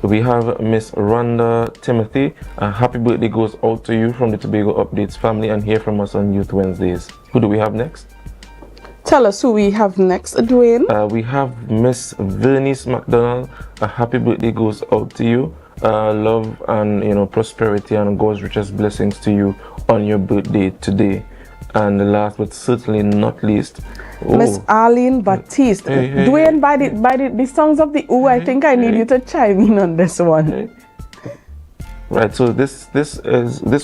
We have Miss Rhonda Timothy. Happy birthday goes out to you from the Tobago Updates family, and hear from us on Youth Wednesdays. Who do we have next? Tell us who we have next, Dwayne. We have Miss Vernice McDonald. A happy birthday goes out to you. Love and prosperity and God's richest blessings to you on your birthday today. And last but certainly not least, Miss Arlene Baptiste. Dwayne, by the songs of the I think I need you to chime in on this one. Right. So this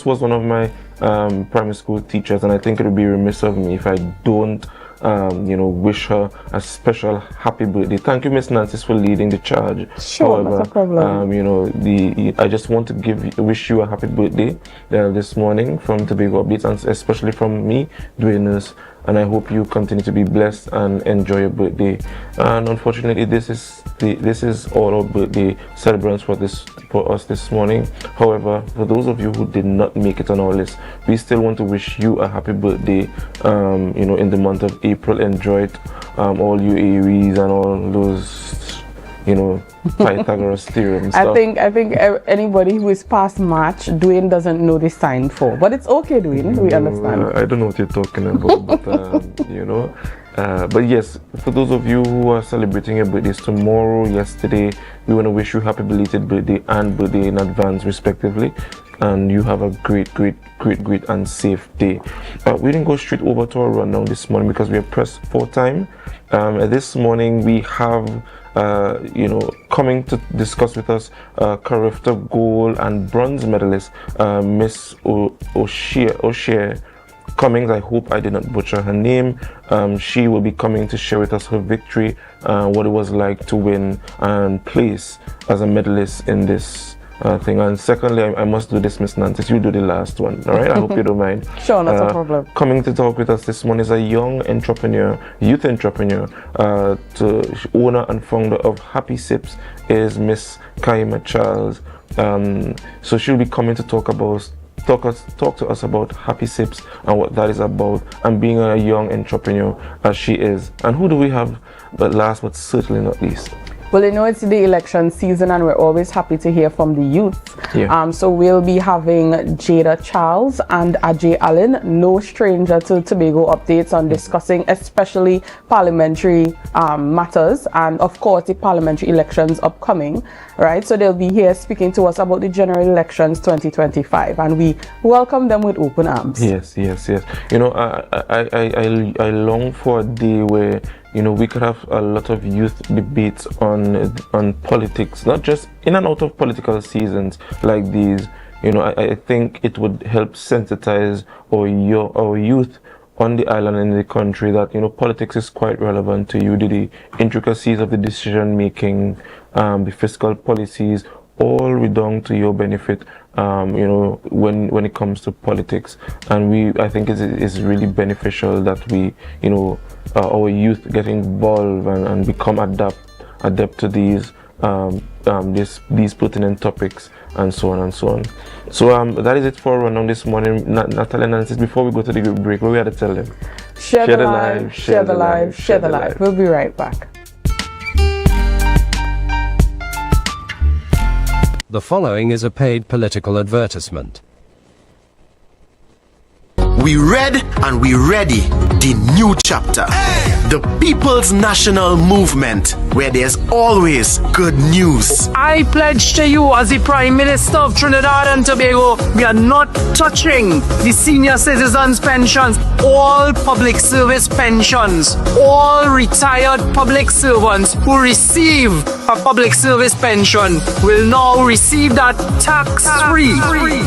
was one of my primary school teachers, and I think it would be remiss of me if I don't wish her a special happy birthday. Thank you, Miss Nancy, for leading the charge. Sure, not a problem. I just want to wish you a happy birthday this morning from Tobago Updates, and especially from me, Dwayne. And I hope you continue to be blessed and enjoy your birthday. And unfortunately, this is all our birthday celebrants for us this morning. However, for those of you who did not make it on our list, we still want to wish you a happy birthday. In the month of April, enjoy it. All you Aries and all those, Pythagoras theorem stuff. I think anybody who is past March, Dwayne doesn't know the sign for. But it's okay, Dwayne. We understand. I don't know what you're talking about, but but yes, for those of you who are celebrating your birthdays tomorrow, yesterday, we want to wish you happy belated birthday and birthday in advance, respectively. And you have a great and safe day. We didn't go straight over to our rundown this morning because we are pressed for time. This morning we have coming to discuss with us CARIFTA gold and bronze medalist Miss Oshier Cummings. I hope I did not butcher her name. She will be coming to share with us her victory, what it was like to win and place as a medalist in this thing. And secondly, I must do this, Miss Nancy. You do the last one, all right? I hope you don't mind. Sure, not a problem. Coming to talk with us this morning is a young entrepreneur, youth entrepreneur, owner and founder of Happy Sips is Miss Kyemah Charles. So she'll be coming to talk to us about Happy Sips and what that is about, and being a young entrepreneur as she is. And who do we have? But last but certainly not least. Well, it's the election season, and we're always happy to hear from the youth. Yeah. So we'll be having Jada Charles and Ajay Allen, no stranger to Tobago Updates, on discussing especially parliamentary matters and, of course, the parliamentary elections upcoming, right? So they'll be here speaking to us about the general elections 2025, and we welcome them with open arms. Yes. I long for a day where we could have a lot of youth debates on politics, not just in and out of political seasons like these. I think it would help sensitize our youth on the island and in the country that politics is quite relevant to you. The intricacies of the decision making, the fiscal policies, all redound to your benefit. When it comes to politics, and I think it's really beneficial that we our youth get involved and become adept to these pertinent topics, and so on and so on. So that is it for rundown this morning. Natalie and Nancy, before we go to the break, what we had to tell them? Share the live, share the live, share the live. We'll be right back. The following is a paid political advertisement. We read and we ready the new chapter. The People's National Movement, where there's always good news. I pledge to you as the Prime Minister of Trinidad and Tobago, we are not touching the senior citizens' pensions, all public service pensions, all retired public servants who receive a public service pension will now receive that tax-free.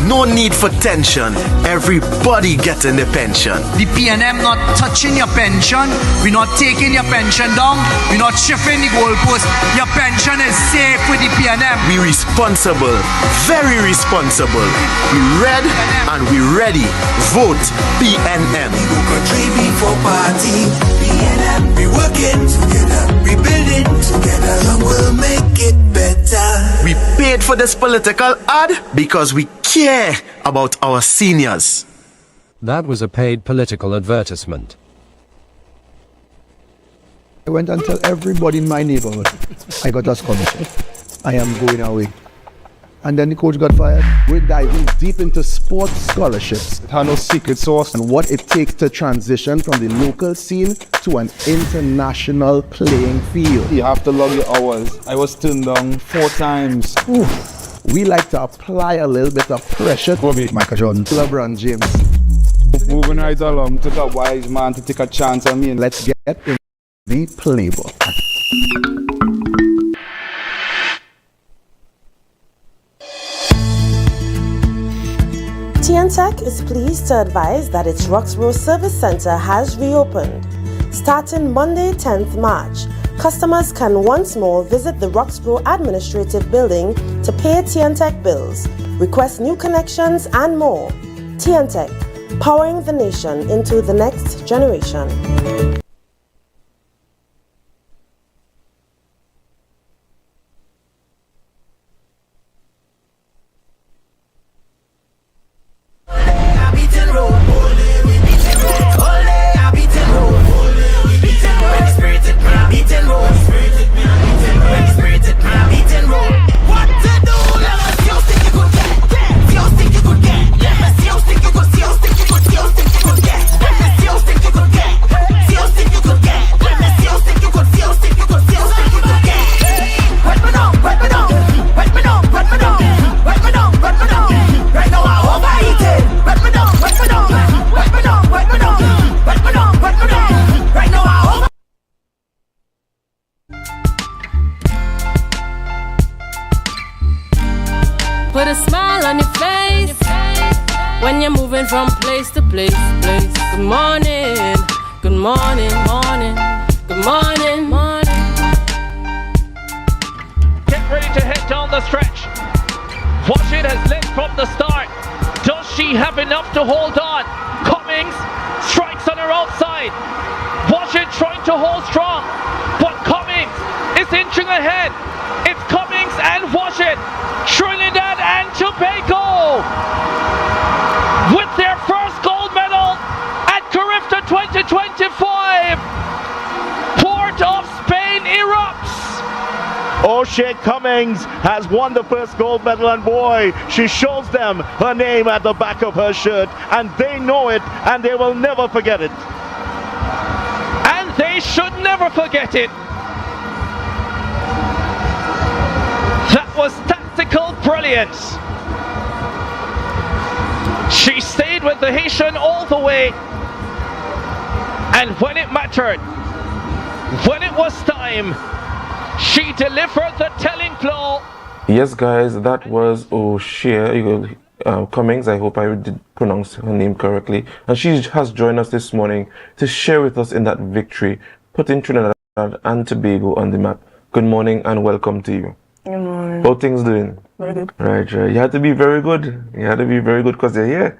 No need for tension. Everybody getting the pension. The PNM not touching your pension. We're not taking your pension down. We're not shifting the goalpost. Your pension is safe with the PNM. We responsible, very responsible. We read and we ready. Vote PNM. We go country before party. PNM. We working together. We building together. And we'll make it better. We paid for this political ad because we care about our seniors. That was a paid political advertisement. I went and tell everybody in my neighborhood I got a scholarship. I am going away. and then the coach got fired. We're diving deep into sports scholarships, Thanos' secret sauce, and what it takes to transition from the local scene to an international playing field. You have to log your hours. I was turned down 4 times. We like to apply a little bit of pressure. Michael Jordan, LeBron James. Moving right along, took a wise man to take a chance on me. Let's get in the playbook. TNTech is pleased to advise that its Roxborough Service Center has reopened. Starting Monday, 10th March, customers can once more visit the Roxborough Administrative Building to pay TNTech bills, request new connections, and more. TNTech, powering the nation into the next generation. Put a smile on your face when you're moving from place to place. Good morning, good morning, morning, good morning, morning. Get ready to head down the stretch. Washit has led from the start. Does she have enough to hold on? Cummings strikes on her outside. Washit trying to hold strong, but Cummings is inching ahead. It's Cummings and Washit, Trinidad and Tobago, with their first gold medal at CARIFTA 2025. Port of Spain erupts. Oshier Cummings has won the first gold medal, and boy, she shows them her name at the back of her shirt, and they know it, and they will never forget it. And they should never forget it. That was tactical brilliance. She stayed with the Haitian all the way, and when it mattered, when it was time, she delivered the telling blow. Yes, guys, that was Oshier Cummings. I hope I did pronounce her name correctly. And she has joined us this morning to share with us in that victory, putting Trinidad and Tobago on the map. Good morning and welcome to you. Good morning. How things doing? Very good. Right. You had to be very good. You had to be very good because they're here.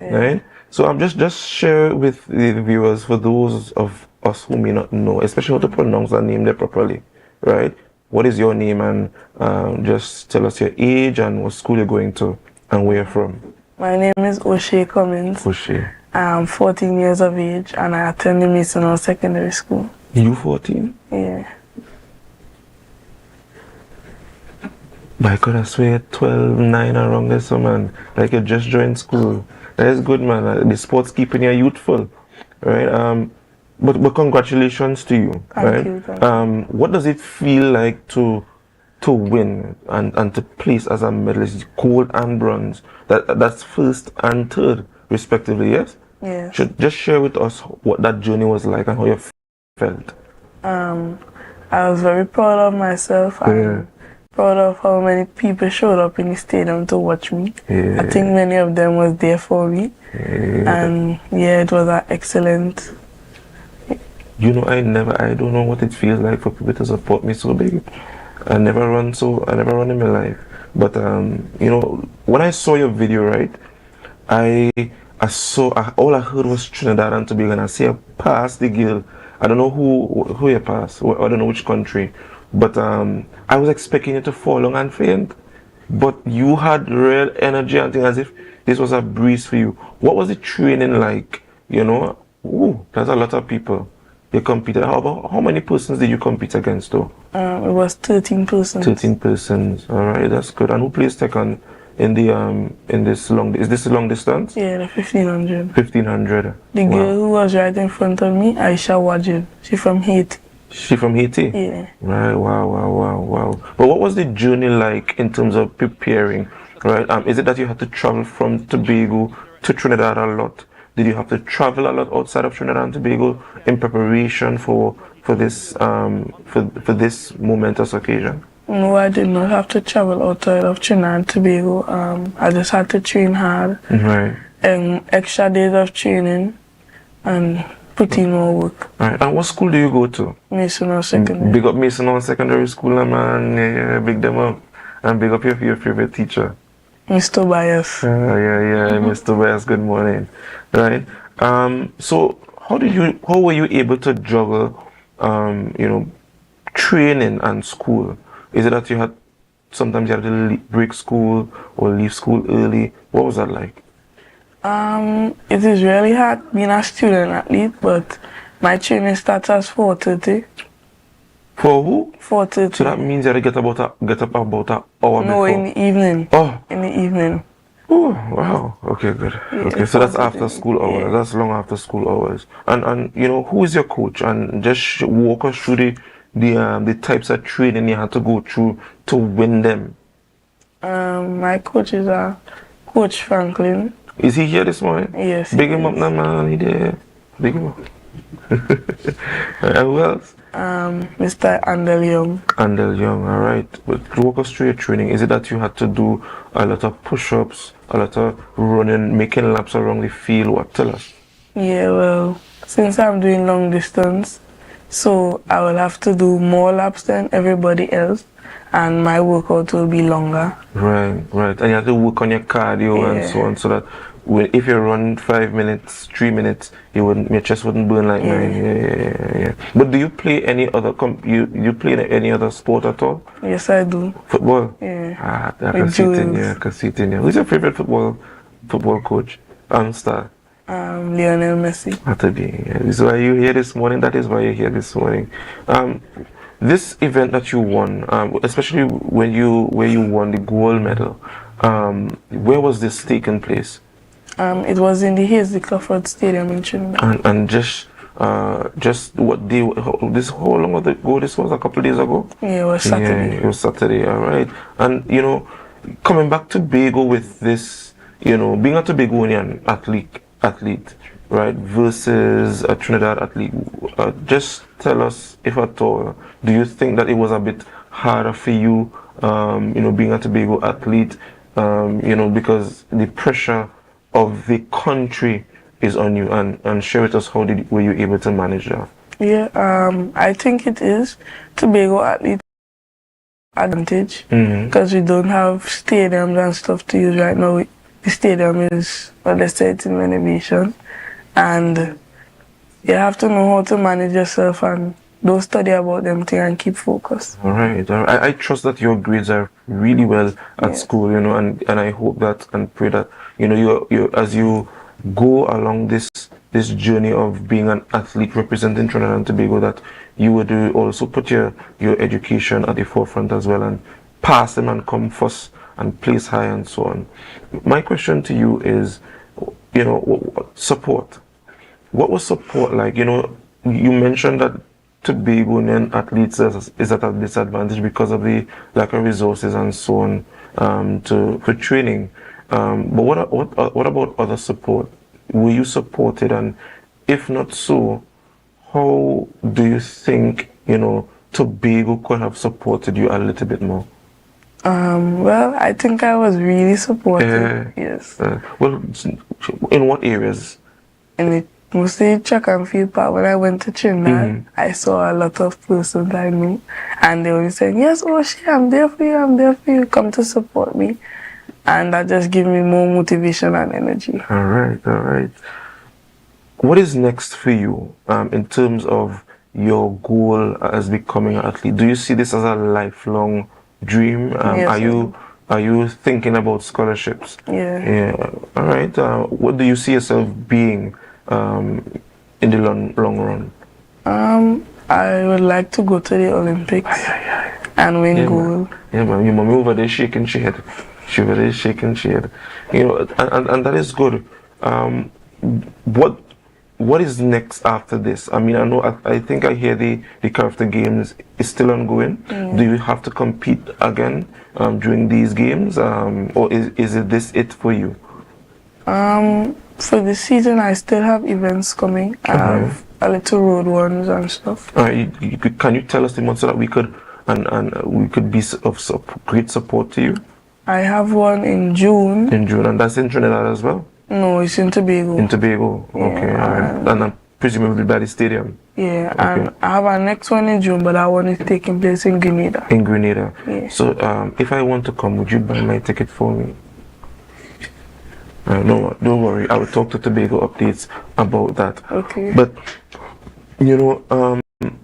Yeah. Right? So I'm just share with the viewers, for those of us who may not know, especially how to pronounce that name there properly. Right? What is your name, and just tell us your age and what school you're going to and where you're from. My name is Oshier Cummings. Oshier. I'm 14 years of age and I attend the Mason Hall Secondary School. You 14? Yeah. But I could have swear 12, 9 around there, so man. Like you just joined school. That is good, man. The sport's keeping you youthful. Right? But congratulations to you. Thank you. What does it feel like to win and to place as a medalist, gold and bronze? That's first and third, respectively, yes? Yes. Just share with us what that journey was like and how you felt. I was very proud of myself and proud of how many people showed up in the stadium to watch me. Yeah. I think many of them was there for me. Yeah. And yeah, it was an excellent. You know, I don't know what it feels like for people to support me so big. I never run in my life. But you know, when I saw your video, right, I saw all I heard was Trinidad and Tobago, and I see I passed the girl. I don't know who you passed. I don't know which country, but I was expecting you to fall on and faint. But you had real energy and things as if this was a breeze for you. What was the training like? You know, there's a lot of people. You competed. How many persons did you compete against though? It was 13 persons. 13 persons. All right, that's good. And who plays second in the in this long? Is this a long distance? Yeah, the 1500. 1500. The girl who was right in front of me, Aisha Wajid. She from Haiti. She from Haiti? Yeah. Right. Wow. But what was the journey like in terms of preparing? Right. Is it that you had to travel from Tobago to Trinidad a lot? Did you have to travel a lot outside of Trinidad and Tobago in preparation for this for this momentous occasion? No, I did not have to travel outside of Trinidad and Tobago. I just had to train hard. Right. Extra days of training and put in more work. Right. And what school do you go to? Mason Hall Secondary. Big up Mason Hall Secondary School, man. Yeah, big them up. And big up your favorite teacher. Mr. Bias. Yeah, Mr. Bias, good morning. Right. So how were you able to juggle training and school? Is it that sometimes you had to break school or leave school early? What was that like? It is really hard being a student athlete, but my training starts at 4:30. For who? 4:30. So that means you had to get up about an hour before? No, in the evening. Oh. In the evening. Oh, wow. Okay, good. Yeah, okay, so that's after school hours. Yeah. That's long after school hours. And who is your coach? And just walk us through the types of training you had to go through to win them. My coach is Coach Franklin. Is he here this morning? Yes. Big him up now, man. He there. Big him up. And who else? Mr. Andel Young. Andel Young, all right. But walk us through your training. Is it that you had to do a lot of push-ups, a lot of running, making laps around the field? What? Tell us. Yeah, well, since I'm doing long distance, so I will have to do more laps than everybody else, and my workout will be longer. Right. And you have to work on your cardio and so on, so that if you run 5 minutes, 3 minutes, your chest wouldn't burn like mine. Yeah. But do you play any other you play any other sport at all? Yes, I do. Football? Yeah. I can see it in you. Who's your favorite football coach? Star? Lionel Messi. This is why you're here this morning. That is why you're here this morning. This event that you won, especially where you won the gold medal, where was this taking place? It was in the Hazley Crawford Stadium in Trinidad. And just what day? How long ago? This was a couple of days ago. Yeah, it was Saturday. Yeah, it was Saturday. All right. And coming back to Tobago with this, being a Tobagonian athlete, right, versus a Trinidad athlete. Just tell us, if at all, do you think that it was a bit harder for you, being a Tobago athlete, because the pressure of the country is on you, and share with us how were you able to manage that? Yeah, I think it is Tobago athlete advantage because we don't have stadiums and stuff to use right now. The stadium is, let's say, it's in renovation, and you have to know how to manage yourself and don't study about them things and keep focused. All right. I trust that your grades are really well at school, and I hope that and pray that you as you go along this journey of being an athlete representing Trinidad and Tobago, that you would also put your education at the forefront as well and pass them and come first and place high and so on. My question to you is, support. What was support like? You mentioned that Tobagonian athletes is at a disadvantage because of the lack of resources and so on for training. But what about other support? Were you supported? And if not so, how do you think Tobago could have supported you a little bit more? Well, I think I was really supported. Yes. Well, in what areas? Mostly track and field part. When I went to Trinidad, I saw a lot of persons I knew, and they were saying, "Yes, Oshier, I'm there for you, come to support me." And that just gave me more motivation and energy. All right. What is next for you in terms of your goal as becoming an athlete? Do you see this as a lifelong dream? Yes, are you thinking about scholarships? Yeah. All right. What do you see yourself being in the long run? I would like to go to the Olympics and win gold. Yeah, man. Your mommy over there shaking she head. She over there shaking she head. You know, and that is good. What is next after this? I mean, I think I hear the CARIFTA games is still ongoing. Do you have to compete again during these games, or is it for you? For this season, I still have events coming. I have a little road ones and stuff. Can you tell us the months so that we could we could be of great support to you? I have one in June. In June, and that's in Trinidad as well? No, it's in Tobago. In Tobago, okay. And presumably by the stadium? Yeah, and I have a next one in June, but that one is taking place in Grenada. In Grenada? Yeah. So if I want to come, would you buy my ticket for me? No, don't worry. I will talk to Tobago Updates about that. Okay. But, you know,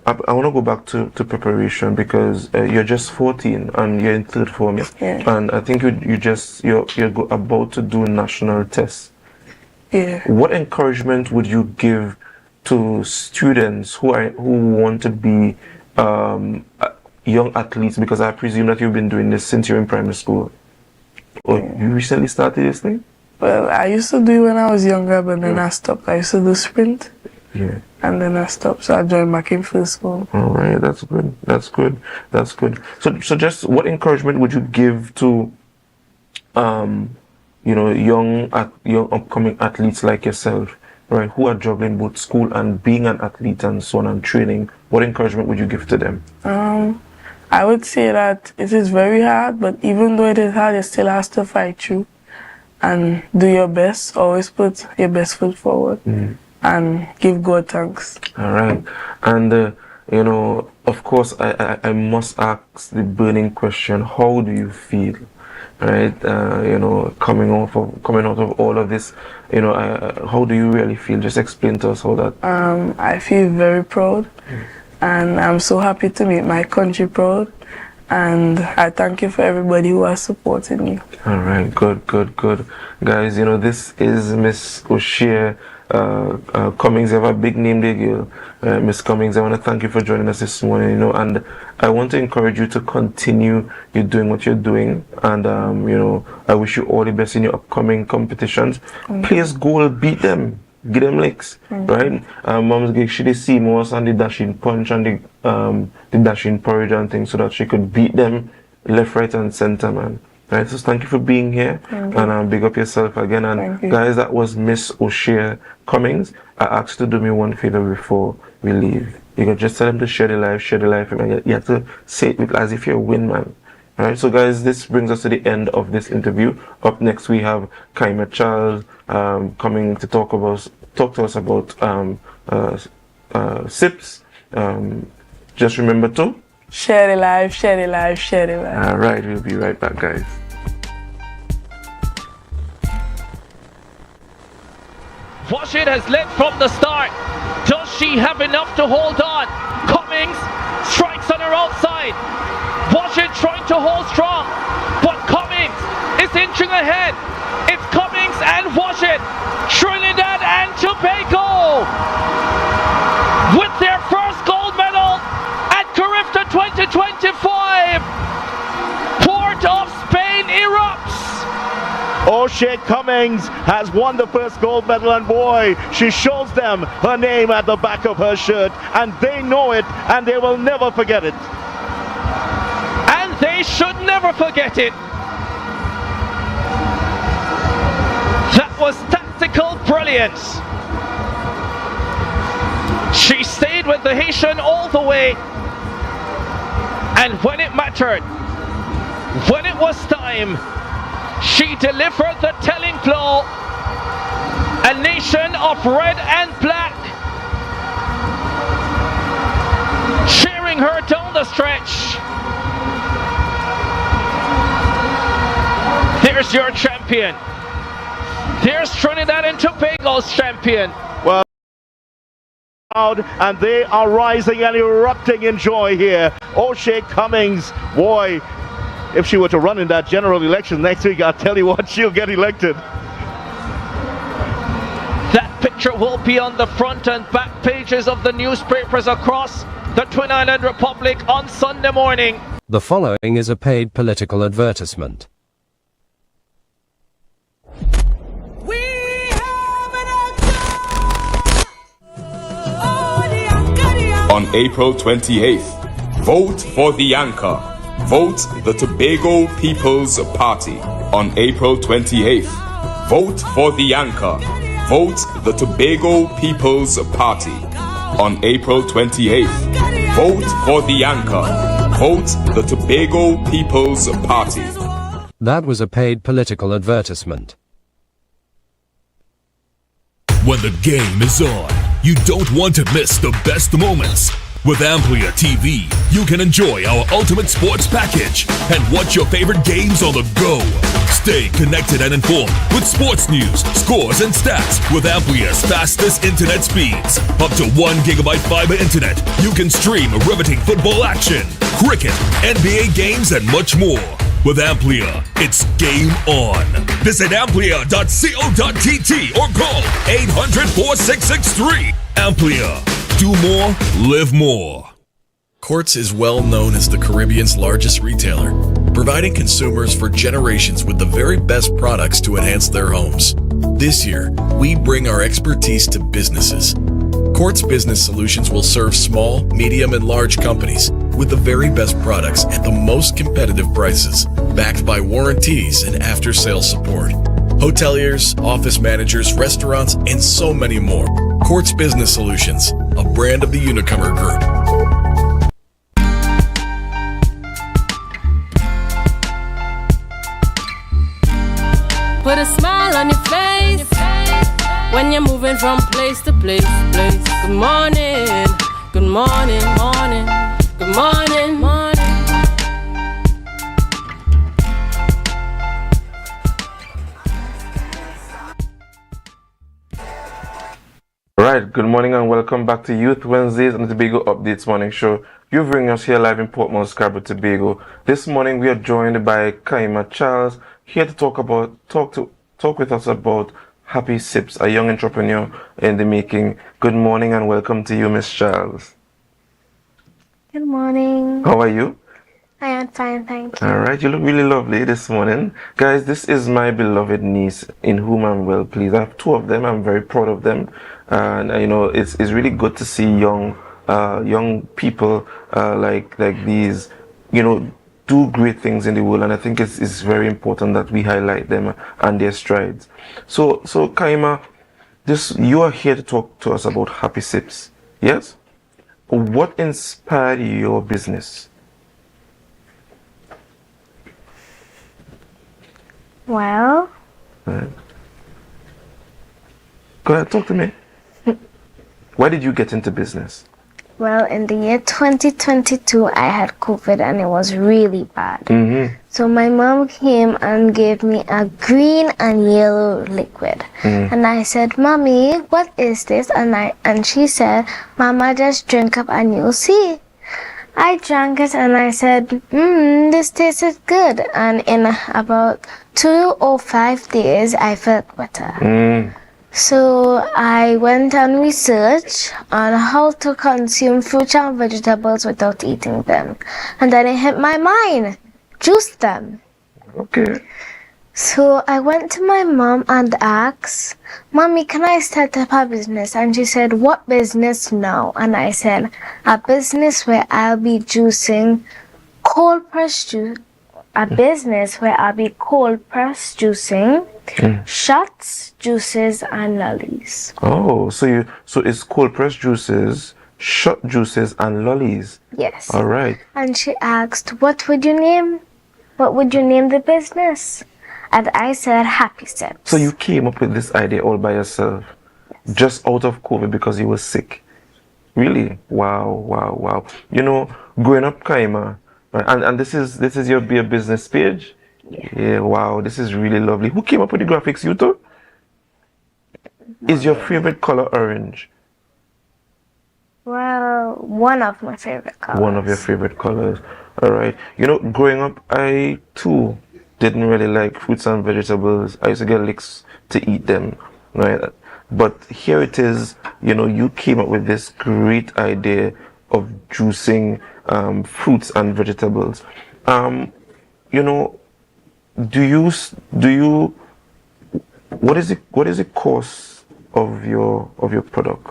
I want to go back to preparation because you're just 14 and you're in third form. Yeah. And I think you're about to do national tests. Yeah. What encouragement would you give to students who want to be young athletes? Because I presume that you've been doing this since you're in primary school. Or you recently started this thing? Well, I used to do it when I was younger, but then I stopped. I used to do sprint. Yeah. And then I stopped, so I joined back in first form. All right, that's good. That's good. That's good. So just what encouragement would you give to, you know, young upcoming athletes like yourself, right, who are juggling both school and being an athlete and so on and training? What encouragement would you give to them? I would say that it is very hard, but even though it is hard, you still have to fight through and do your best. Always put your best foot forward. And give God thanks. All right. And, you know, of course, I must ask the burning question, how do you feel, right? You know, coming out of all of this, you know, how do you really feel? Just explain to us how that... I feel very proud, and I'm so happy to make my country proud. And I thank you for everybody who has supported me. All right, good. Guys, you know, this is Miss Oshier Cummings. You have a big name there, girl. Miss Cummings, I want to thank you for joining us this morning, you know, and I want to encourage you to continue doing what you're doing, and you know, I wish you all the best in your upcoming competitions. Place goal, beat them, give them licks, right? Mom's gig, she did see more on the dashing punch and the dashing porridge and things so that she could beat them left, right, and center, man. Right, so thank you for being here, and big up yourself again. And guys, that was Miss Oshier Cummings. I asked you to do me one favor before we leave. You can just tell them to share the life, and you have to say it as if you're a win man. Alright, so guys, this brings us to the end of this interview. Up next, we have Kyemah Charles coming to talk to us about SIPs. Just remember to share the life, share the life, share the life. Alright, we'll be right back, guys. Washington has led from the start. Does she have enough to hold on? Cummings strikes on her outside. Washington trying to hold strong, but Cummings is inching ahead. It's Cummings and Washington, Trinidad and Tobago, with their first gold medal at CARIFTA 2025. Port of Spain erupts. Oshier Cummings has won the first gold medal, and boy, she shows them her name at the back of her shirt, and they know it, and they will never forget it. And they should never forget it. That was tactical brilliance. She stayed with the Haitian all the way, and when it mattered, when it was time, she delivered the telling blow. A nation of red and black cheering her down the stretch. There's your champion. There's Trinidad and Tobago's champion. Well, and they are rising and erupting in joy here. Oshier Cummings, boy, if she were to run in that general election next week, I'll tell you what, she'll get elected. That picture picture will be on the front and back pages of the newspapers across the Twin Island Republic on Sunday morning. The following is a paid political advertisement. On April 28th, vote for the anchor. Vote the Tobago People's Party. On April 28th, vote for the anchor. Vote the Tobago People's Party. On April 28th, vote for the anchor. Vote the Tobago People's Party. That was a paid political advertisement. When the game is on, you don't want to miss the best moments. With AMPLIA TV, you can enjoy our ultimate sports package and watch your favorite games on the go. Stay connected and informed with sports news, scores, and stats with AMPLIA's fastest internet speeds. Up to 1 GB fiber internet, you can stream riveting football action, cricket, NBA games, and much more. With AMPLIA, it's game on. Visit amplia.co.tt or call 800-4663. AMPLIA. Do more, live more. Quartz is well known as the Caribbean's largest retailer, providing consumers for generations with the very best products to enhance their homes. This year, we bring our expertise to businesses. Quartz Business Solutions will serve small, medium, and large companies with the very best products at the most competitive prices, backed by warranties and after-sales support. Hoteliers, office managers, restaurants, and so many more. Quartz Business Solutions, a brand of the Unicomer Group. Put a smile on your face when you're moving from place to place. Good morning, good morning, morning, good morning, morning. Right, good morning and welcome back to Youth Wednesdays and the Tobago Updates Morning Show. You bring us here live in Portmore, Scarborough, Tobago. This morning we are joined by Kyemah Charles, here to talk with us about Happy Sips, a young entrepreneur in the making. Good morning and welcome to you, Miss Charles. Good morning. How are you? I am fine, thank you. All right, you look really lovely this morning. Guys, this is my beloved niece in whom I'm well pleased. I have two of them. I'm very proud of them. And you know, it's really good to see young people like these, you know, do great things in the world. And I think it's very important that we highlight them and their strides. So Kyemah, you are here to talk to us about Happy Sips. Yes? What inspired your business? Well, Right. Go ahead, talk to me. Why did you get into business? well, in the year 2022, I had COVID and it was really bad. So my mom came and gave me a green and yellow liquid. And I said, Mommy, what is this? And she said, Mama, just drink up and you'll see. I drank it and I said, this tasted good. And in about 2 or 5 days, I felt better. So I went and researched on how to consume fruits and vegetables without eating them. And then it hit my mind, juice them. Okay. So I went to my mom and asked, Mommy, can I start up a business? And she said, what business now? And I said, a business where I'll be juicing cold pressed juice. A business where I'll be cold pressed juicing shots, juices, and lollies. Oh, so it's cold pressed juices, shot juices, and lollies. Yes. All right. And she asked, what would you name the business? And I said, Happy Sips. So you came up with this idea all by yourself, just out of COVID because you were sick. Really? Wow, wow, wow. You know, growing up, Kyemah, and this is your business page. Yeah. Wow, this is really lovely. Who came up with the graphics? You two? Is your favorite color orange? Well, one of my favorite colors. One of your favorite colors. All right. You know, growing up, I too didn't really like fruits and vegetables. I used to get licks to eat them. Right. But here it is, you know, you came up with this great idea of juicing fruits and vegetables. You know, what is the cost of your product?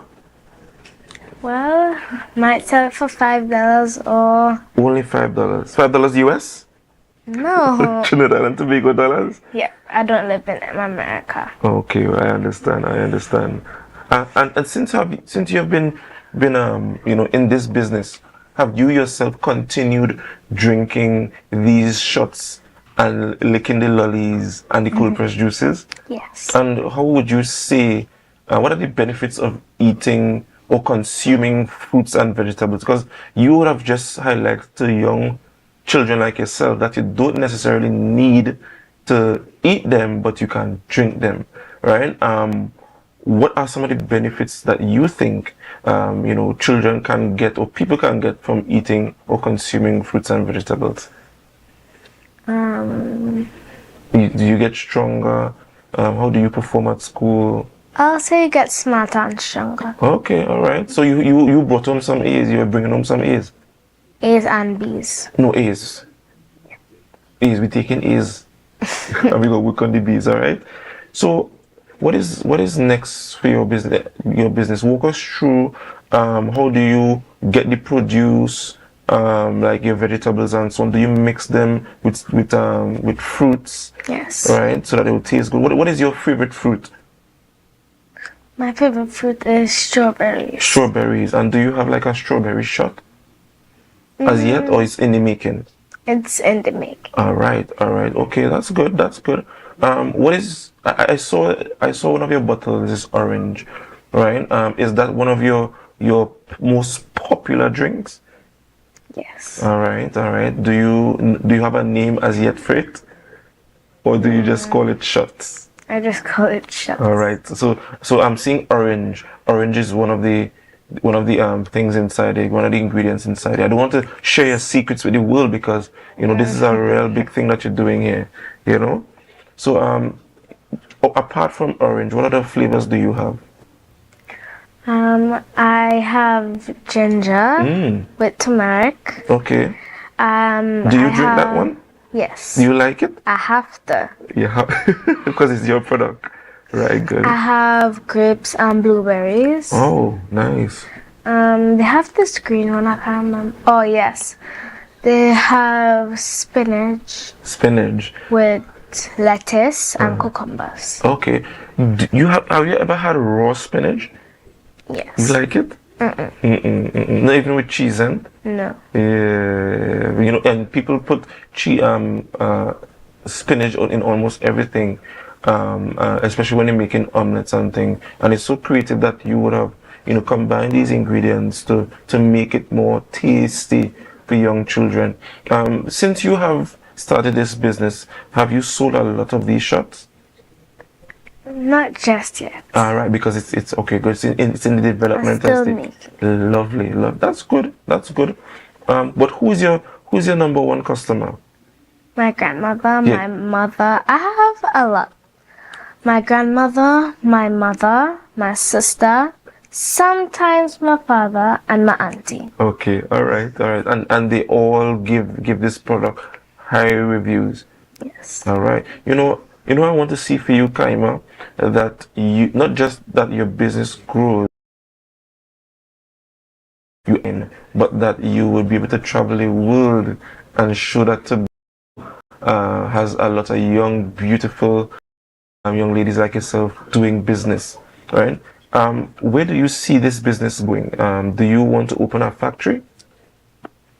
Well, might sell it for $5 or Only $5. $5 US? no. Trinidad and Tobago dollars? Yeah, I don't live in America. Okay, well, I understand. And since you have been you know, in this business, have you yourself continued drinking these shots and licking the lollies and the cold pressed juices? Yes. And how would you say, what are the benefits of eating or consuming fruits and vegetables? Because you would have just highlighted to young children like yourself that you don't necessarily need to eat them, but you can drink them, right? What are some of the benefits that you think you know, children can get or people can get from eating or consuming fruits and vegetables? Do you get stronger? How do you perform at school? I'll say you get smarter and stronger. Okay, all right. So you brought home some A's. You were bringing home some A's. A's and B's. No A's. A's. We taking A's. And we go work on the B's. All right. So what is next for your business? Walk us through. How do you get the produce? Like your vegetables and so on. Do you mix them with fruits? Yes. Right. So that it will taste good. What is your favorite fruit? My favorite fruit is strawberries. Strawberries. And do you have like a strawberry shot? As yet, or it's in the making? It's in the making. All right. Okay, that's good. What is? I saw one of your bottles is orange, right? Is that one of your most popular drinks? Yes. All right. Do you have a name as yet for it, or do you just call it shots? I just call it shots. All right. So I'm seeing orange. Orange is one of the things inside it, one of the ingredients inside it. I don't want to share your secrets with the world because, you know, this is a real big thing that you're doing here, you know. So apart from orange, what other flavors do you have? I have ginger with turmeric. Okay. Do you drink that one? Yes. Do you like it? I have to. Yeah, because it's your product. Right, good. I have grapes and blueberries. Oh, nice. They have this green one, I can't remember. Oh, yes. They have spinach. Spinach. With lettuce and cucumbers. Okay. Have you ever had raw spinach? Yes. You like it? Not even with cheese, eh? No. Yeah, you know, and people put spinach in almost everything, especially when they're making omelets and things. And it's so creative that you would have, you know, combined these ingredients to make it more tasty for young children. Since you have started this business, have you sold a lot of these shots? Not just yet. All right, because it's okay. Good. It's in the developmental stage. Lovely. That's good. But who's your number one customer? My grandmother, my mother. I have a lot. My grandmother, my mother, my sister, sometimes my father, and my auntie. Okay. All right. And they all give this product high reviews. Yes. All right. You know, I want to see for you, Kyemah, that you not just that your business grows, but that you will be able to travel the world and show that Tobago has a lot of young, beautiful young ladies like yourself doing business, right? Where do you see this business going? Do you want to open a factory?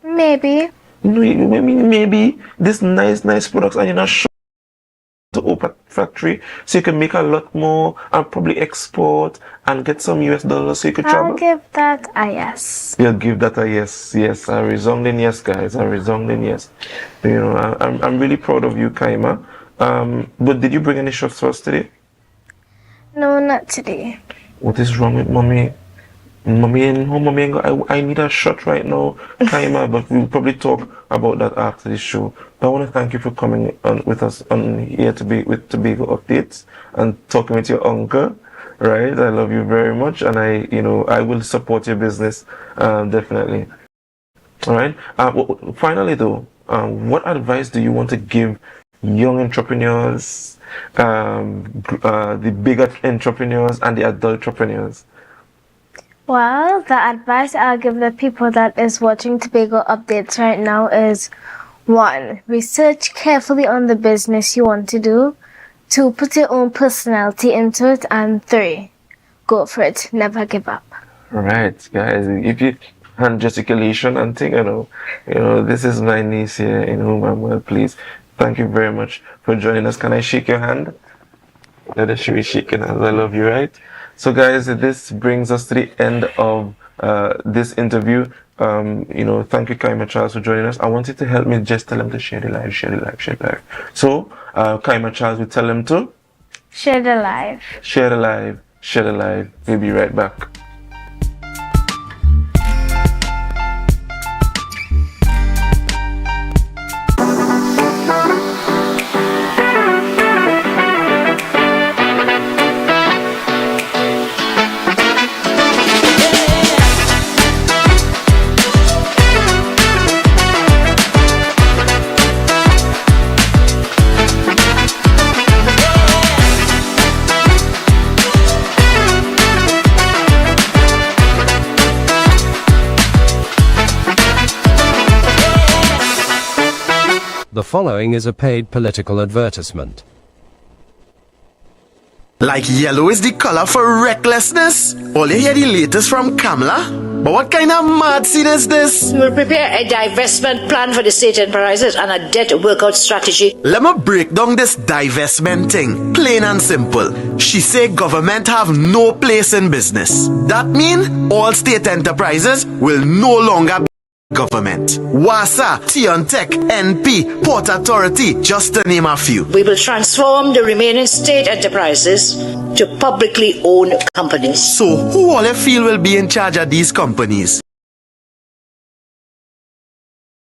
Maybe. Maybe this nice products, and you're not sure to open a factory so you can make a lot more and probably export and get some US dollars so you could travel? I'll give that a yes. You'll give that a yes. A resounding yes, guys. A resounding yes. You know, I'm really proud of you, Kyemah. But did you bring any shots for us today? No, not today. What is wrong with mommy? I need a shot right now, Kyemah, but we'll probably talk about that after the show. But I want to thank you for coming on with us on here to be with Tobago Updates and talking with your uncle. right? I love you very much, and I will support your business, definitely. All right. Finally, though, what advice do you want to give young entrepreneurs, the bigger entrepreneurs, and the adult entrepreneurs? Well, the advice I'll give the people that is watching Tobago Updates right now is 1. Research carefully on the business you want to do. 2. Put your own personality into it. And 3. Go for it. Never give up. All right, guys. If you hand gesticulation and think, this is my niece here in whom I'm well pleased. Thank you very much for joining us. Can I shake your hand? Let us be shaking hands. I love you, right? So, guys, this brings us to the end of this interview. Thank you, Kyemah Charles, for joining us. I want you to help me just tell them to share the live. So, Kyemah Charles will tell them to share the live. Share the live. We'll be right back. The following is a paid political advertisement. Like yellow is the color for recklessness? All you hear the latest from Kamala? But what kind of mad scene is this? We will prepare a divestment plan for the state enterprises and a debt workout strategy. Let me break down this divestment thing, plain and simple. She say government have no place in business. That mean all state enterprises will no longer be government. WASA, Tech, NP, Port Authority, just to name a few. We will transform the remaining state enterprises to publicly owned companies. So who all you feel will be in charge of these companies?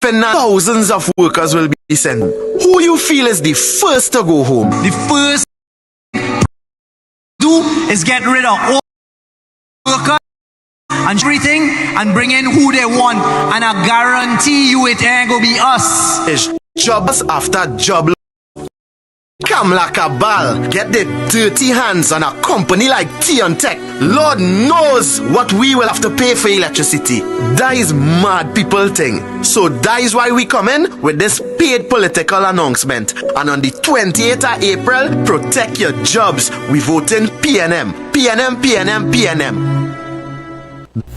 Thousands of workers will be sent. Who you feel is the first to go home? The first do is get rid of all workers and everything and bring in who they want, and I guarantee you it ain't gonna be us. It's jobs after job. Come like a ball, get the dirty hands on a company like Tech. Lord knows what we will have to pay for electricity. That is mad people thing. So that is why we come in with this paid political announcement. And on the 28th of April, protect your jobs. We vote in PNM. PNM.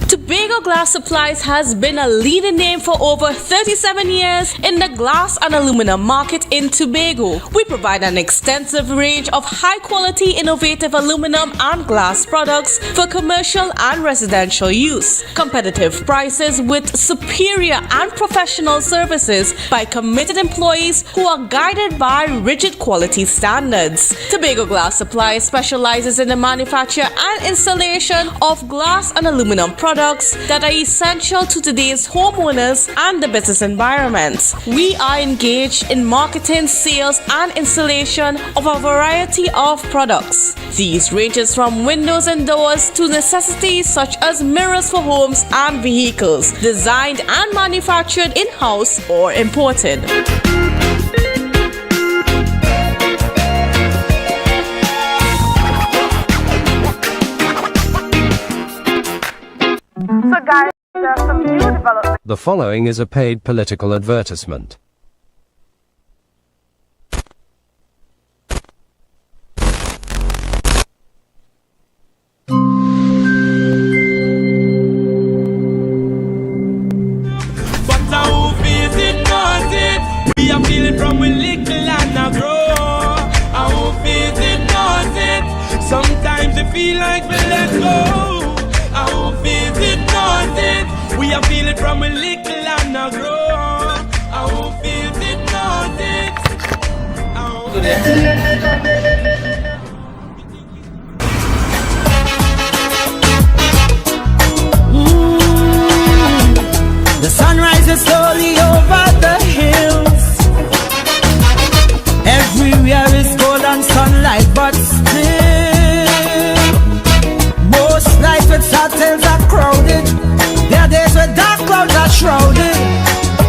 Tobago Glass Supplies has been a leading name for over 37 years in the glass and aluminum market in Tobago. We provide an extensive range of high-quality, innovative aluminum and glass products for commercial and residential use. Competitive prices with superior and professional services by committed employees who are guided by rigid quality standards. Tobago Glass Supplies specializes in the manufacture and installation of glass and aluminum products that are essential to today's homeowners and the business environment. We are engaged in marketing, sales, and installation of a variety of products. These ranges from windows and doors to necessities such as mirrors for homes and vehicles, designed and manufactured in-house or imported. So guys, there are some new developments. The following is a paid political advertisement. But now who feels it knows it. We are feeling from we little and a grow. And who feels it knows it. Sometimes it feel like we let go. And who feels it knows it. We are feeling from we little and a grow. And who feels it knows it. The sun rises slowly over the hills. Everywhere is gold and sunlight, but still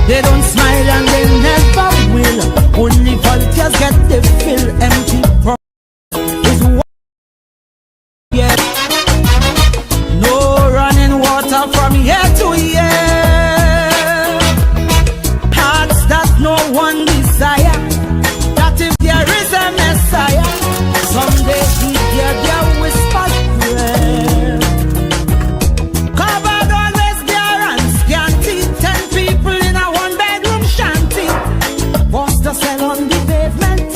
They don't smile and they never will. Only vultures get the fill. Empty promise is what yeah. No running water from year to year. Hearts that no one desire. That if there is a Messiah, someday he hear their whispered prayer. Covered always there and scanty. 10 people in a one-bedroom shanty. Forced to sell on the pavement.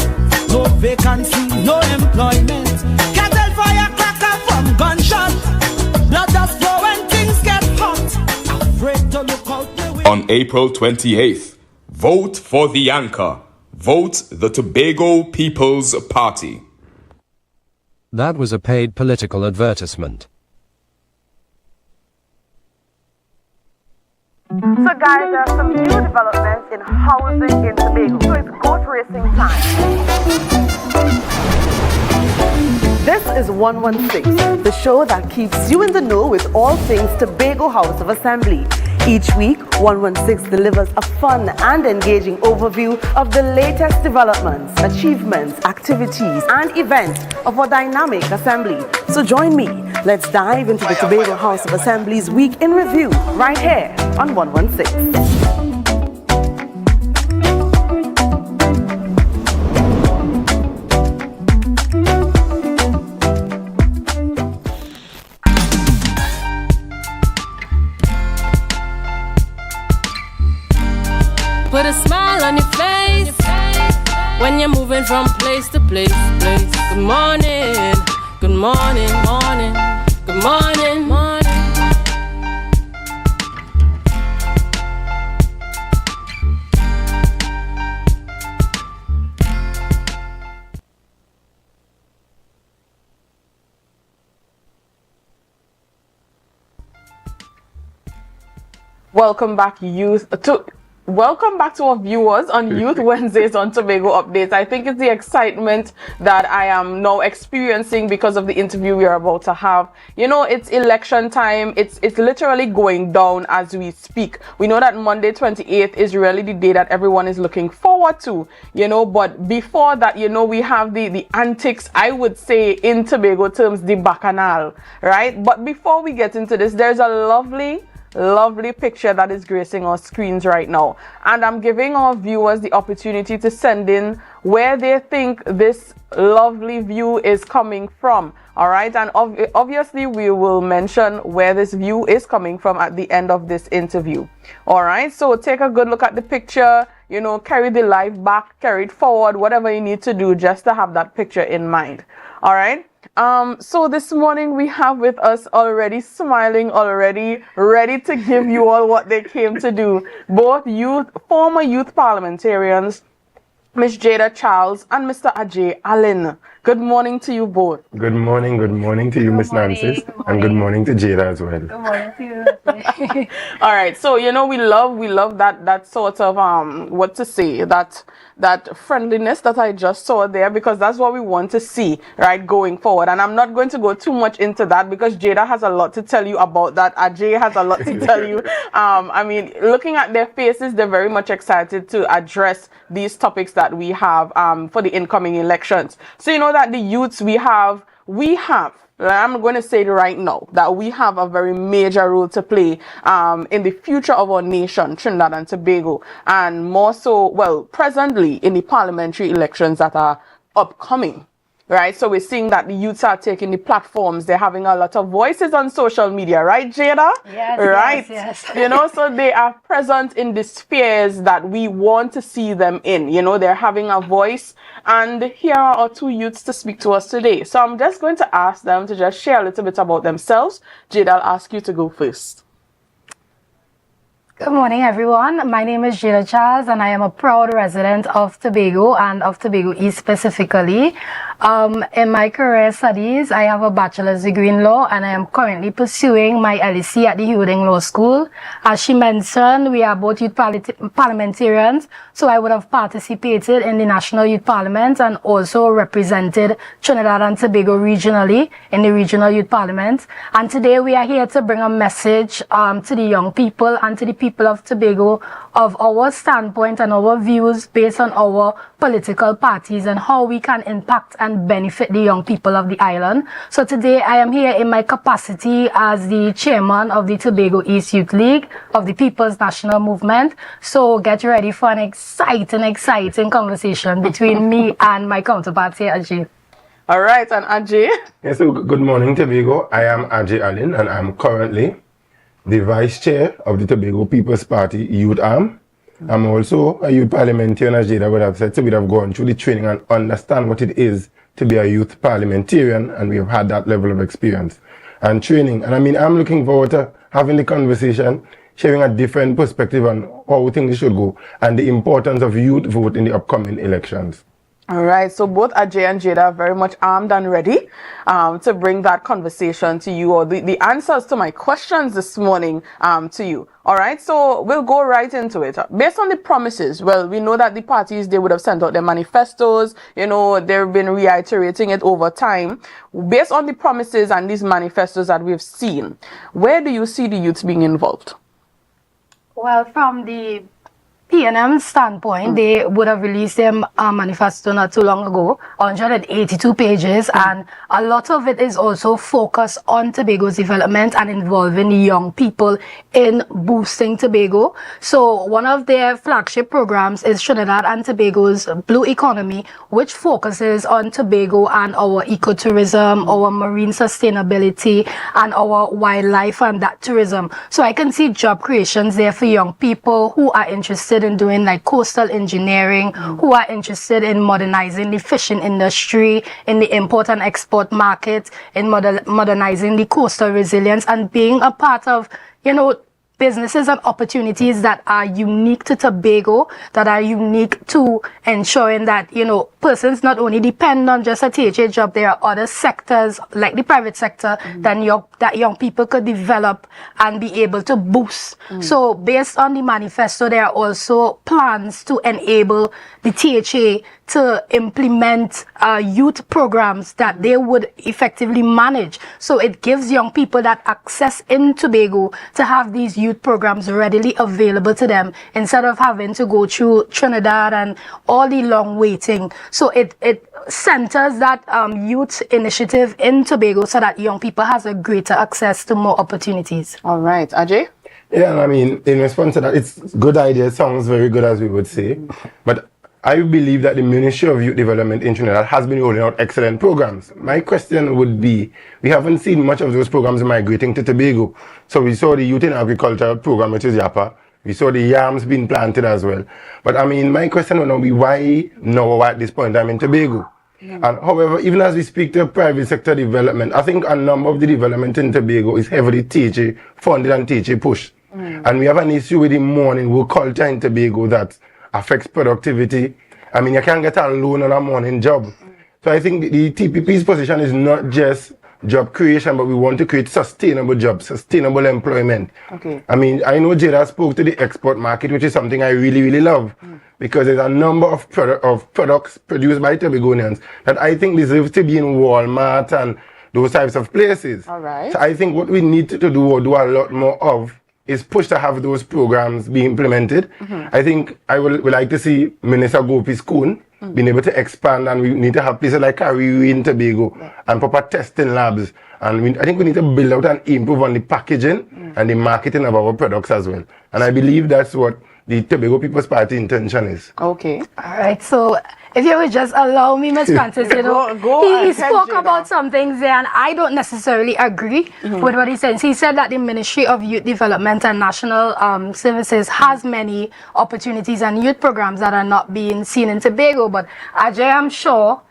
No vacancy, no employment. Cattle fire cracker from gunshot. Blood does flow when things get hot. Afraid to look out the way. On April 28th, vote for the anchor. Vote the Tobago People's Party. That was a paid political advertisement. So guys, there are some new developments in housing in Tobago. So it's goat racing time. This is 116, the show that keeps you in the know with all things Tobago House of Assembly. Each week, 116 delivers a fun and engaging overview of the latest developments, achievements, activities, and events of our dynamic assembly. So join me. Let's dive into the Tobago House of Assembly's Week in Review right here on 116. Put a smile on your face when you're moving from place to place. Good morning, good morning, morning, good morning, morning. Welcome back to our viewers on Youth Wednesdays on Tobago Updates. I think it's the excitement that I am now experiencing because of the interview we are about to have. You know, it's election time. It's literally going down as we speak. We know that Monday 28th is really the day that everyone is looking forward to, you know, but before that, you know, we have the antics, I would say in Tobago terms, the bacchanal, right? But before we get into this, there's a lovely picture that is gracing our screens right now, and I'm giving our viewers the opportunity to send in where they think this lovely view is coming from. All right, and obviously we will mention where this view is coming from at the end of this interview. All right, so take a good look at the picture, you know, carry the live back, carry it forward, whatever you need to do just to have that picture in mind. All right. So this morning we have with us already smiling, already ready to give you all what they came to do. Both former youth parliamentarians, Ms. Kyemah Charles and Mr. Ajay Allen. Good morning to you both. Good morning to you, Miss Nancy, and good morning to Jada as well. Good morning to you. All right, so you know we love that sort of what to say, that friendliness that I just saw there, because that's what we want to see right going forward. And I'm not going to go too much into that because Jada has a lot to tell you about that. Ajay has a lot to tell you. I mean, looking at their faces, they're very much excited to address these topics that we have for the incoming elections. So you know that the youths we have, I'm going to say it right now, that we have a very major role to play in the future of our nation, Trinidad and Tobago, and more so, well, presently in the parliamentary elections that are upcoming. Right, so we're seeing that the youths are taking the platforms. They're having a lot of voices on social media, right, Jada? Yes, right. yes. You know, so they are present in the spheres that we want to see them in. You know, they're having a voice. And here are our two youths to speak to us today. So I'm just going to ask them to just share a little bit about themselves. Jada, I'll ask you to go first. Good morning, everyone. My name is Oshier Charles, and I am a proud resident of Tobago and of Tobago East specifically. In my career studies, I have a bachelor's degree in law, and I am currently pursuing my LEC at the Hewding Law School. As she mentioned, we are both youth parliamentarians, so I would have participated in the National Youth Parliament and also represented Trinidad and Tobago regionally in the Regional Youth Parliament. And today we are here to bring a message to the young people and to the people of Tobago of our standpoint and our views based on our political parties and how we can impact and benefit the young people of the island. So today I am here in my capacity as the chairman of the Tobago East Youth League of the People's National Movement. So get ready for an exciting conversation between me and my counterpart here, Ajay. All right, and Ajay? Yes, so good morning, Tobago. I am Ajay Allen, and I'm currently the Vice Chair of the Tobago People's Party Youth Arm. I'm also a youth parliamentarian, as Jada would have said, so we have gone through the training and understand what it is to be a youth parliamentarian, and we have had that level of experience and training. And I mean, I'm looking forward to having the conversation, sharing a different perspective on how things should go, and the importance of youth vote in the upcoming elections. All right, so both Ajay and Jada are very much armed and ready to bring that conversation to you, or the answers to my questions this morning to you. All right, so we'll go right into it. Based on the promises, well, we know that the parties, they would have sent out their manifestos, you know, they've been reiterating it over time. Based on the promises and these manifestos that we've seen, where do you see the youths being involved? Well, from the PNM standpoint, they would have released their manifesto not too long ago, 182 pages, and a lot of it is also focused on Tobago's development and involving young people in boosting Tobago. So one of their flagship programs is Trinidad and Tobago's Blue Economy, which focuses on Tobago and our ecotourism, our marine sustainability, and our wildlife and that tourism. So I can see job creations there for young people who are interested in doing like coastal engineering, who are interested in modernizing the fishing industry, in the import and export market, in modernizing the coastal resilience, and being a part of, you know, businesses and opportunities that are unique to Tobago, that are unique to ensuring that, you know, persons not only depend on just a THA job, there are other sectors like the private sector that young people could develop and be able to boost. So based on the manifesto, there are also plans to enable the THA to implement youth programs that they would effectively manage. So it gives young people that access in Tobago to have these youth programs readily available to them instead of having to go through Trinidad and all the long waiting. So it centers that youth initiative in Tobago so that young people has a greater access to more opportunities. All right, Ajay? Yeah, I mean, in response to that, it's good idea, sounds very good as we would say, but I believe that the Ministry of Youth Development in Trinidad has been rolling out excellent programs. My question would be, we haven't seen much of those programs migrating to Tobago. So we saw the Youth in Agriculture program, which is YAPA. We saw the yams being planted as well. But I mean, my question would now be, why now at this point I'm in Tobago? And however, even as we speak to private sector development, I think a number of the development in Tobago is heavily THA funded and THA pushed. And we have an issue with the morning work culture in Tobago that affects productivity. I mean, you can't get a loan on a morning job. So I think the TPP's position is not just job creation, but we want to create sustainable jobs, sustainable employment. Okay. I mean, I know Jada spoke to the export market, which is something I really, really love, because there's a number of products produced by Tobagonians that I think deserve to be in Walmart and those types of places. All right. So I think what we need to do, or do a lot more of, is push to have those programs be implemented. I think I would like to see Minister Gopi's Koon being able to expand, and we need to have places like CARIFTA in Tobago and proper testing labs. And I think we need to build out and improve on the packaging and the marketing of our products as well. And I believe that's what the Tobago People's Party intention is. Okay. All right, so if you would just allow me, Ms. Francis, you know, he spoke about some things there, and I don't necessarily agree with what he said. He said that the Ministry of Youth Development and National Services has many opportunities and youth programs that are not being seen in Tobago, but Ajay, I'm sure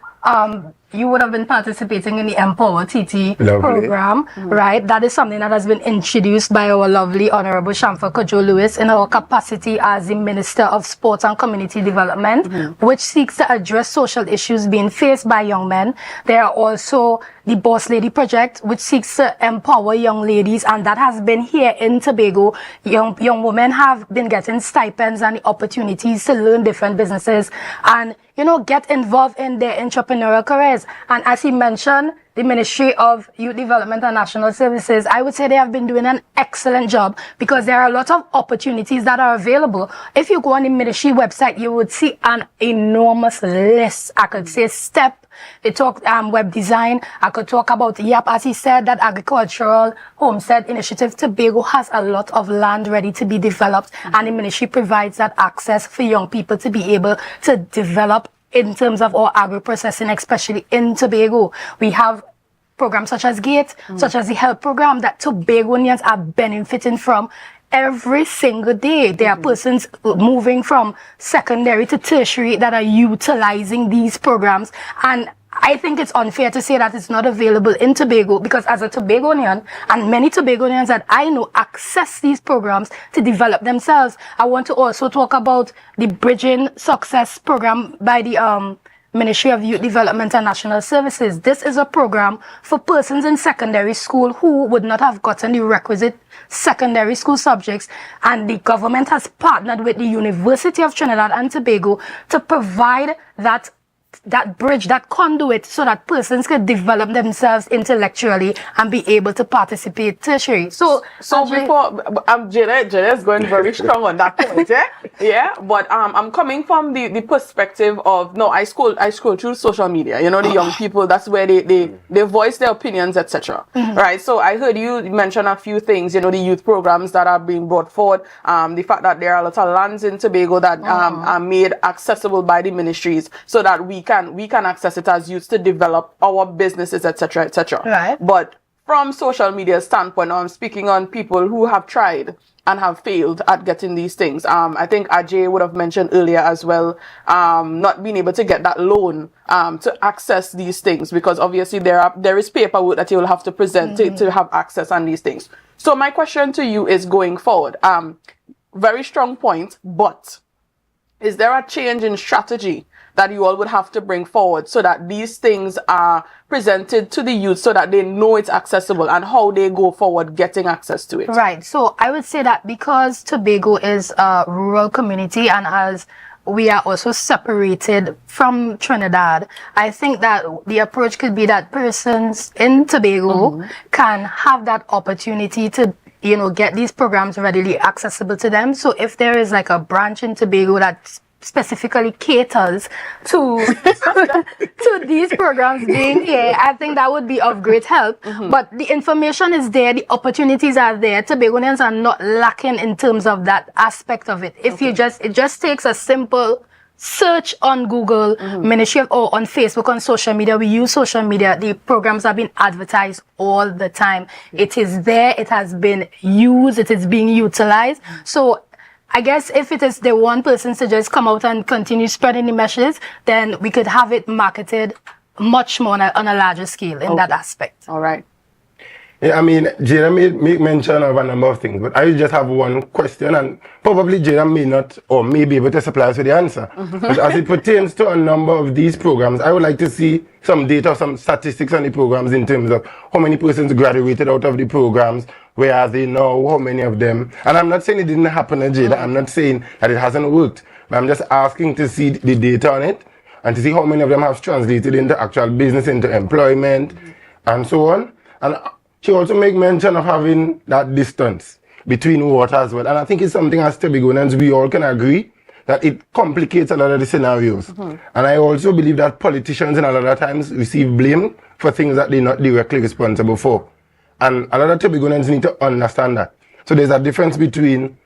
you would have been participating in the Empower TT program, right? That is something that has been introduced by our lovely Honorable Shamfa Kojo-Lewis in our capacity as the Minister of Sports and Community Development, which seeks to address social issues being faced by young men. There are also the Boss Lady Project, which seeks to empower young ladies, and that has been here in Tobago. Young women have been getting stipends and the opportunities to learn different businesses and, you know, get involved in their entrepreneurial careers. is. And as he mentioned, the Ministry of Youth Development and National Services, I would say they have been doing an excellent job because there are a lot of opportunities that are available. If you go on the ministry website, you would see an enormous list. I could say STEP, they talk web design. I could talk about as he said, that agricultural homestead initiative. Tobago has a lot of land ready to be developed, and the ministry provides that access for young people to be able to develop in terms of our agro-processing, especially in Tobago. We have programs such as GATE, such as the health program that Tobagonians are benefiting from every single day. There are persons moving from secondary to tertiary that are utilizing these programs. And I think it's unfair to say that it's not available in Tobago, because as a Tobagonian, and many Tobagonians that I know access these programs to develop themselves. I want to also talk about the Bridging Success program by the Ministry of Youth Development and National Services. This is a program for persons in secondary school who would not have gotten the requisite secondary school subjects, and the government has partnered with the University of Trinidad and Tobago to provide that bridge, that conduit, so that persons can develop themselves intellectually and be able to participate tertiary. So before Jada is going very strong on that point, yeah. But I'm coming from the perspective of I scroll through social media. You know, the young people, that's where they voice their opinions, etc. Right. So I heard you mention a few things. You know, the youth programs that are being brought forward. The fact that there are a lot of lands in Tobago that are made accessible by the ministries, so that we can access it as youths to develop our businesses, etc., etc. Right. But from social media standpoint, I'm speaking on people who have tried and have failed at getting these things. I think Ajay would have mentioned earlier as well, not being able to get that loan to access these things, because obviously there is paperwork that you will have to present to have access on these things. So my question to you is, going forward, very strong point, but is there a change in strategy that you all would have to bring forward so that these things are presented to the youth so that they know it's accessible, and how they go forward getting access to it? Right. So I would say that because Tobago is a rural community, and as we are also separated from Trinidad, I think that the approach could be that persons in Tobago can have that opportunity to get these programs readily accessible to them. So if there is like a branch in Tobago that specifically caters to to these programs being here, I think that would be of great help. But the information is there, the opportunities are there. Tobagonians are not lacking in terms of that aspect of it. If it just takes a simple search on Google, Ministry of, or on Facebook, on social media. We use social media. The programs are being advertised all the time. It is there. It has been used. It is being utilized. So I guess if it is the one person to just come out and continue spreading the messages, then we could have it marketed much more on a larger scale in that aspect. All right. Yeah, I mean, Jada make mention of a number of things, but I just have one question, and probably Jada may not or may be able to supply us with the answer. But as it pertains to a number of these programs, I would like to see some data, some statistics on the programs in terms of how many persons graduated out of the programs, where are they now, how many of them. And I'm not saying it didn't happen, Jada. I'm not saying that it hasn't worked, but I'm just asking to see the data on it and to see how many of them have translated into actual business, into employment, and so on. And she also make mention of having that distance between water as well. And I think it's something as Tobagonians we all can agree that it complicates a lot of the scenarios. And I also believe that politicians in a lot of times receive blame for things that they're not directly responsible for. And a lot of Tobagonians need to understand that. So there's a difference between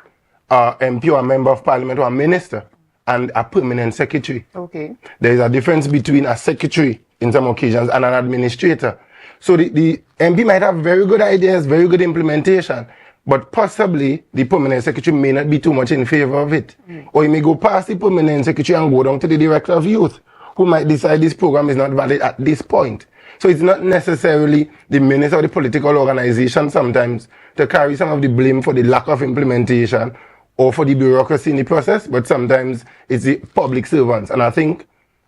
an MP or a member of parliament or a minister and a permanent secretary. Okay. There is a difference between a secretary in some occasions and an administrator. So the MP might have very good ideas, very good implementation, but possibly the permanent secretary may not be too much in favor of it. Or he may go past the permanent secretary and go down to the director of youth, who might decide this program is not valid at this point. So it's not necessarily the minister or the political organization sometimes to carry some of the blame for the lack of implementation or for the bureaucracy in the process, but sometimes it's the public servants. And I think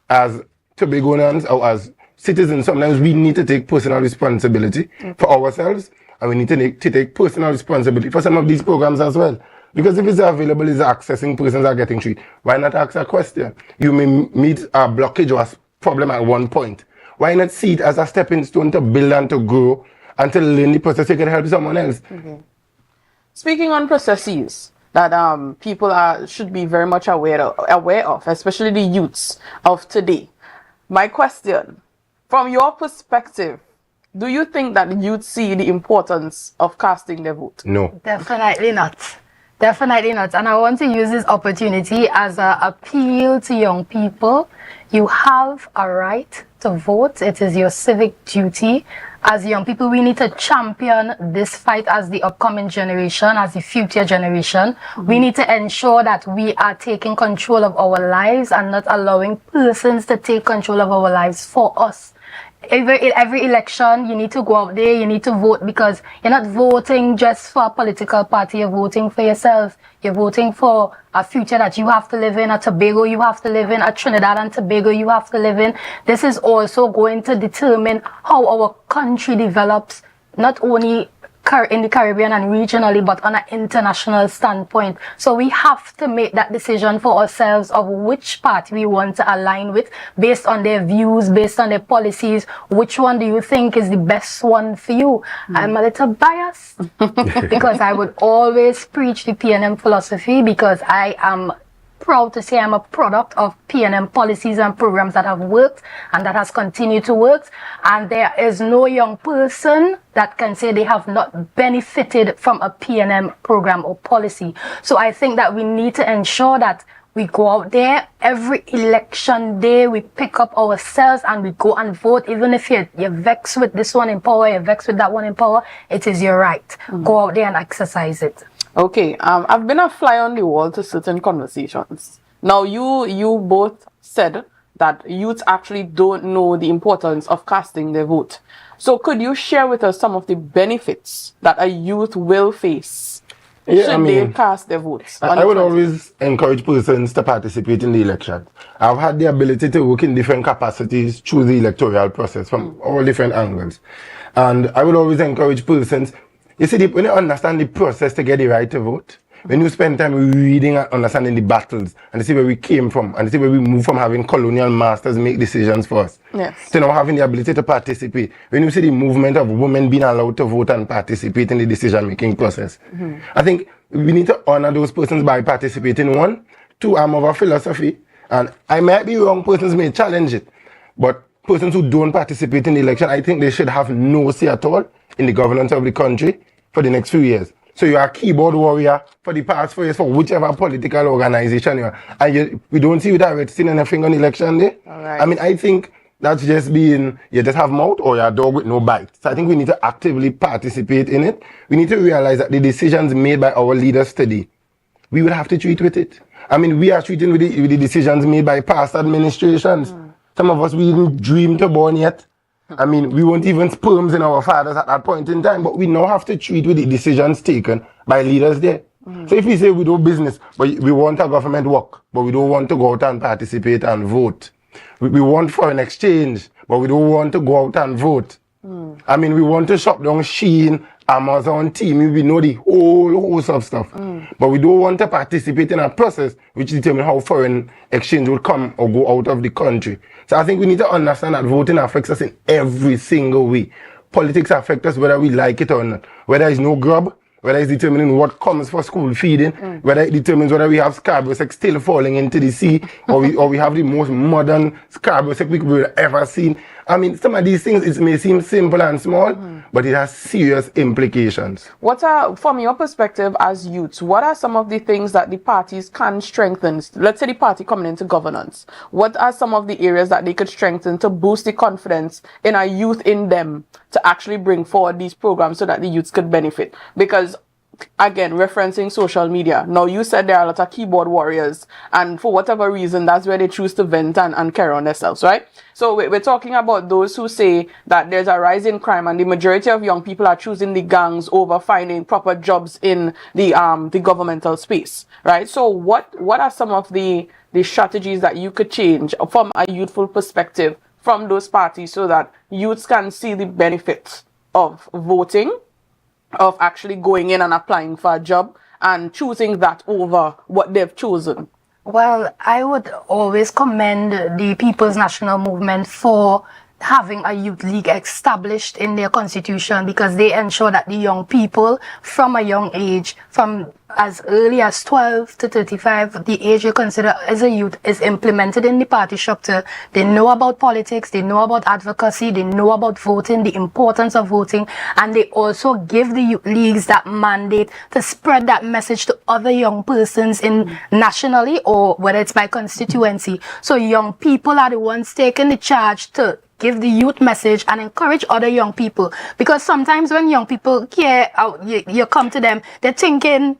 as Tobagonians or as citizens, sometimes we need to take personal responsibility for ourselves, and we need to take personal responsibility for some of these programs as well. Because if it's available, it's accessing, persons are getting treated. Why not ask a question? You may meet a blockage or a problem at one point, why not see it as a stepping stone to build and to grow and to learn the process you can help someone else? Speaking on processes that people should be very much aware of, especially the youths of today. My question, from your perspective, do you think that youth see the importance of casting their vote? No. Definitely not. Definitely not. And I want to use this opportunity as an appeal to young people. You have a right to vote. It is your civic duty. As young people, we need to champion this fight as the upcoming generation, as the future generation. We need to ensure that we are taking control of our lives and not allowing persons to take control of our lives for us. Every election, you need to go out there, you need to vote, because you're not voting just for a political party, you're voting for yourself. You're voting for a future that you have to live in, a Tobago you have to live in, a Trinidad and Tobago you have to live in. This is also going to determine how our country develops, not only in the Caribbean and regionally, but on an international standpoint. So we have to make that decision for ourselves of which party we want to align with, based on their views, based on their policies. Which one do you think is the best one for you? I'm a little biased because I would always preach the PNM philosophy, because I am proud to say I'm a product of PNM policies and programs that have worked and that has continued to work. And there is no young person that can say they have not benefited from a PNM program or policy. So I think that we need to ensure that we go out there every election day, we pick up ourselves and we go and vote. Even if you're vexed with this one in power, you're vexed with that one in power, it is your right. Go out there and exercise it. Okay, I've been a fly on the wall to certain conversations. Now, you both said that youths actually don't know the importance of casting their vote. So could you share with us some of the benefits that a youth will face should they cast their votes? I would always encourage persons to participate in the election. I've had the ability to work in different capacities through the electoral process from all different angles. And I would always encourage persons, you see, when you understand the process to get the right to vote, when you spend time reading and understanding the battles, and to see where we came from, and to see where we moved from having colonial masters make decisions for us, to now having the ability to participate, when you see the movement of women being allowed to vote and participate in the decision-making process, I think we need to honor those persons by participating. One, two, I'm of a philosophy, and I might be wrong, persons may challenge it, but persons who don't participate in the election, I think they should have no say at all in the governance of the country for the next few years. So you are a keyboard warrior for the past 4 years for whichever political organization you are. And we don't see you direct seen anything on election day. I mean, I think that's just being, you just have mouth or you're a dog with no bite. So I think we need to actively participate in it. We need to realize that the decisions made by our leaders today, we will have to treat with it. I mean, we are treating with the decisions made by past administrations. Some of us, we didn't dream to born yet. I mean, we weren't even sperms in our fathers at that point in time, but we now have to treat with the decisions taken by leaders there. So if we say we do business, but we want a government work, but we don't want to go out and participate and vote. We want foreign exchange, but we don't want to go out and vote. I mean, we want to shop down Shein, Amazon, TEMA, we know the whole host of stuff. But we don't want to participate in a process which determines how foreign exchange will come or go out of the country. So I think we need to understand that voting affects us in every single way. Politics affects us whether we like it or not. Whether it's no grub, whether it's determining what comes for school feeding, whether it determines whether we have Scarborough still falling into the sea, or we have the most modern Scarborough we've ever seen. I mean, some of these things, it may seem simple and small, but it has serious implications. From your perspective as youths, what are some of the things that the parties can strengthen? Let's say the party coming into governance. What are some of the areas that they could strengthen to boost the confidence in our youth in them to actually bring forward these programs so that the youths could benefit? Because again, referencing social media. Now, you said there are a lot of keyboard warriors, and for whatever reason, that's where they choose to vent and carry on themselves, right? So we're talking about those who say that there's a rise in crime, and the majority of young people are choosing the gangs over finding proper jobs in the governmental space, right? So what are some of the strategies that you could change from a youthful perspective from those parties so that youths can see the benefits of voting, of actually going in and applying for a job and choosing that over what they've chosen? Well, I would always commend the People's National Movement for having a youth league established in their constitution, because they ensure that the young people from a young age, from as early as 12 to 35, the age you consider as a youth, is implemented in the party structure. They know about politics, they know about advocacy, they know about voting, the importance of voting, and they also give the youth leagues that mandate to spread that message to other young persons in nationally or whether it's by constituency. So young people are the ones taking the charge to give the youth message and encourage other young people, because sometimes when young people you come to them, they're thinking,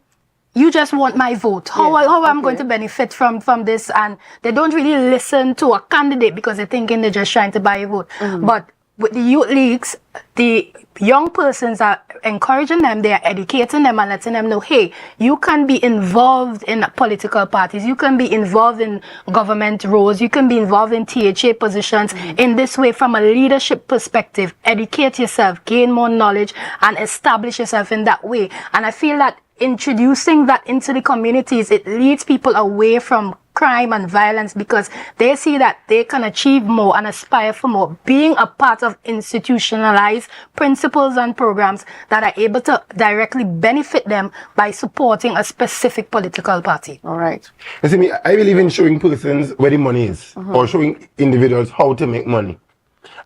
you just want my vote. How I'm going to benefit from this? And they don't really listen to a candidate because they're thinking they're just trying to buy a vote. But with the youth leagues, the young persons are encouraging them, they are educating them and letting them know, hey, you can be involved in political parties, you can be involved in government roles, you can be involved in THA positions in this way from a leadership perspective. Educate yourself, gain more knowledge, and establish yourself in that way. And I feel that introducing that into the communities, it leads people away from crime and violence, because they see that they can achieve more and aspire for more, being a part of institutionalized principles and programs that are able to directly benefit them by supporting a specific political party. All right. You see, I believe in showing persons where the money is, or showing individuals how to make money.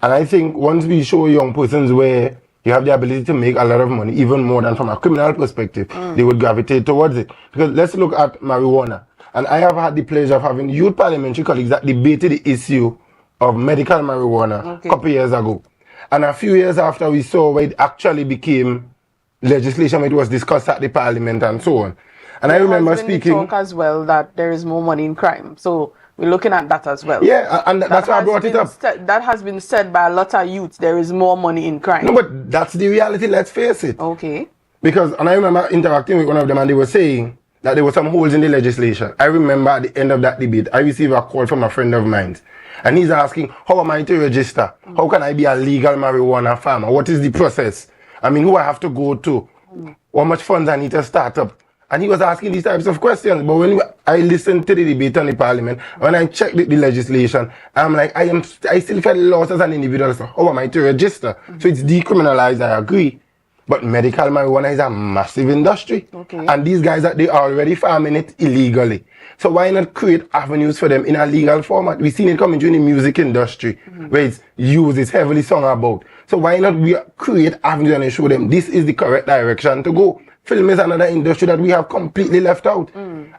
And I think once we show young persons where you have the ability to make a lot of money, even more than from a criminal perspective, they would gravitate towards it. Because let's look at marijuana. And I have had the pleasure of having youth parliamentary colleagues that debated the issue of medical marijuana a couple of years ago. And a few years after, we saw where it actually became legislation, where it was discussed at the parliament and so on. And I remember speaking talk as well that there is more money in crime. So we're looking at that as well. Yeah, and that's why I brought it up. That has been said by a lot of youths. There is more money in crime. No, but that's the reality, let's face it. Okay. Because, and I remember interacting with one of them and they were saying that there were some holes in the legislation. I remember at the end of that debate, I received a call from a friend of mine. And he's asking, how am I to register? How can I be a legal marijuana farmer? What is the process? I mean, who I have to go to? How much funds I need to start up? And he was asking these types of questions. But when I listened to the debate on the parliament, when I checked the legislation, I'm like, I still felt lost as an individual. So how am I to register? So it's decriminalized, I agree. But medical marijuana is a massive industry. And these guys, they are already farming it illegally. So why not create avenues for them in a legal format? We've seen it coming through in the music industry, where it's used, it's heavily sung about. So why not we create avenues and show them this is the correct direction to go? Film is another industry that we have completely left out.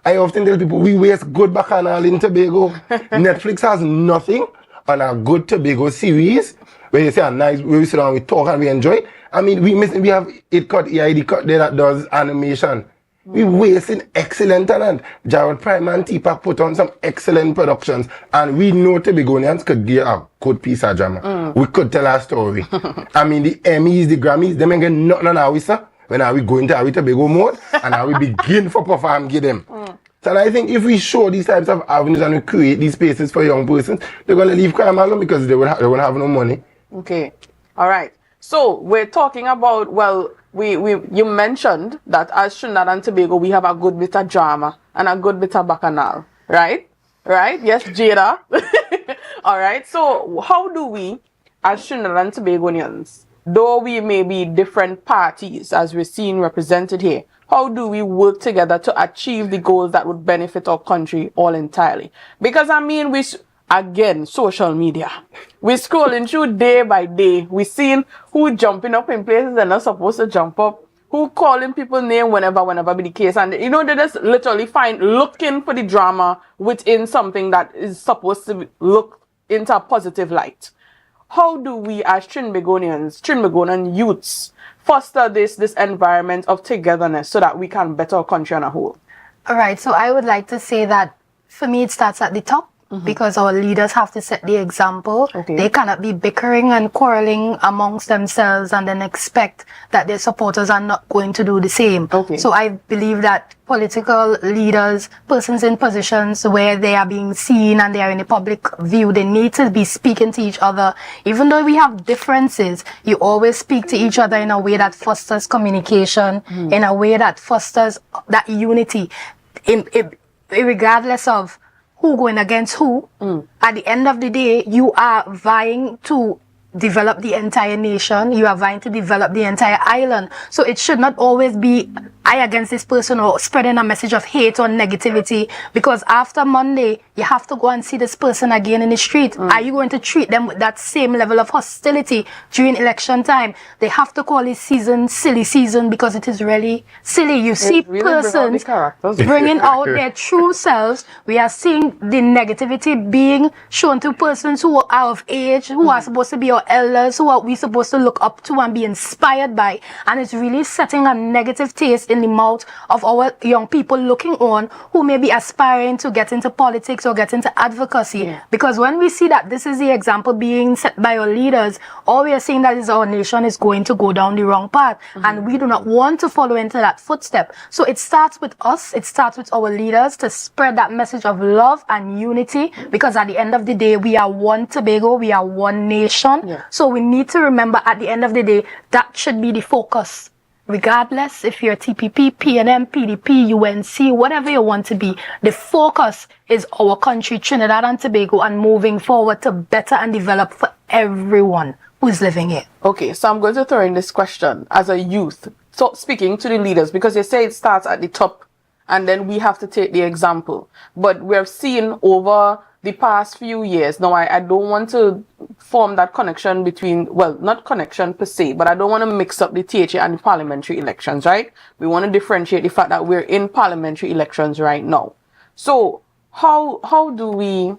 I often tell people, we waste good bacchanal in Tobago. Netflix has nothing on a good Tobago series, where you say a nice, where we sit down, we talk and we enjoy. I mean, we have It Cut, EID Cut there that does animation. We wasting excellent talent. Jared Prime and T-Pac put on some excellent productions, and we know Tobagonians could give a good piece of drama. We could tell our story. I mean, the Emmys, the Grammys, them ain't get nothing on our sir. When are we going to our Tobago mode, and are we begin for perform give them. So I think if we show these types of avenues and we create these spaces for young persons, they're going to leave crime alone because they won't have no money. Okay. All right. So we're talking about, well, you mentioned that as Trinidad and Tobago, we have a good bit of drama and a good bit of bacchanal, right? Right? Yes, Jada. All right. So how do we, as Trinidad and Tobagonians, though we may be different parties as we're seeing represented here, how do we work together to achieve the goals that would benefit our country all entirely? Because I mean, again, social media. We're scrolling through day by day. We're seeing who jumping up in places they're not supposed to jump up, who calling people name whenever be the case. And, you know, they just literally looking for the drama within something that is supposed to look into a positive light. How do we as Trinbagonian youths, foster this environment of togetherness so that we can better our country on a whole? All right. So I would like to say that for me, it starts at the top. Because our leaders have to set the example. They cannot be bickering and quarreling amongst themselves and then expect that their supporters are not going to do the same. So I believe that political leaders, persons in positions where they are being seen and they are in the public view, they need to be speaking to each other. Even though we have differences, you always speak to each other in a way that fosters communication, in a way that fosters that unity, regardless of who going against who. At the end of the day, you are vying to develop the entire nation. You are vying to develop the entire island. So it should not always be I against this person or spreading a message of hate or negativity, because after Monday, you have to go and see this person again in the street. Are you going to treat them with that same level of hostility during election time? They have to call this season silly season because it is really silly. You see really persons bringing out their true selves. We are seeing the negativity being shown to persons who are out of age, who are supposed to be our elders, who are we supposed to look up to and be inspired by. And it's really setting a negative taste in the mouth of our young people looking on who may be aspiring to get into politics or get into advocacy. Because when we see that this is the example being set by our leaders, all we are seeing that is our nation is going to go down the wrong path. And we do not want to follow into that footstep. So it starts with us, it starts with our leaders to spread that message of love and unity, because at the end of the day, we are one Tobago, we are one nation. So we need to remember at the end of the day, that should be the focus. Regardless if you're TPP, PNM, PDP, UNC, whatever you want to be, the focus is our country, Trinidad and Tobago, and moving forward to better and develop for everyone who's living here. Okay, so I'm going to throw in this question as a youth. So speaking to the leaders, because they say it starts at the top and then we have to take the example. But we're seeing over the past few years, now I don't want to form that connection between, well, not connection per se, but I don't want to mix up the THA and the parliamentary elections, right? We want to differentiate the fact that we're in parliamentary elections right now. So how do we,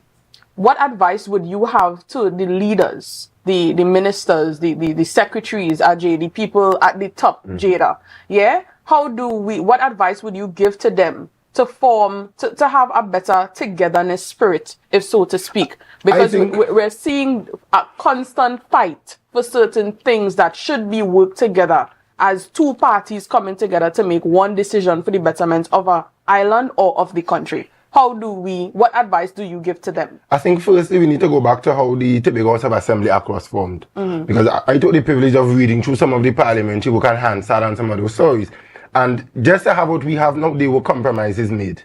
what advice would you have to the leaders, the ministers, the secretaries, Ajay, the people at the top, Jada? Yeah? How do we, what advice would you give to them to form, to have a better togetherness spirit, if so to speak? Because we're seeing a constant fight for certain things that should be worked together as two parties coming together to make one decision for the betterment of our island or of the country. How do we, what advice do you give to them? I think firstly we need to go back to how the Tobago House of Assembly Act was formed. Because I took the privilege of reading through some of the parliamentary book and Hansard and some of those stories. And just to have what we have now, there were compromises made.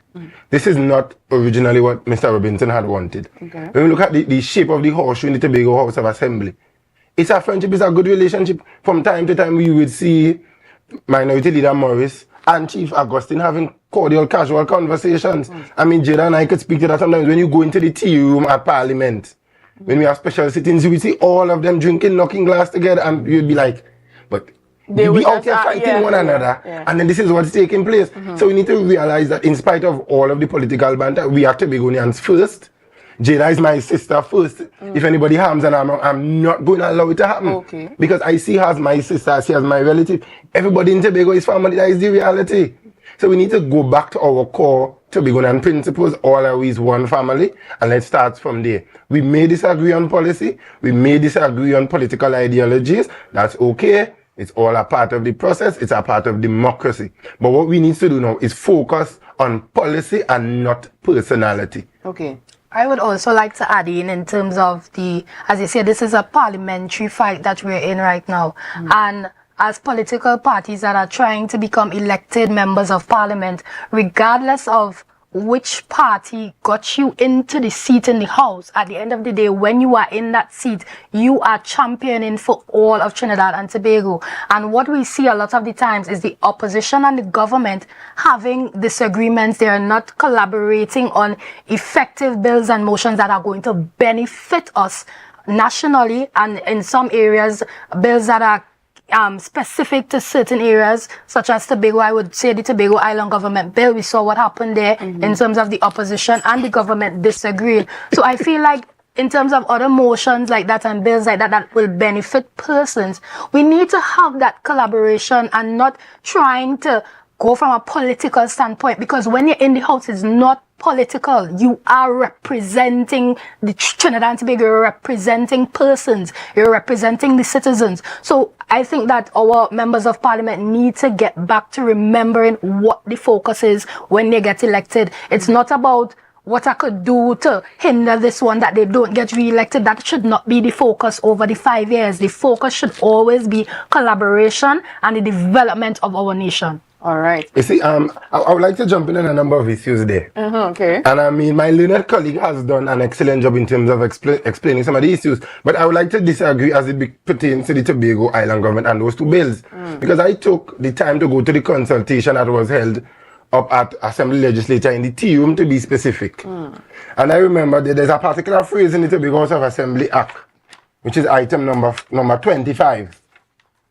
This is not originally what Mr. Robinson had wanted. When we look at the shape of the horseshoe in the Tobago House of Assembly, it's a friendship, it's a good relationship. From time to time, we would see Minority Leader Morris and Chief Augustine having cordial, casual conversations. I mean, Jada and I could speak to that sometimes. When you go into the tea room at Parliament, when we have special sittings, you would see all of them drinking, knocking glass together, and you'd be like, but they will be out here fighting one another, and then this is what's taking place. So we need to realize that in spite of all of the political banter, we are Tobagonians first. Jada is my sister first. If anybody harms her, I'm not going to allow it to happen. Because I see her as my sister, I see her as my relative. Everybody in Tobago is family, that is the reality. So we need to go back to our core Tobagonian principles, all are we one family, and let's start from there. We may disagree on policy, we may disagree on political ideologies, that's okay. It's all a part of the process. It's a part of democracy. But what we need to do now is focus on policy and not personality. Okay. I would also like to add in terms of the, as you said, this is a parliamentary fight that we're in right now. And as political parties that are trying to become elected members of parliament, regardless of which party got you into the seat in the house, at the end of the day, when you are in that seat, you are championing for all of Trinidad and Tobago. And what we see a lot of the times is the opposition and the government having disagreements. They are not collaborating on effective bills and motions that are going to benefit us nationally, and in some areas, bills that are specific to certain areas, such as Tobago. I would say the Tobago Island Government Bill, we saw what happened there in terms of the opposition and the government disagreeing. So I feel like in terms of other motions like that and bills like that that will benefit persons, we need to have that collaboration and not trying to go from a political standpoint, because when you're in the house, it's not political. You are representing the Trinidad and Tobago, you're representing persons, you're representing the citizens. So I think that our members of parliament need to get back to remembering what the focus is when they get elected. It's not about what I could do to hinder this one that they don't get re-elected. That should not be the focus over the 5 years. The focus should always be collaboration and the development of our nation. All right. You see, I would like to jump in on a number of issues there. Okay. And I mean, my learned colleague has done an excellent job in terms of explaining some of the issues. But I would like to disagree as it pertains to the Tobago Island government and those two bills. Because I took the time to go to the consultation that was held up at Assembly Legislature in the tea room, to be specific. And I remember that there's a particular phrase in the Tobago House of Assembly Act, which is item number 25.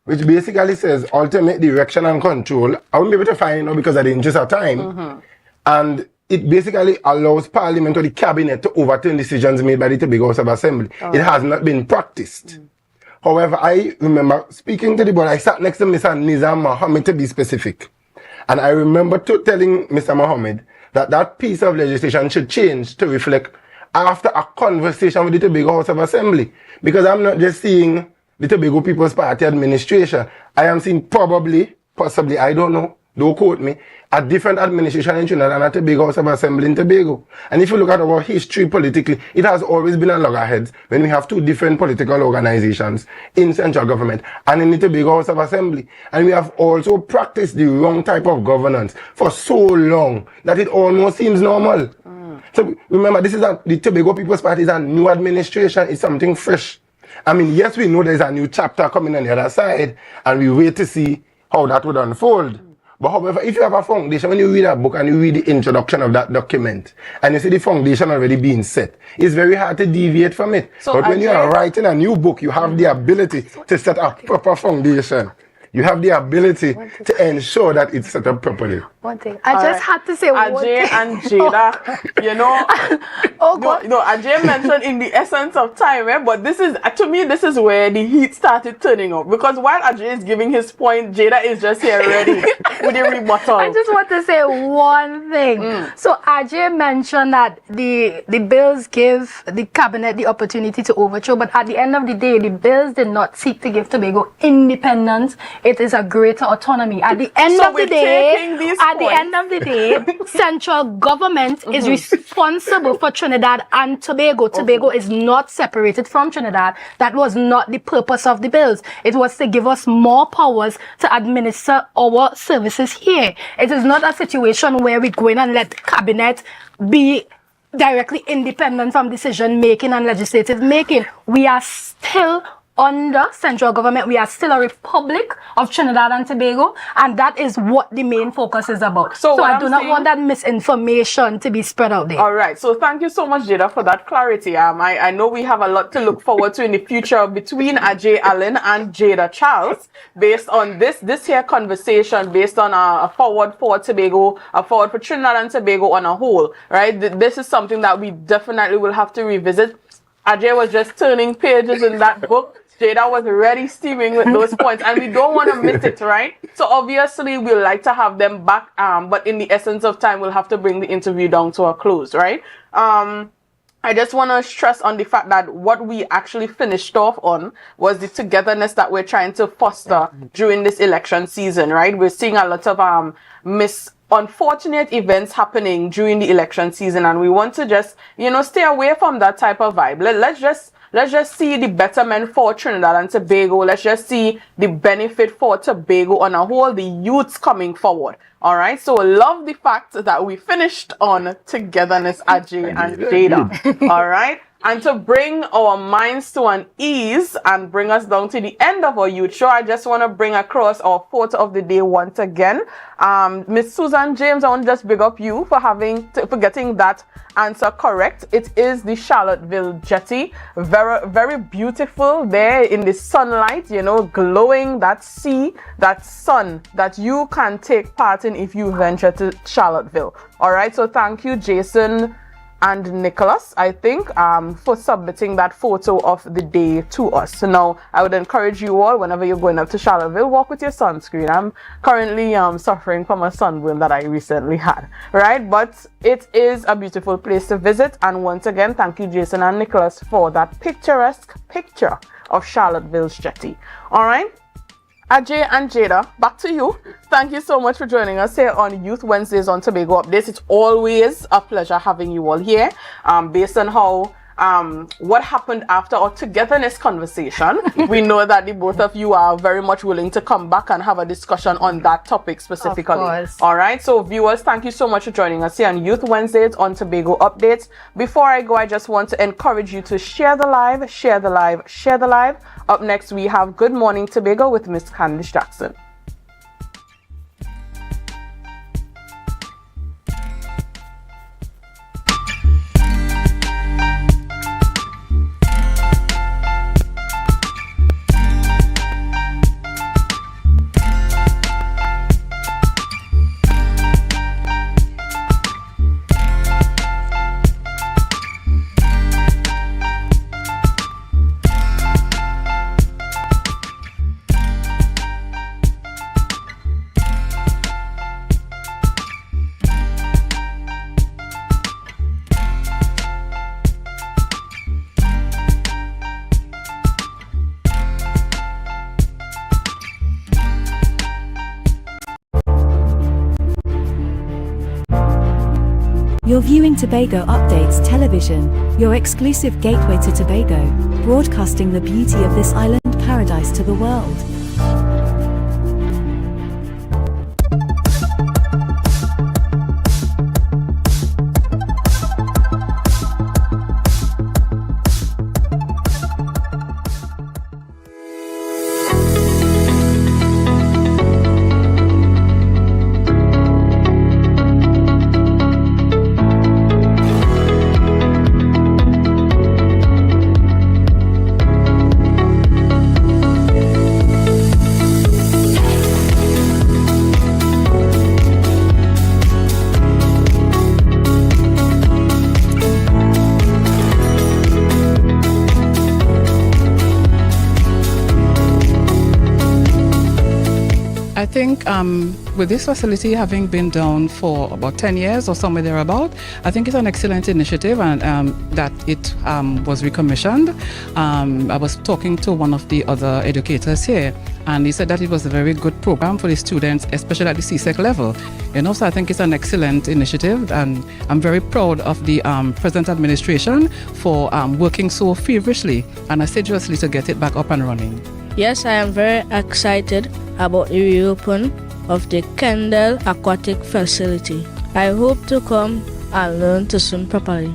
Which basically says ultimate direction and control. I won't be able to find it now because of the interest of time. And it basically allows Parliament or the Cabinet to overturn decisions made by the Tobago House of Assembly. It has not been practiced. However, I remember speaking to the board. I sat next to Mr. Nizam Mohammed, to be specific. And I remember telling Mr. Mohammed that that piece of legislation should change to reflect after a conversation with the Tobago House of Assembly. Because I'm not just seeing the Tobago People's Party administration. I am seeing possibly, I don't know, don't quote me, a different administration in Trinidad and a Tobago House of Assembly in Tobago. And if you look at our history politically, it has always been a loggerheads when we have two different political organizations in central government and in the Tobago House of Assembly. And we have also practiced the wrong type of governance for so long that it almost seems normal. So remember, the Tobago People's Party is a new administration, it's something fresh. I mean, yes, we know there's a new chapter coming on the other side, and we wait to see how that would unfold. But however, if you have a foundation, when you read a book and you read the introduction of that document, and you see the foundation already being set, it's very hard to deviate from it. But when you are writing a new book, you have the ability to set a proper foundation. You have the ability to ensure that it's set up properly. One thing. I just had to say one thing. Ajay and Jada, you know, Ajay mentioned in the essence of time, but this is, to me, this is where the heat started turning up. Because while Ajay is giving his point, Jada is just here ready with a rebuttal. I just want to say one thing. So Ajay mentioned that the bills give the cabinet the opportunity to overthrow, but at the end of the day, the bills did not seek to give Tobago independence. It is a greater autonomy. At the end of the day, central government is responsible for Trinidad and Tobago. Tobago is not separated from Trinidad. That was not the purpose of the bills. It was to give us more powers to administer our services here. It is not a situation where we go in and let the cabinet be directly independent from decision making and legislative making. We are still under central government. We are still a republic of Trinidad and Tobago, and that is what the main focus is about. So I do not want that misinformation to be spread out there. All right. So thank you so much, Jada, for that clarity. I know we have a lot to look forward to in the future between Ajay Allen and Jada Charles, based on this here conversation, based on a forward for Tobago, a forward for Trinidad and Tobago on a whole. Right. This is something that we definitely will have to revisit. Ajay was just turning pages in that book. Jada was already steaming with those points, and we don't want to miss it, right? So obviously we'd like to have them back, but in the essence of time, we'll have to bring the interview down to a close, right? I just want to stress on the fact that what we actually finished off on was the togetherness that we're trying to foster during this election season, right? We're seeing a lot of unfortunate events happening during the election season, and we want to just, stay away from that type of vibe. Let's just see the betterment for Trinidad and Tobago. Let's just see the benefit for Tobago on a whole, the youths coming forward. All right. So love the fact that we finished on togetherness, Ajay and Jada. All right. And to bring our minds to an ease and bring us down to the end of our youth show, I just want to bring across our photo of the day once again. Miss Susan James, I want to just big up you for getting that answer correct. It is the Charlottesville jetty. Very, very beautiful there in the sunlight, glowing, that sea, that sun that you can take part in if you venture to Charlottesville. All right. So thank you, Jason and Nicholas, I think, for submitting that photo of the day to us. So now, I would encourage you all, whenever you're going up to Charlottesville, walk with your sunscreen. I'm currently suffering from a sunburn that I recently had, right? But it is a beautiful place to visit. And once again, thank you, Jason and Nicholas, for that picturesque picture of Charlottesville's jetty. All right? Ajay and Jada, back to you. Thank you so much for joining us here on Youth Wednesdays on Tobago Updates. It's always a pleasure having you all here. Based on how what happened after our togetherness conversation. We know that the both of you are very much willing to come back and have a discussion on that topic specifically. Of course. All right. So viewers, thank you so much for joining us here on Youth Wednesdays on Tobago Updates. Before I go, I just want to encourage you to share the live, share the live, share the live. Up next, we have Good Morning Tobago with Miss Candice Jackson. You're viewing Tobago Updates Television, your exclusive gateway to Tobago, broadcasting the beauty of this island paradise to the world. I think with this facility having been down for about 10 years or somewhere thereabout, I think it's an excellent initiative and that it was recommissioned. I was talking to one of the other educators here, and he said that it was a very good program for the students, especially at the CSEC level. You know, so I think it's an excellent initiative, and I'm very proud of the present administration for working so feverishly and assiduously to get it back up and running. Yes, I am very excited about the reopen of the Kendall Aquatic facility. I hope to come and learn to swim properly.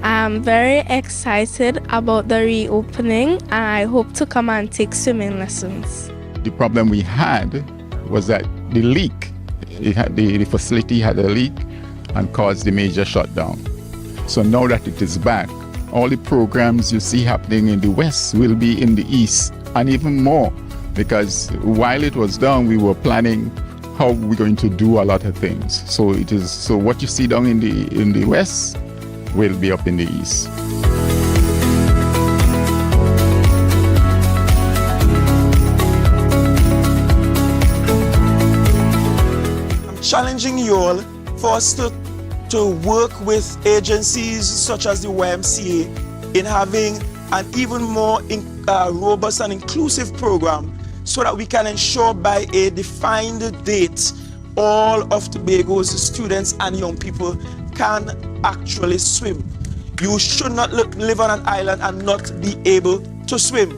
I'm very excited about the reopening and I hope to come and take swimming lessons. The problem we had was that the leak, the facility had a leak and caused the major shutdown. So now that it is back, all the programs you see happening in the west will be in the east, and even more, because while it was down, we were planning how we're going to do a lot of things. So what you see down in the west will be up in the east. I'm challenging you all for us to work with agencies such as the YMCA in having an even more robust and inclusive program so that we can ensure by a defined date all of Tobago's students and young people can actually swim. You should not live on an island and not be able to swim.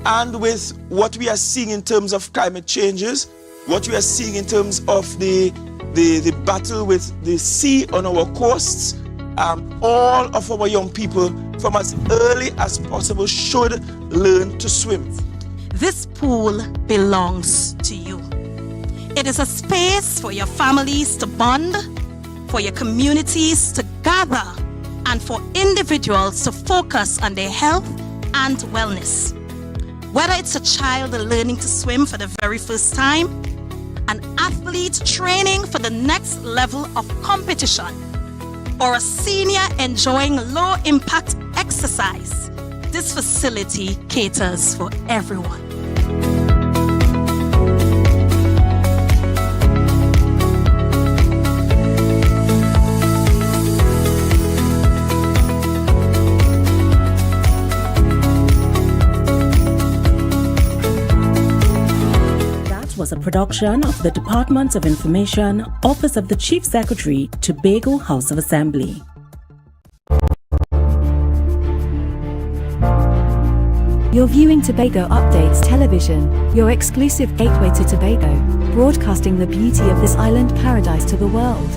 And with what we are seeing in terms of climate changes, what we are seeing in terms of the battle with the sea on our coasts, all of our young people from as early as possible should learn to swim. This pool belongs to you. It is a space for your families to bond, for your communities to gather, and for individuals to focus on their health and wellness. Whether it's a child learning to swim for the very first time, an athlete training for the next level of competition, or a senior enjoying low-impact exercise, this facility caters for everyone. Was a production of the Department of Information, Office of the Chief Secretary, Tobago House of Assembly. You're viewing Tobago Updates Television, your exclusive gateway to Tobago, broadcasting the beauty of this island paradise to the world.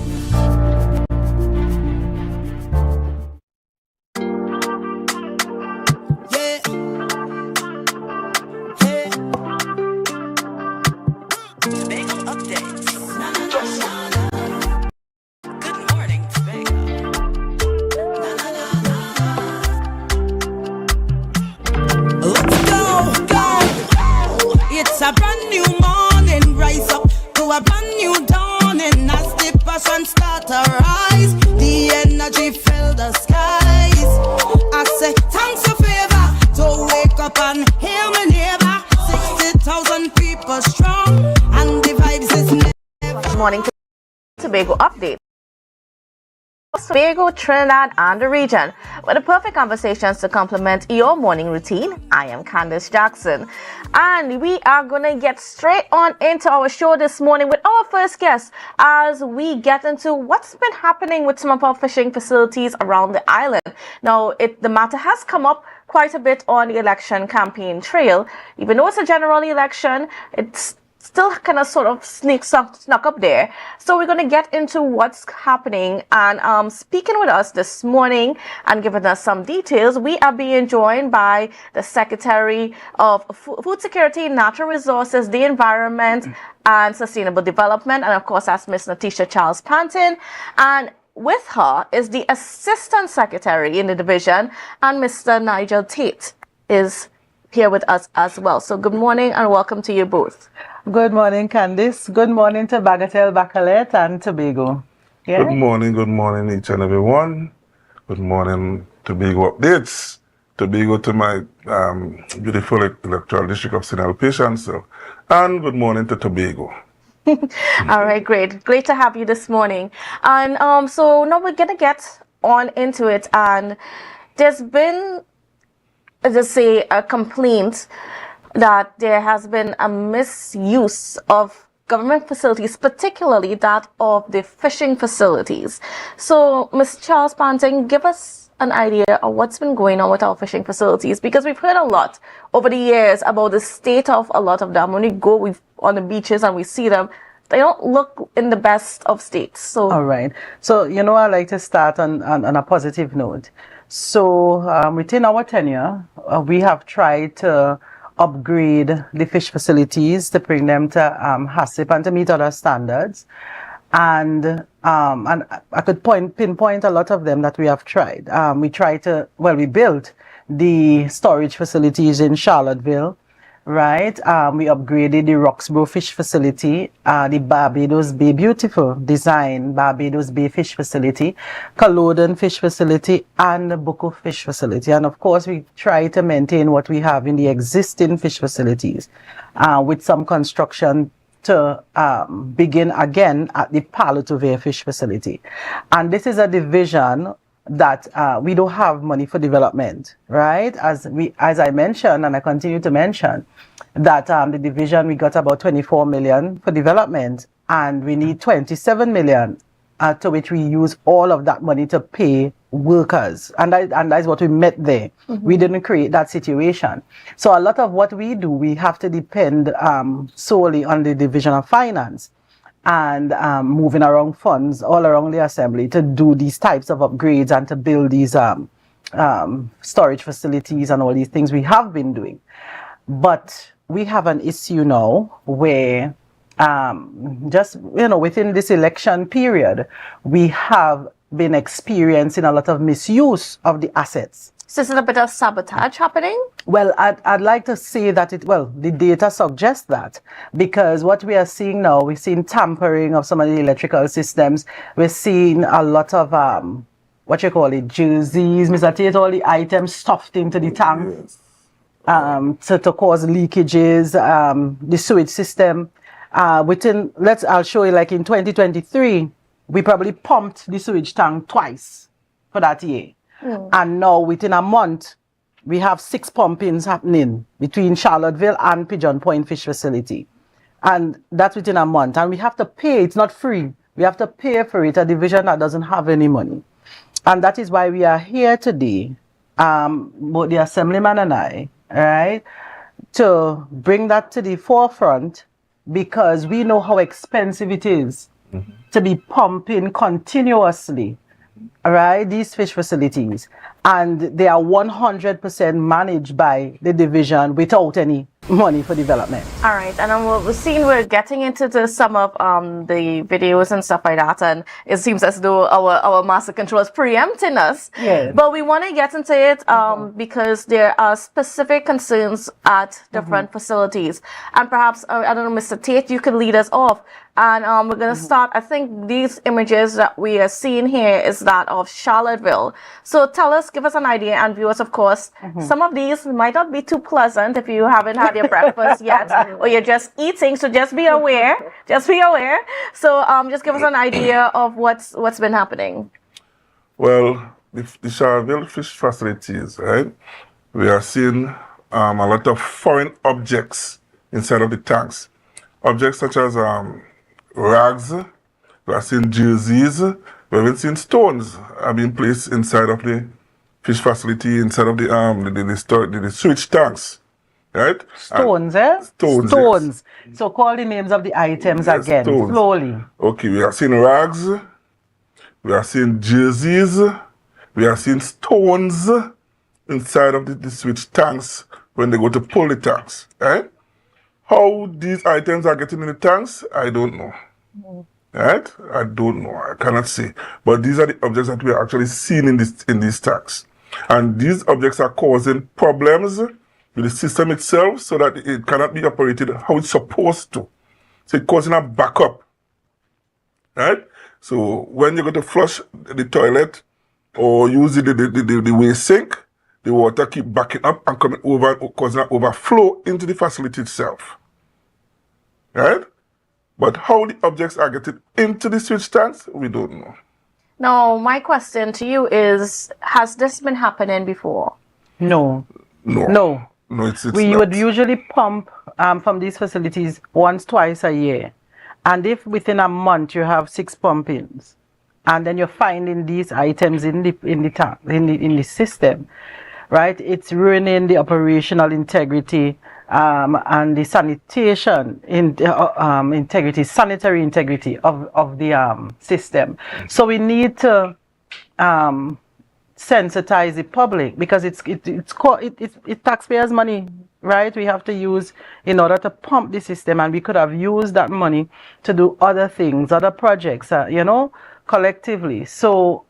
It's a brand new morning, rise up to a brand new dawning. As the passion start to rise, the energy fill the skies. I say thanks for favor to wake up and hear my neighbor. 60,000 people strong, and the vibes is never. Good morning to Tobago Update. Tobago, Trinidad, and the region, with the perfect conversations to complement your morning routine. I am Candice Jackson, and we are going to get straight on into our show this morning with our first guest as we get into what's been happening with some of our fishing facilities around the island. Now, the matter has come up quite a bit on the election campaign trail. Even though it's a general election, it's still kind of sort of snuck up there. So we're going to get into what's happening, and speaking with us this morning and giving us some details, we are being joined by the Secretary of Food Security, Natural Resources, the Environment and Sustainable Development, and of course that's Ms. Natisha Charles Panton, and with her is the Assistant Secretary in the division, and Mr. Nigel Tate is here with us as well. So good morning and welcome to you both. Good morning, Candice. Good morning to Bagatelle, Bacalet, and Tobago. Yeah? Good morning, each and every one. Good morning, Tobago Updates. Tobago to my beautiful electoral district of St. Patience. And good morning to Tobago. All right, great. Great to have you this morning. And so now we're going to get on into it. And there's been, let's say, a complaint that there has been a misuse of government facilities, particularly that of the fishing facilities. So, Ms. Charles Panting, give us an idea of what's been going on with our fishing facilities, because we've heard a lot over the years about the state of a lot of them. When we go on the beaches and we see them, they don't look in the best of states. So, all right. So, I like to start on a positive note. So, within our tenure, we have tried to upgrade the fish facilities to bring them to HACCP and to meet other standards. And I could pinpoint a lot of them that we have tried. We built the storage facilities in Charlottesville, right? We upgraded the Roxborough Fish Facility, the Barbados Bay, beautiful design Barbados Bay Fish Facility, Culloden Fish Facility, and the Bucco Fish Facility. And of course, we try to maintain what we have in the existing fish facilities with some construction to begin again at the Palo Tuvere Fish Facility. And this is a division that we don't have money for development, right? As I mentioned, and I continue to mention, that the division, we got about 24 million for development, and we need 27 million, to which we use all of that money to pay workers. And that's what we met there. Mm-hmm. We didn't create that situation. So a lot of what we do, we have to depend solely on the Division of Finance and moving around funds all around the assembly to do these types of upgrades and to build these storage facilities and all these things we have been doing. But we have an issue now where within this election period, we have been experiencing a lot of misuse of the assets. So is it a bit of sabotage happening? Well, I'd like to say that the data suggests that, because what we are seeing now, we're seeing tampering of some of the electrical systems. We're seeing a lot of, jerseys, Mr. Tate, all the items stuffed into the tank to cause leakages, the sewage system. I'll show you, like in 2023, we probably pumped the sewage tank twice for that year. Mm. And now within a month, we have 6 pumpings happening between Charlottesville and Pigeon Point Fish Facility. And that's within a month. And we have to pay, it's not free. We have to pay for it, a division that doesn't have any money. And that is why we are here today, both the Assemblyman and I, right, to bring that to the forefront, because we know how expensive it is to be pumping continuously, right, these fish facilities, and they are 100% managed by the division without any money for development. All right, and we're getting into some of the videos and stuff like that, and it seems as though our master control is preempting us. Yes. But we want to get into it because there are specific concerns at different facilities, and perhaps I don't know, Mr. Tate, you could lead us off. And we're going to start, I think these images that we are seeing here is that of Charlottesville. So tell us, give us an idea, and viewers, of course, some of these might not be too pleasant if you haven't had your breakfast yet, or you're just eating, so just be aware, So just give us an idea of what's been happening. Well, the Charlottesville fish facilities, right, we are seeing a lot of foreign objects inside of the tanks. Objects such as rags, we are seeing jerseys, we have even seen stones are being placed inside of the fish facility, inside of the sewage tanks, right? Stones, Stones. Yes. So call the names of the items again, stones. Slowly. Okay, we are seeing rags, we are seeing jerseys, we are seeing stones inside of the sewage tanks when they go to pull the tanks, right? How these items are getting in the tanks, I don't know. Right? I don't know. I cannot say. But these are the objects that we are actually seeing in these tanks. And these objects are causing problems with the system itself so that it cannot be operated how it's supposed to. So it's causing a backup. Right? So when you go to flush the toilet or use the waste sink, the water keep backing up and coming over, causing an overflow into the facility itself. Right? But how the objects are getting into the sewage tanks, we don't know. Now, my question to you is, has this been happening before? No. No, it's we not. would usually pump from these facilities once, twice a year. And if within a month you have 6 pumpings, and then you're finding these items in the system, right? It's ruining the operational integrity and the sanitation integrity, sanitary integrity of the system. So we need to sensitize the public, because it's taxpayers' money, right? We have to use in order to pump the system, and we could have used that money to do other things, other projects, collectively. So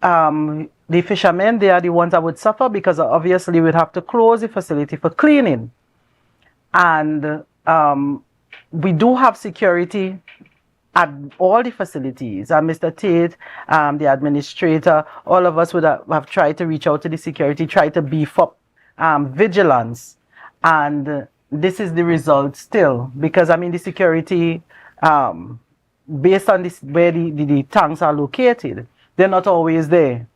the fishermen, they are the ones that would suffer, because obviously we'd have to close the facility for cleaning. And we do have security at all the facilities. Mr. Tate, the administrator, all of us would have tried to reach out to the security, try to beef up vigilance. And this is the result still, because the security, based on this, where the tanks are located, they're not always there.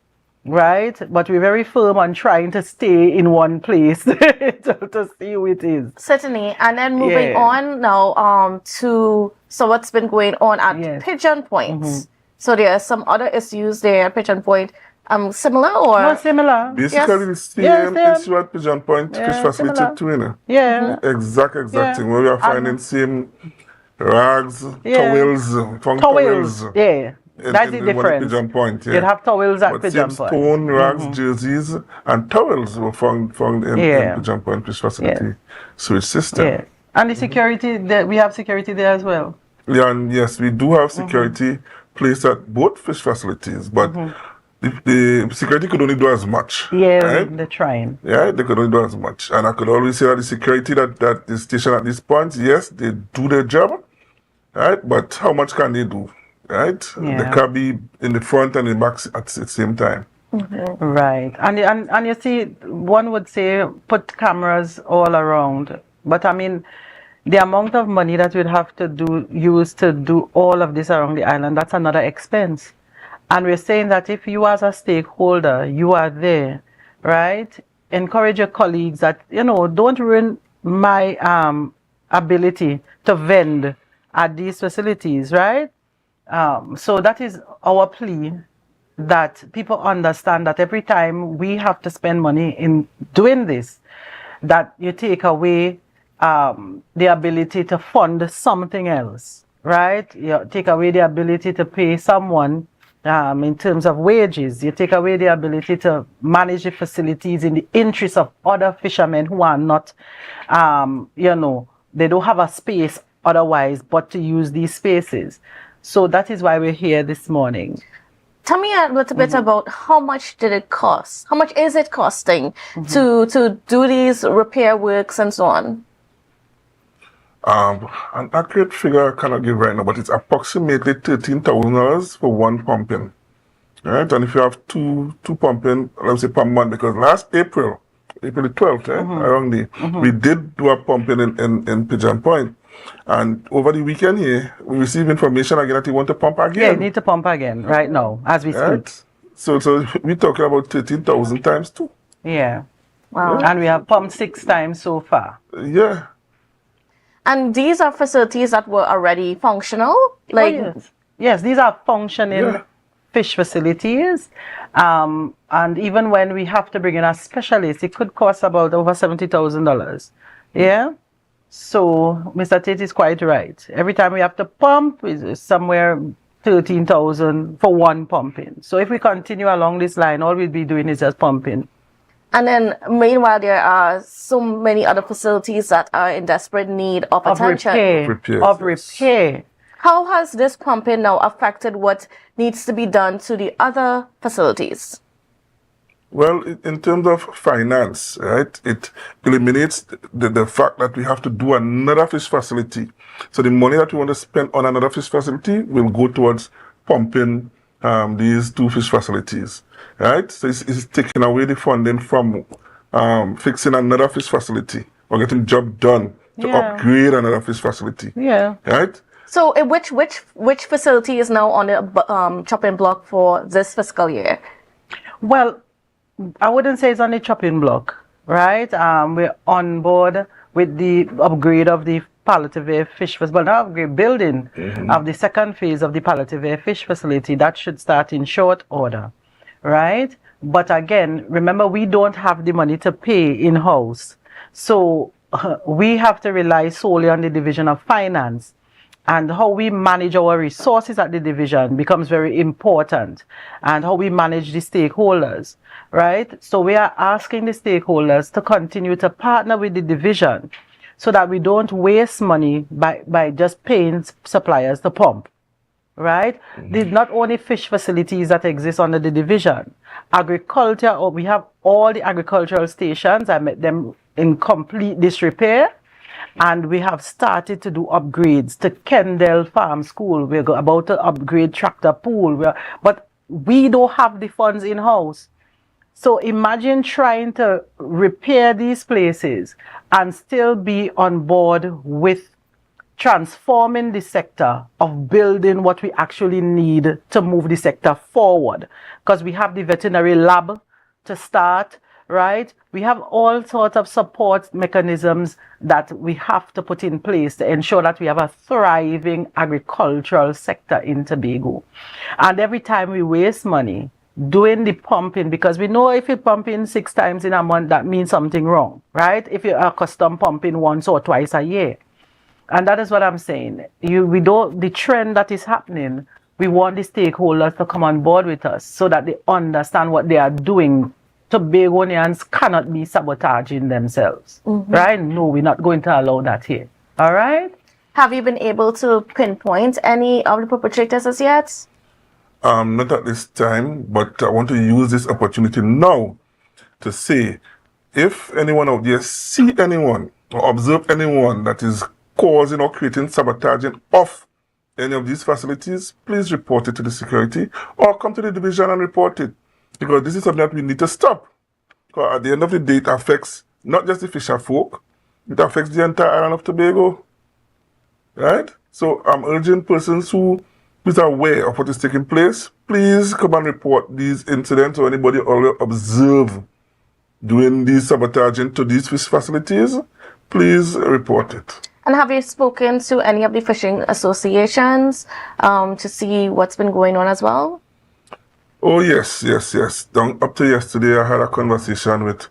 Right? But we're very firm on trying to stay in one place to see who it is. Certainly. And then moving on now to what's been going on at Pigeon Point. So there are some other issues there at Pigeon Point. Similar or? Not similar. Basically the same issue at Pigeon Point fish facility too. Exact thing. Where we are finding same rags, towels. That's the difference. Pigeon Point, You'd have towels at Pigeon Point. Stone, rags, jerseys, and towels were found in Pigeon Point fish facility sewage system. And the security, we have security there as well. Yeah, and yes, we do have security placed at both fish facilities, but the security could only do as much. They're trying. Yeah, they could only do as much. And I could always say that the security that is stationed at this point, yes, they do their job, right? But how much can they do? Right? They can be in the front and the back at the same time. Right. And you see, one would say put cameras all around. But the amount of money that we'd have to use to do all of this around the island, that's another expense. And we're saying that if you as a stakeholder, you are there, right? Encourage your colleagues that, don't ruin my ability to vend at these facilities, right? So that is our plea, that people understand that every time we have to spend money in doing this, that you take away the ability to fund something else, right? You take away the ability to pay someone in terms of wages. You take away the ability to manage the facilities in the interest of other fishermen who are not, they don't have a space otherwise but to use these spaces. So that is why we're here this morning. Tell me a little bit about how much did it cost? How much is it costing to do these repair works and so on? An accurate figure I cannot give right now, but it's approximately $13,000 for one pumping. Right? And if you have two pumping, let's say per month, because last April the 12th, around there, we did do a pumping in Pigeon Point. And over the weekend here, we received information again that you want to pump again. Yeah, you need to pump again right now, as we speak. So we're talking about 13,000 times 2. Yeah. Wow. And we have pumped 6 times so far. Yeah. And these are facilities that were already functional? Yes, these are functioning fish facilities. And even when we have to bring in a specialist, it could cost about over $70,000. Yeah? So Mr. Tate is quite right. Every time we have to pump, it's somewhere 13,000 for one pumping. So if we continue along this line, all we'll be doing is just pumping. And then, meanwhile, there are so many other facilities that are in desperate need of attention. Repair. How has this pumping now affected what needs to be done to the other facilities? Well, in terms of finance, right, it eliminates the fact that we have to do another fish facility. So the money that we want to spend on another fish facility will go towards pumping these 2 fish facilities, right? So it's taking away the funding from fixing another fish facility or getting job done to upgrade another fish facility. Yeah. Right? So which facility is now on the chopping block for this fiscal year? Well, I wouldn't say it's on the chopping block, right? We're on board with the upgrade of the palliative air fish facility, not upgrade, building of the second phase of the palliative air fish facility. That should start in short order, right? But again, remember, we don't have the money to pay in-house. So we have to rely solely on the Division of Finance. And how we manage our resources at the division becomes very important, and how we manage the stakeholders, right? So we are asking the stakeholders to continue to partner with the division so that we don't waste money by just paying suppliers to pump, right? There's not only fish facilities that exist under the division. Agriculture, we have all the agricultural stations. I met them in complete disrepair. And we have started to do upgrades to Kendall Farm School. We're about to upgrade tractor pool. But we don't have the funds in-house. So imagine trying to repair these places and still be on board with transforming the sector, of building what we actually need to move the sector forward. Because we have the veterinary lab to start, right? We have all sorts of support mechanisms that we have to put in place to ensure that we have a thriving agricultural sector in Tobago. And every time we waste money doing the pumping, because we know if you're pumping 6 times in a month, that means something wrong, right? If you're accustomed pumping once or twice a year. And that is what I'm saying. The trend that is happening, we want the stakeholders to come on board with us so that they understand what they are doing. Tobagonians cannot be sabotaging themselves, right? No, we're not going to allow that here. All right? Have you been able to pinpoint any of the perpetrators as yet? Not at this time, but I want to use this opportunity now to say, if anyone out there see anyone or observe anyone that is causing or creating sabotaging of any of these facilities, please report it to the security or come to the division and report it. Because this is something that we need to stop. Because at the end of the day, it affects not just the fisher folk, it affects the entire island of Tobago. Right? So I'm urging persons who is aware of what is taking place, please come and report these incidents or anybody already observe doing these sabotaging to these fish facilities, please report it. And have you spoken to any of the fishing associations to see what's been going on as well? Oh, yes. Up to yesterday, I had a conversation with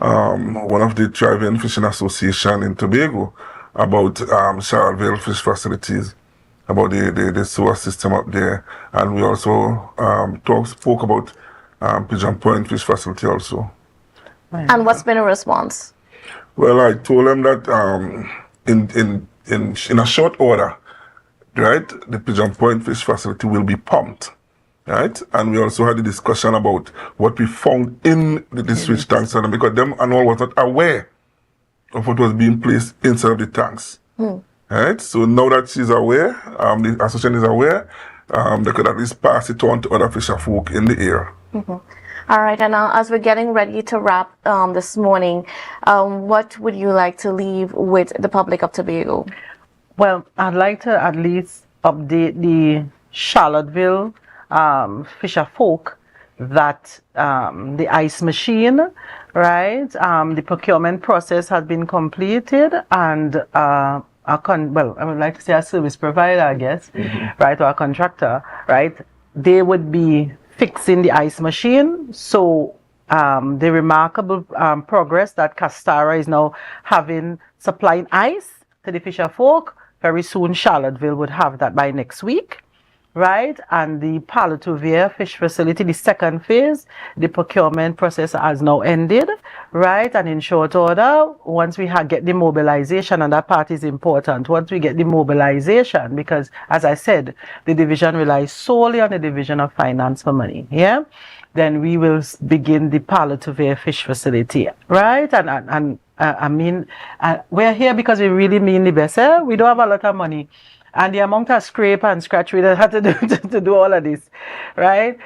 one of the thriving fishing association in Tobago about Charlottesville fish facilities, about the sewer system up there, and we also spoke about Pigeon Point fish facility also. And what's been a response? Well, I told them that in a short order, right, the Pigeon Point fish facility will be pumped, right? And we also had a discussion about what we found in the fish tanks, because them and all was not aware of what was being placed inside of the tanks. Right? So now that she's aware, the association is aware, they could at least pass it on to other fisher folk in the area. All right, and now as we're getting ready to wrap this morning, what would you like to leave with the public of Tobago? Well, I'd like to at least update the Charlottesville fisher folk that the ice machine, right, the procurement process has been completed, and I would like to say a service provider, I guess, right, or a contractor, right, they would be fixing the ice machine. So the remarkable progress that Castara is now supplying ice to the fisher folk, very soon Charlottesville would have that by next week, right? And the Palotuvia fish facility, the second phase, the procurement process has now ended, right? And in short order, once we get the mobilization, and that part is important, once we get the mobilization, because as I said, the division relies solely on the division of finance for money, yeah? Then we will begin the Palotuvia fish facility, right? And I mean, we're here because we really mean the best. We don't have a lot of money. And the amount of scrape and scratch we had to do to do all of this, right?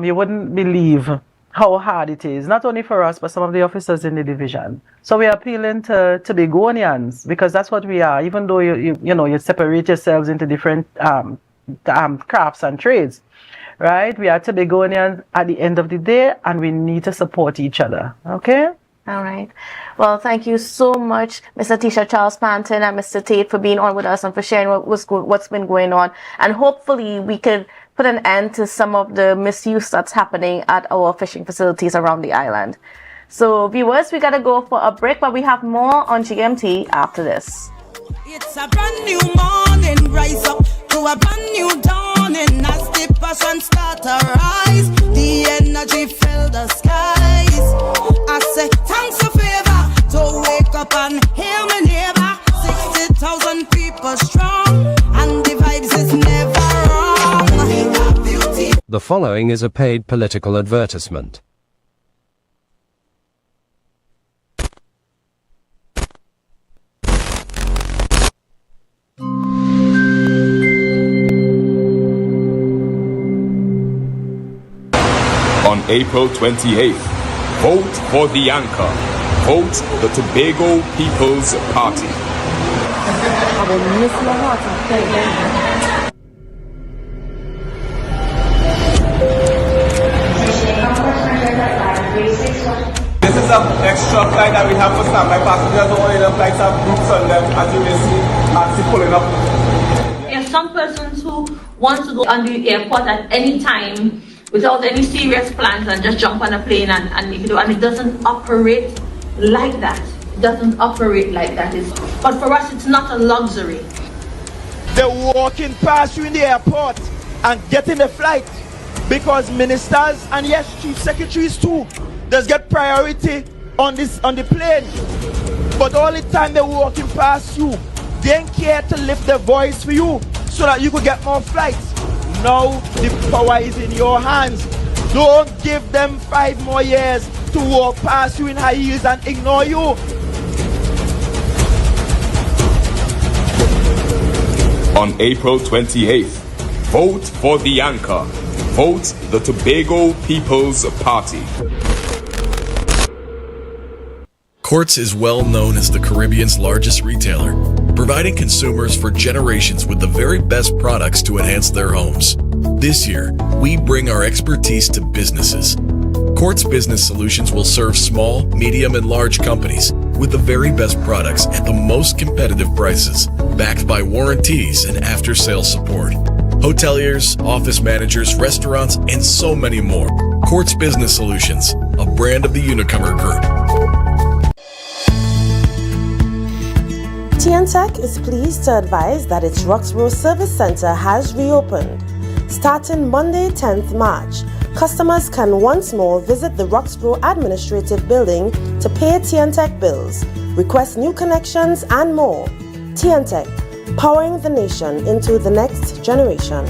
You wouldn't believe how hard it is, not only for us, but some of the officers in the division. So we are appealing to Tobagonians, because that's what we are, even though you separate yourselves into different crafts and trades, right? We are Tobagonians at the end of the day, and we need to support each other, okay? All right. Well, thank you so much, Mr. Tisha Charles Panton and Mr. Tate, for being on with us and for sharing what's been going on. And hopefully we could put an end to some of the misuse that's happening at our fishing facilities around the island. So, viewers, we got to go for a break, but we have more on GMT after this. It's a brand new morning, rise up to a brand new dawning as the passion start to rise. The energy fill the skies. I say thanks for favor to wake up and hear me neighbor. 60,000 people strong, and the vibes is never wrong. The following is a paid political advertisement. On April 28th, vote for the anchor. Vote the Tobago People's Party. This is an extra flight that we have for standby passengers. Only the flights have groups on them, as you may see, actually pulling up. There are some persons who want to go on the airport at any time without any serious plans and just jump on a plane and it doesn't operate like that. It doesn't operate like that. But for us, it's not a luxury. They're walking past you in the airport and getting the flight because ministers and yes, chief secretaries too, just get priority on the plane. But all the time they're walking past you, they ain't care to lift their voice for you so that you could get more flights. Now the power is in your hands. Don't give them 5 more years to walk past you in high heels and ignore you. On April 28th, vote for the anchor. Vote the Tobago People's Party. Quartz is well known as the Caribbean's largest retailer, providing consumers for generations with the very best products to enhance their homes. This year, we bring our expertise to businesses. Quartz Business Solutions will serve small, medium, and large companies with the very best products at the most competitive prices, backed by warranties and after-sales support. Hoteliers, office managers, restaurants, and so many more. Quartz Business Solutions, a brand of the Unicomer Group. TNTech is pleased to advise that its Roxborough Service Center has reopened. Starting Monday, 10th March, customers can once more visit the Roxborough Administrative Building to pay TNTech bills, request new connections, and more. TNTech, powering the nation into the next generation.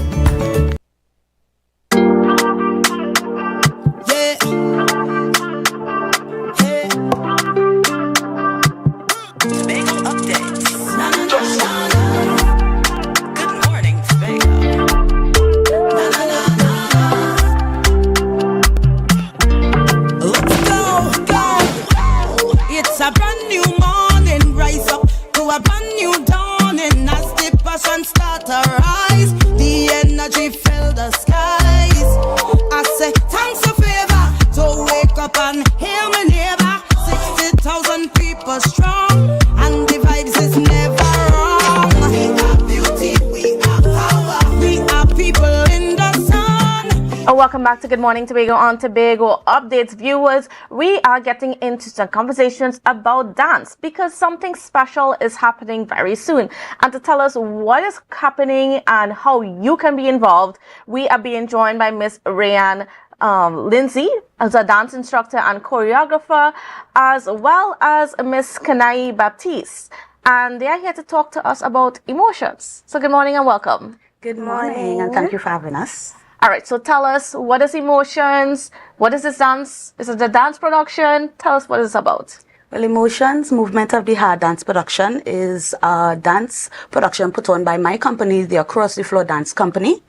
Welcome back to Good Morning Tobago on Tobago Updates. Viewers, we are getting into some conversations about dance because something special is happening very soon. And to tell us what is happening and how you can be involved, we are being joined by Miss Rayanne Lindsay as a dance instructor and choreographer, as well as Miss Kanai Baptiste. And they are here to talk to us about emotions. So good morning and welcome. Good morning, and thank you for having us. All right, so tell us, what is emotions? What is this dance? Is it a dance production? Tell us what it's about. Well, Emotions, Movement of the Heart Dance Production is a dance production put on by my company, the Across the Floor Dance Company.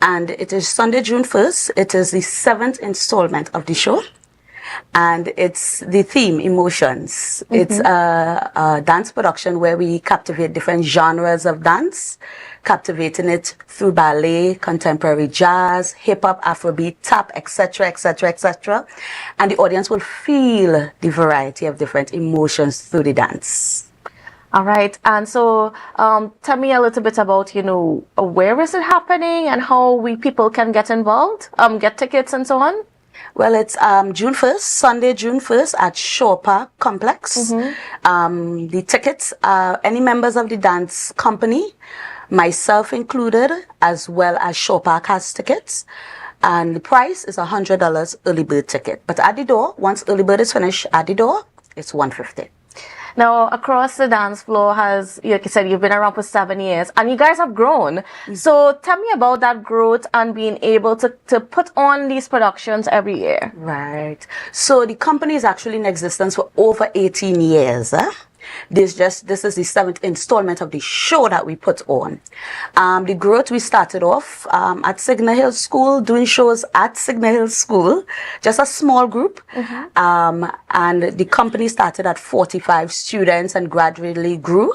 And it is Sunday, June 1st. It is the 7th installment of the show. And it's the theme, Emotions. It's a dance production where we captivate different genres of dance, captivating it through ballet, contemporary jazz, hip-hop, Afrobeat, tap, etc., etc., etc. And the audience will feel the variety of different emotions through the dance. All right. And so tell me a little bit about, where is it happening and how people can get involved, get tickets and so on? Well, it's June 1st, Sunday, June 1st at Shore Park Complex. The tickets are any members of the dance company, myself included, as well as Shore Park has tickets. And the price is $100 early bird ticket. But at the door, once early bird is finished at the door, it's $150. Now, Across the Dance Floor has, like you said, you've been around for 7 years and you guys have grown. So tell me about that growth and being able to put on these productions every year. Right. So the company is actually in existence for over 18 years. This is the 7th installment of the show that we put on. The growth, we started off at Signal Hill School, doing shows at Signal Hill School, just a small group. And the company started at 45 students and gradually grew.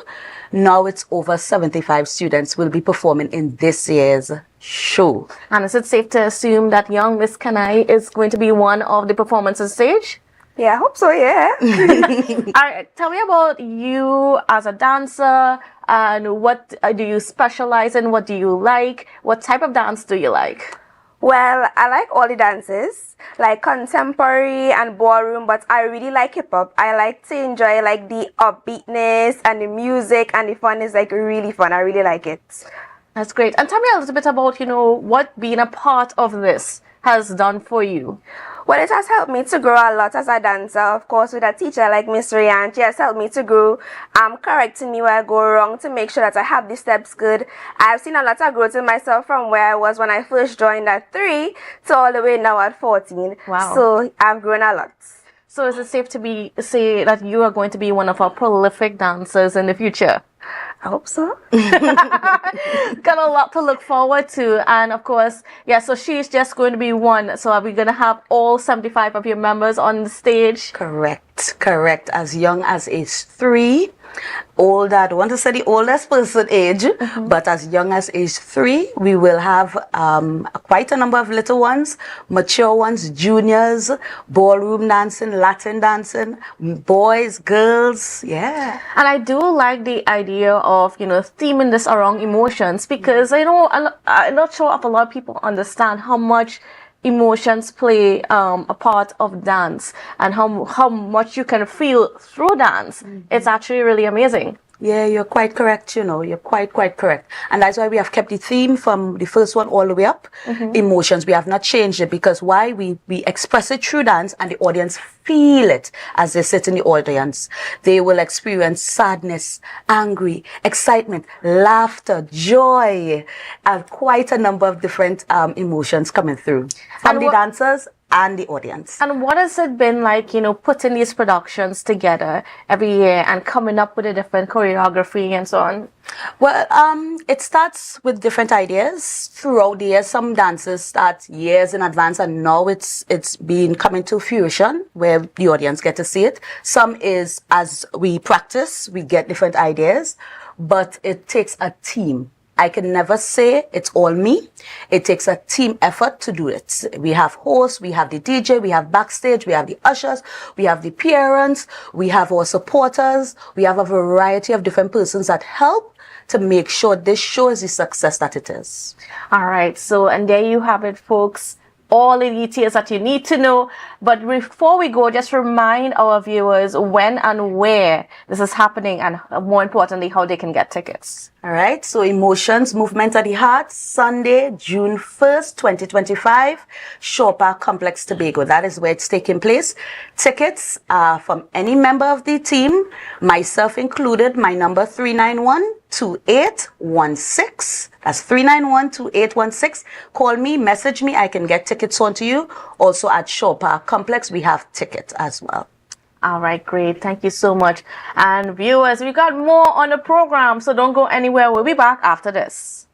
Now it's over 75 students will be performing in this year's show. And is it safe to assume that young Miss Kanai is going to be one of the performances stage? Yeah, I hope so, yeah. All right, tell me about you as a dancer and what do you specialize in? What do you like? What type of dance do you like? Well, I like all the dances, like contemporary and ballroom, but I really like hip-hop. I like to enjoy like the upbeatness and the music, and the fun is like really fun. I really like it. That's great. And tell me a little bit about, what being a part of this has done for you. Well, it has helped me to grow a lot as a dancer. Of course, with a teacher like Miss Rayanne, she has helped me to grow, correcting me where I go wrong to make sure that I have the steps good. I've seen a lot of growth in myself from where I was when I first joined at 3 to all the way now at 14. Wow. So I've grown a lot. So is it safe to say that you are going to be one of our prolific dancers in the future? I hope so. Got a lot to look forward to. And of course, yeah, so she's just going to be one. So are we going to have all 75 of your members on the stage? Correct. As young as age 3. Older, I don't want to say the oldest person age, but as young as age 3, we will have quite a number of little ones, mature ones, juniors, ballroom dancing, Latin dancing, boys, girls, yeah. And I do like the idea of, theming this around emotions because, I'm not sure if a lot of people understand how much emotions play a part of dance and how much you can feel through dance. It's actually really amazing. Yeah, you're quite correct, you're quite correct. And that's why we have kept the theme from the first one all the way up. Emotions, we have not changed it because why? We express it through dance and the audience feel it as they sit in the audience. They will experience sadness, angry, excitement, laughter, joy, and quite a number of different emotions coming through from the dancers and the audience. And what has it been like, putting these productions together every year and coming up with a different choreography and so on? Well, it starts with different ideas throughout the years. Some dances start years in advance, and now it's been coming to fruition where the audience get to see it. Some is as we practice, we get different ideas, but it takes a team. I can never say it's all me. It takes a team effort to do it. We have hosts, we have the DJ, we have backstage, we have the ushers, we have the parents, we have our supporters, we have a variety of different persons that help to make sure this show is the success that it is. All right. So, and there you have it, folks. All the details that you need to know. But before we go, just remind our viewers when and where this is happening and more importantly, how they can get tickets. All right. So Emotions, Movement of the Heart, Sunday, June 1st, 2025, Shore Park Complex, Tobago. That is where it's taking place. Tickets are from any member of the team, myself included. My number 391-2816. That's 391-2816. Call me, message me. I can get tickets on to you. Also at Shore Park Complex, we have tickets as well. All right, great. Thank you so much. And viewers, we got more on the program, so don't go anywhere. We'll be back after this.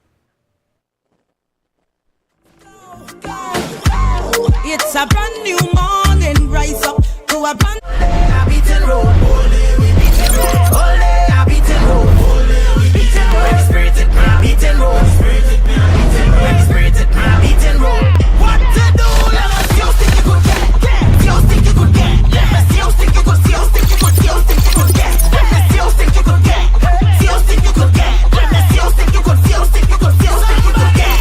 It's a brand new morning, rise up to a brand new beating road. A beating road. Spirited beating road. Spirited beating road. What to do? Let us see how stick you could get. See how stick you could get. Let me see how stick you could. See how stick you could. See how stick you could get. Let me see how stick you could get. See how stick you could get. Let me see how stick you could. See how stick you could. See how stick you could get.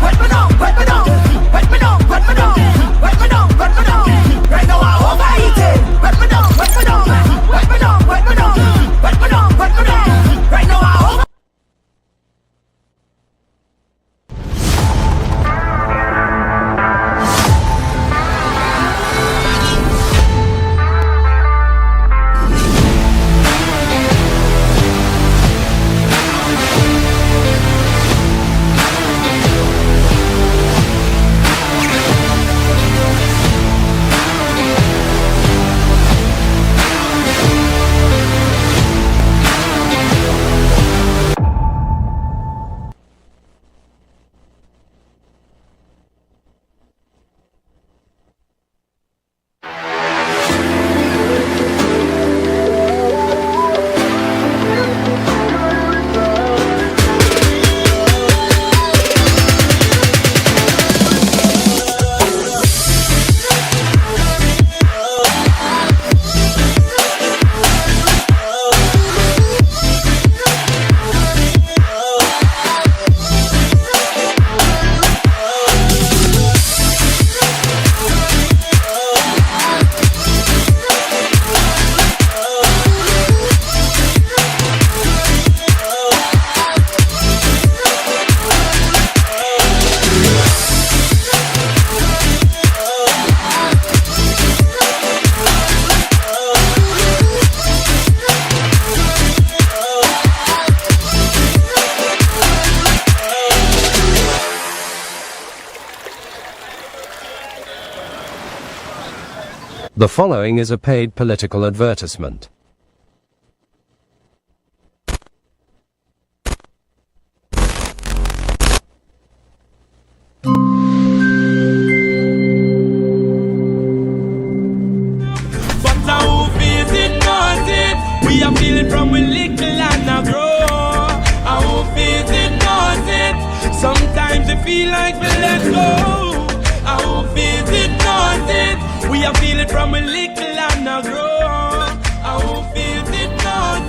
Wet me down, wet me down, wet me down, wet me down, wet me down, wet me down. Right now I'm overeating. Wet me down, wet me down, wet me down, wet me down, wet me down, wet me down. Right now I'm over. The following is a paid political advertisement. We are feeling from we little and a grow. I hope it knows it. Sometimes it feel like we let go. I hope it knows it. We are feeling from we little and a grow. I hope it knows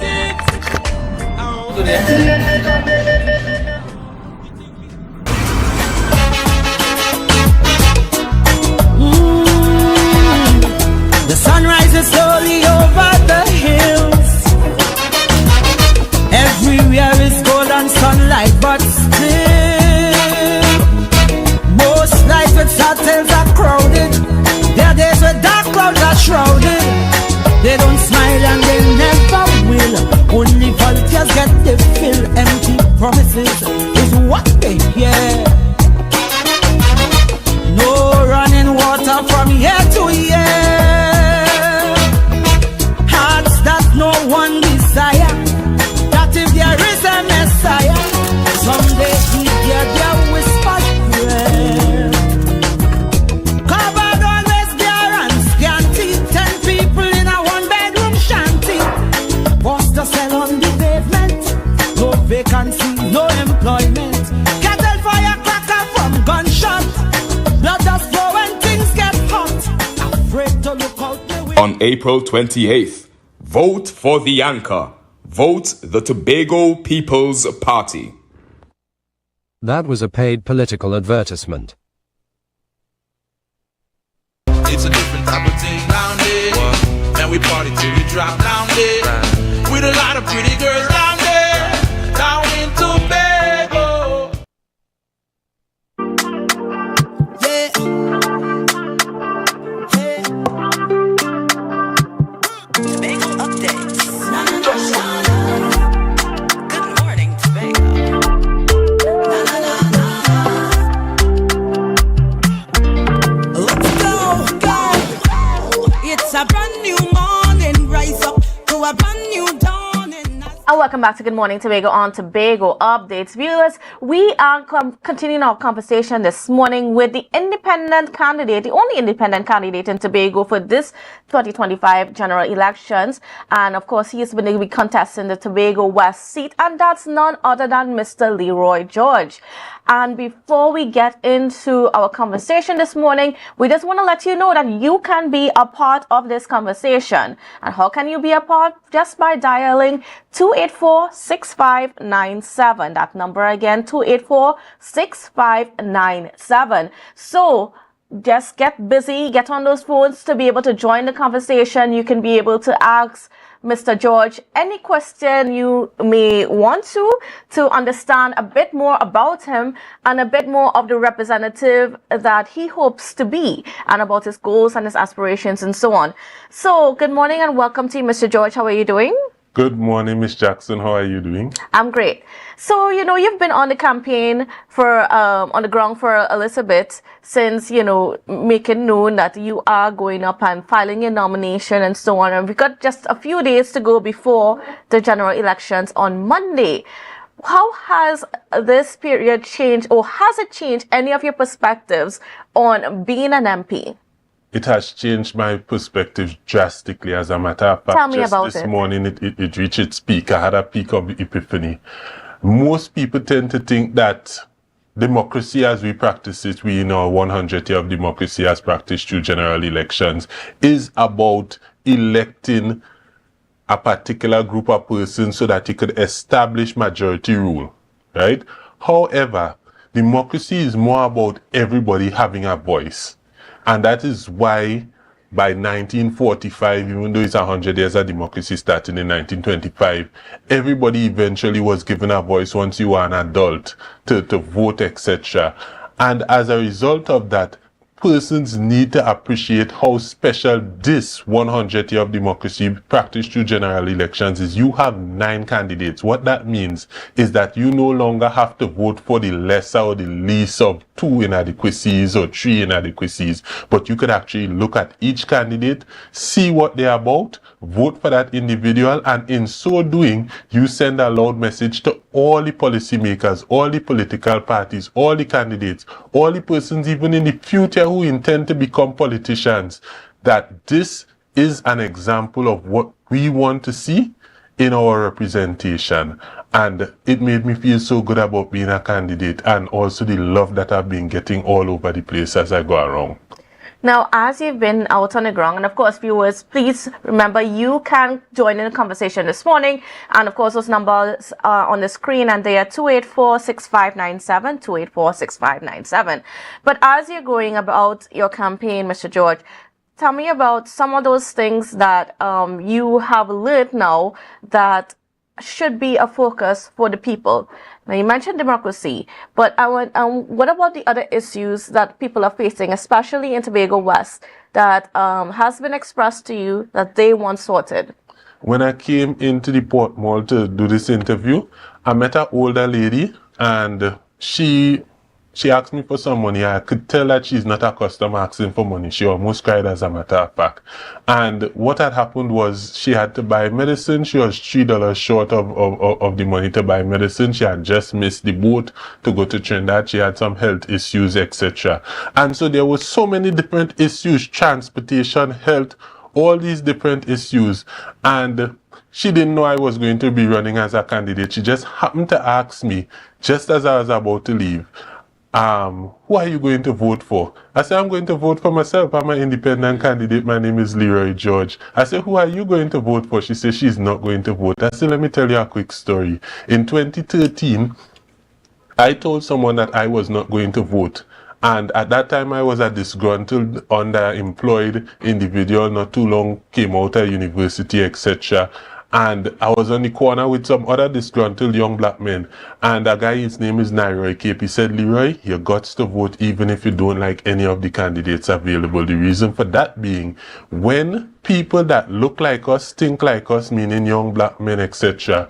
The sun rises slowly over the hills. light, but still, most nights with hotels are crowded. There are days where dark clouds are shrouded. They don't smile and they never will. Only volunteers get the fill. Empty promises is what they hear. No running water from year to year. Hearts that no one desire. That if there is a Messiah, someday he hear their whispered prayer. Covered always bare and scanty. 10 people in a one-bedroom shanty. What's the cell on the pavement? No vacancy, no employment. Cattle fire cracker from gunshot. Blood does flow when things get hot. Afraid to look out the window. On April 28th, vote for the anchor. Vote the Tobago People's Party. That was a paid political advertisement. It's a different type of thing down there. Man, we party till we drop down there. With a lot of pretty girls down there. Down in Tobago. Yeah. Tobago updates. Good morning, Tobago. Let's go. It's a brand new morning. Rise up to a brand new dawning. And welcome back to Good Morning Tobago on Tobago Updates. Viewers, we are continuing our conversation this morning with the independent candidate, the only independent candidate in Tobago for this 2025 general elections. And of course, he is going to be contesting the Tobago West seat, and that's none other than Mr. Leroy George. And before we get into our conversation this morning, we just want to let you know that you can be a part of this conversation. And how can you be a part? Just by dialing 284-6597. That number again, 284-6597. So just get busy, get on those phones to be able to join the conversation. You can be able to ask Mr. George any question you may want to understand a bit more about him and a bit more of the representative that he hopes to be, and about his goals and his aspirations and so on. So good morning and welcome to you, Mr. George. How are you doing? Good morning, Miss Jackson. How are you doing? I'm great. So, you've been on the campaign for, on the ground for a little bit since, making known that you are going up and filing your nomination and so on. And we've got just a few days to go before the general elections on Monday. How has this period changed, or has it changed any of your perspectives on being an MP? It has changed my perspective drastically. As a matter of fact, Tell me just about this it. morning it reached its peak. I had a peak of epiphany. Most people tend to think that democracy as we practice it, we in our 100 year of democracy as practiced through general elections, is about electing a particular group of persons so that you could establish majority rule, right? However, democracy is more about everybody having a voice. And that is why by 1945, even though it's 100 years of democracy starting in 1925, everybody eventually was given a voice once you were an adult to vote, etc. And as a result of that, persons need to appreciate how special this 100 year of democracy practiced through general elections is. You have 9 candidates. What that means is that you no longer have to vote for the lesser or the least of 2 inadequacies or 3 inadequacies, but you could actually look at each candidate, see what they're about, vote for that individual, and in so doing, you send a loud message to all the policymakers, all the political parties, all the candidates, all the persons even in the future who intend to become politicians, that this is an example of what we want to see in our representation. And it made me feel so good about being a candidate, and also the love that I've been getting all over the place as I go around. Now, as you've been out on the ground, and of course, viewers, please remember you can join in the conversation this morning. And of course, those numbers are on the screen, and they are 284-6597, 284-6597. But as you're going about your campaign, Mr. George, tell me about some of those things that you have learned now that should be a focus for the people? Now, you mentioned democracy, but what about the other issues that people are facing, especially in Tobago West, that has been expressed to you that they want sorted? When I came into the Port Mall to do this interview, I met an older lady, and she asked me for some money. I could tell that she's not accustomed to asking for money. She almost cried, as a matter of fact. And what had happened was she had to buy medicine. She was $3 short of the money to buy medicine. She had just missed the boat to go to Trinidad. She had some health issues, etc. And so there were so many different issues: transportation, health, all these different issues. And she didn't know I was going to be running as a candidate. She just happened to ask me, just as I was about to leave, who are you going to vote for? I said, I'm going to vote for myself. I'm an independent candidate. My name is Leroy George. I said, who are you going to vote for? She said she's not going to vote. I said, let me tell you a quick story. In 2013, I told someone that I was not going to vote. And at that time, I was a disgruntled, underemployed individual, not too long, came out of university, etc. And I was on the corner with some other disgruntled young black men. And a guy, his name is Leroy Cape. He said, Leroy, you got to vote even if you don't like any of the candidates available. The reason for that being, when people that look like us, think like us, meaning young black men, etc.,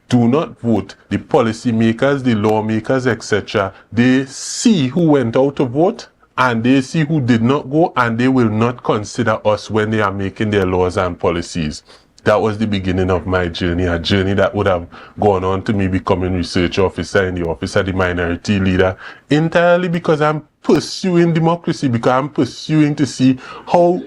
do not vote, the policymakers, the lawmakers, etc., they see who went out to vote and they see who did not go, and they will not consider us when they are making their laws and policies. That was the beginning of my journey, a journey that would have gone on to me becoming research officer in the office of the minority leader, entirely because I'm pursuing democracy, because I'm pursuing to see how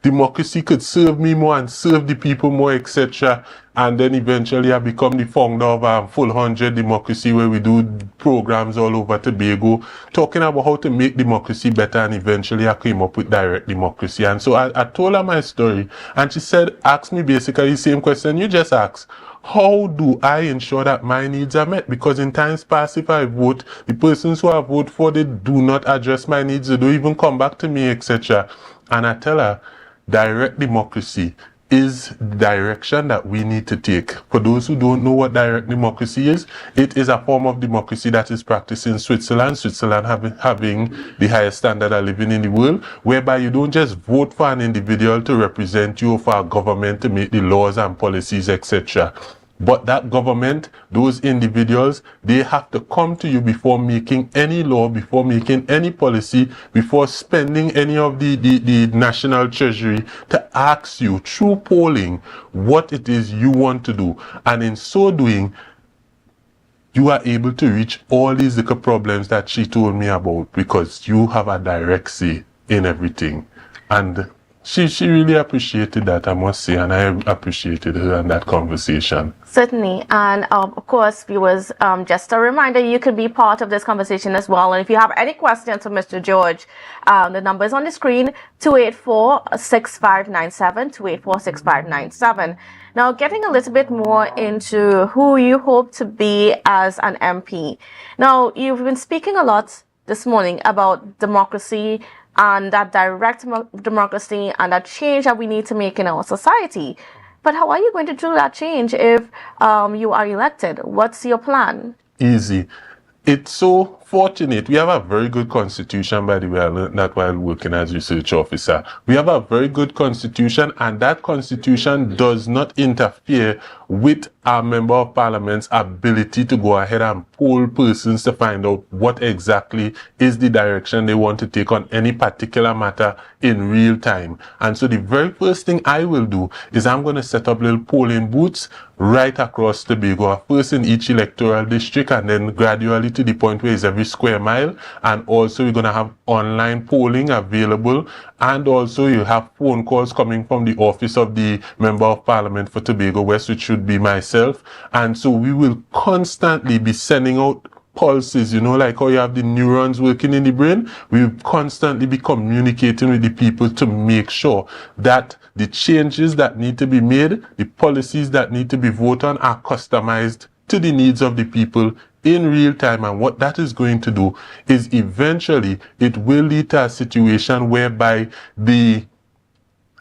democracy could serve me more and serve the people more, etc. And then eventually I become the founder of Full 100 Democracy, where we do programs all over Tobago, talking about how to make democracy better, and eventually I came up with direct democracy. And so I told her my story, and she said, ask me basically the same question you just asked. How do I ensure that my needs are met? Because in times past, if I vote, the persons who I vote for, they do not address my needs, they don't even come back to me, etc. And I tell her, direct democracy is the direction that we need to take. For those who don't know what direct democracy is, it is a form of democracy that is practiced in Switzerland. Switzerland having the highest standard of living in the world, whereby you don't just vote for an individual to represent you or for a government to make the laws and policies, etc. But that government, those individuals, they have to come to you before making any law, before making any policy, before spending any of the national treasury, to ask you through polling what it is you want to do. And in so doing, you are able to reach all these little problems that she told me about, because you have a direct say in everything. And she really appreciated that, I must say, and I appreciated her and that conversation. Certainly, and of course, viewers, just a reminder, you could be part of this conversation as well. And if you have any questions for Mr. George, the number is on the screen, 284-6597, 284-6597. Now, getting a little bit more into who you hope to be as an MP. Now, you've been speaking a lot this morning about democracy, and that direct democracy and that change that we need to make in our society. But how are you going to do that change if you are elected? What's your plan? Easy. It's so fortunate. We have a very good constitution, by the way. I learned that while working as research officer. We have a very good constitution, and that constitution does not interfere with our member of parliament's ability to go ahead and poll persons to find out what exactly is the direction they want to take on any particular matter in real time. And so the very first thing I will do is I'm going to set up little polling booths right across Tobago, first in each electoral district, and then gradually to the point where it's every square mile. And also we're going to have online polling available, and also you have phone calls coming from the office of the Member of Parliament for Tobago West, which should be myself. And so we will constantly be sending out pulses, you know, like how you have the neurons working in the brain. We'll constantly be communicating with the people to make sure that the changes that need to be made, the policies that need to be voted on, are customized to the needs of the people in real time. And what that is going to do is eventually it will lead to a situation whereby the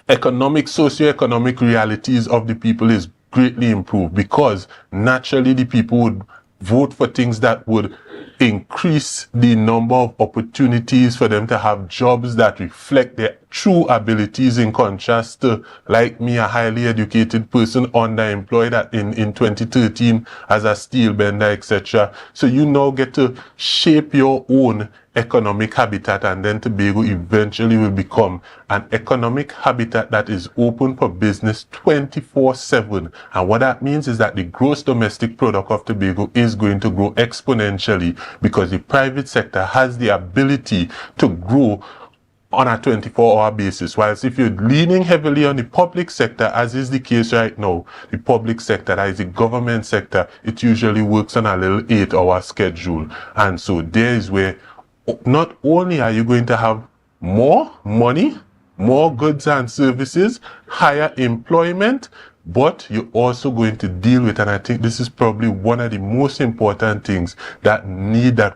socioeconomic realities of the people is greatly improve, because naturally the people would vote for things that would increase the number of opportunities for them to have jobs that reflect their true abilities, in contrast to, like me, a highly educated person underemployed in 2013 as a steel bender, etc. So you now get to shape your own economic habitat, and then Tobago eventually will become an economic habitat that is open for business 24/7. And what that means is that the gross domestic product of Tobago is going to grow exponentially, because the private sector has the ability to grow on a 24-hour basis. Whilst if you're leaning heavily on the public sector, as is the case right now, the public sector, that is the government sector, it usually works on a little 8-hour schedule. And so there is where not only are you going to have more money, more goods and services, higher employment, but you're also going to deal with, and I think this is probably one of the most important things that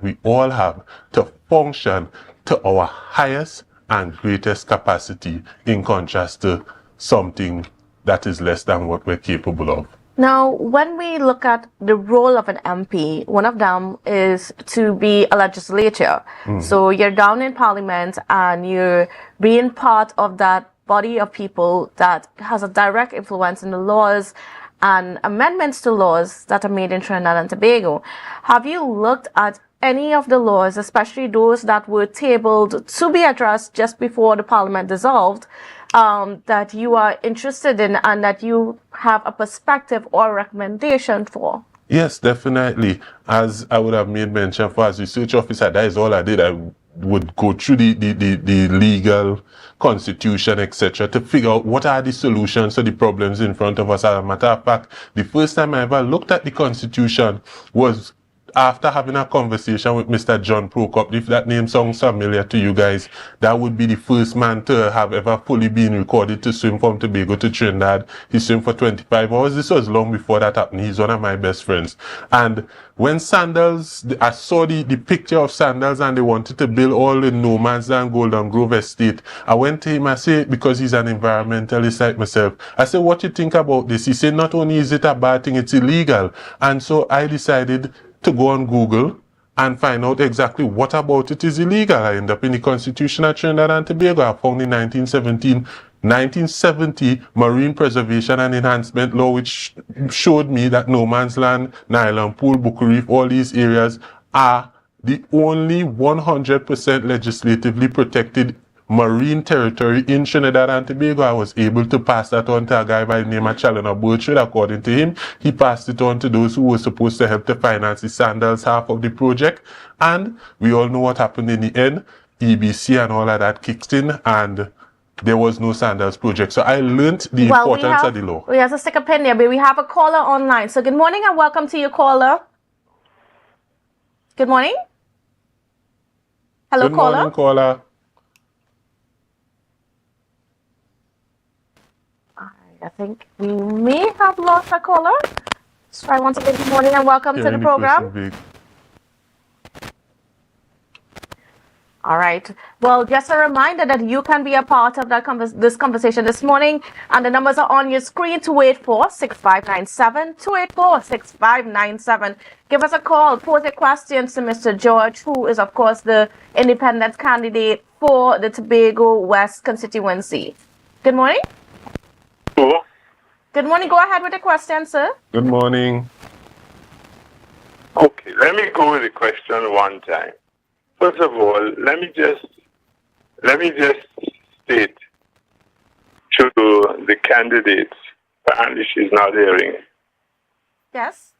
we all have to function to our highest and greatest capacity, in contrast to something that is less than what we're capable of. Now, when we look at the role of an MP, one of them is to be a legislator. So you're down in Parliament and you're being part of that body of people that has a direct influence in the laws and amendments to laws that are made in Trinidad and Tobago. Have you looked at any of the laws, especially those that were tabled to be addressed just before the Parliament dissolved, that you are interested in and that you have a perspective or recommendation for? Yes, definitely. As I would have made mention, for as research officer, that is all I did. I would go through the legal constitution, etc., to figure out what are the solutions to the problems in front of us. As a matter of fact, the first time I ever looked at the constitution was after having a conversation with Mr. John Prokop. If that name sounds familiar to you guys, that would be the first man to have ever fully been recorded to swim from Tobago to Trinidad. He swam for 25 hours. This was long before that happened. He's one of my best friends. And when Sandals, I saw the picture of Sandals and they wanted to build all the No Man's Land Golden Grove estate, I went to him, I said, because he's an environmentalist like myself, I said, what you think about this? He said, not only is it a bad thing, it's illegal. And so I decided to go on Google and find out exactly what about it is illegal. I ended up in the Constitution of Trinidad and Tobago. I found in 1970 Marine Preservation and Enhancement Law, which showed me that No Man's Land, Nylon Pool, Buku Reef, all these areas are the only 100% legislatively protected marine territory in Trinidad and Tobago. I was able to pass that on to a guy by the name of Chalona Burchard. According to him, he passed it on to those who were supposed to help to finance the Sandals half of the project. And we all know what happened in the end. EBC and all of that kicked in, and there was no Sandals project. So I learned the importance of the law. We have to stick a pin there, but we have a caller online. So good morning and welcome to your caller. Good morning. Hello, caller. Good morning, caller. I think we may have lost a caller. Let's try once again. Good morning and welcome to the program. All right. Well, just a reminder that you can be a part of that this conversation this morning. And the numbers are on your screen: 284-6597, 284-6597. Give us a call. Pose your questions to Mr. George, who is, of course, the independent candidate for the Tobago West constituency. Good morning. Hello. Good morning. Go ahead with the question, sir. Good morning. Okay, let me go with the question one time. First of all, let me just state to the candidates. Apparently, she's not hearing. Yes.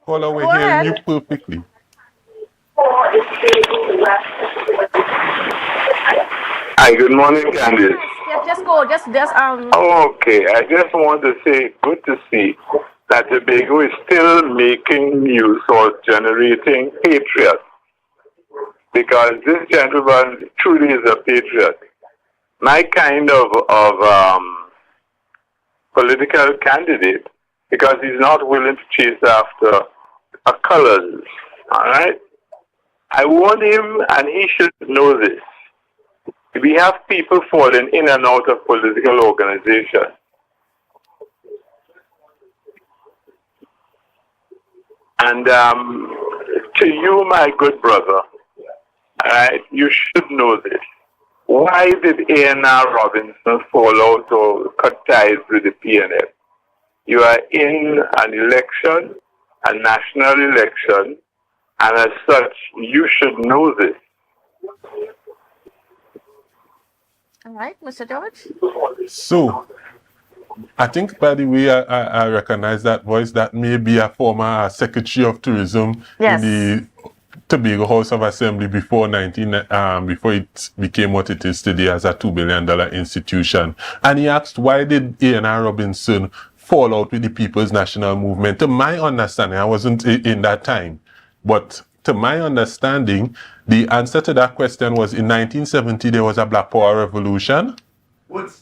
Caller, we're hearing you perfectly. Hi, good morning, Candice. Yes, just go. Just Okay, I just want to say, good to see that Tobago is still making use or generating patriots, because this gentleman truly is a patriot. My kind of political candidate, because he's not willing to chase after colors. All right, I want him, and he should know this, We have people falling in and out of political organizations. And to you, my good brother, alright, you should know this. Why did A&R Robinson fall out or cut ties with the PNF? You are in an election, a national election, and as such, you should know this. All right, Mr. George? So, I think, by the way, I recognize that voice. That may be a former Secretary of Tourism in the Tobago House of Assembly before before it became what it is today as a $2 billion institution. And he asked, why did A&R Robinson fall out with the People's National Movement? To my understanding, I wasn't in that time, but to my understanding, the answer to that question was in 1970 there was a Black Power Revolution.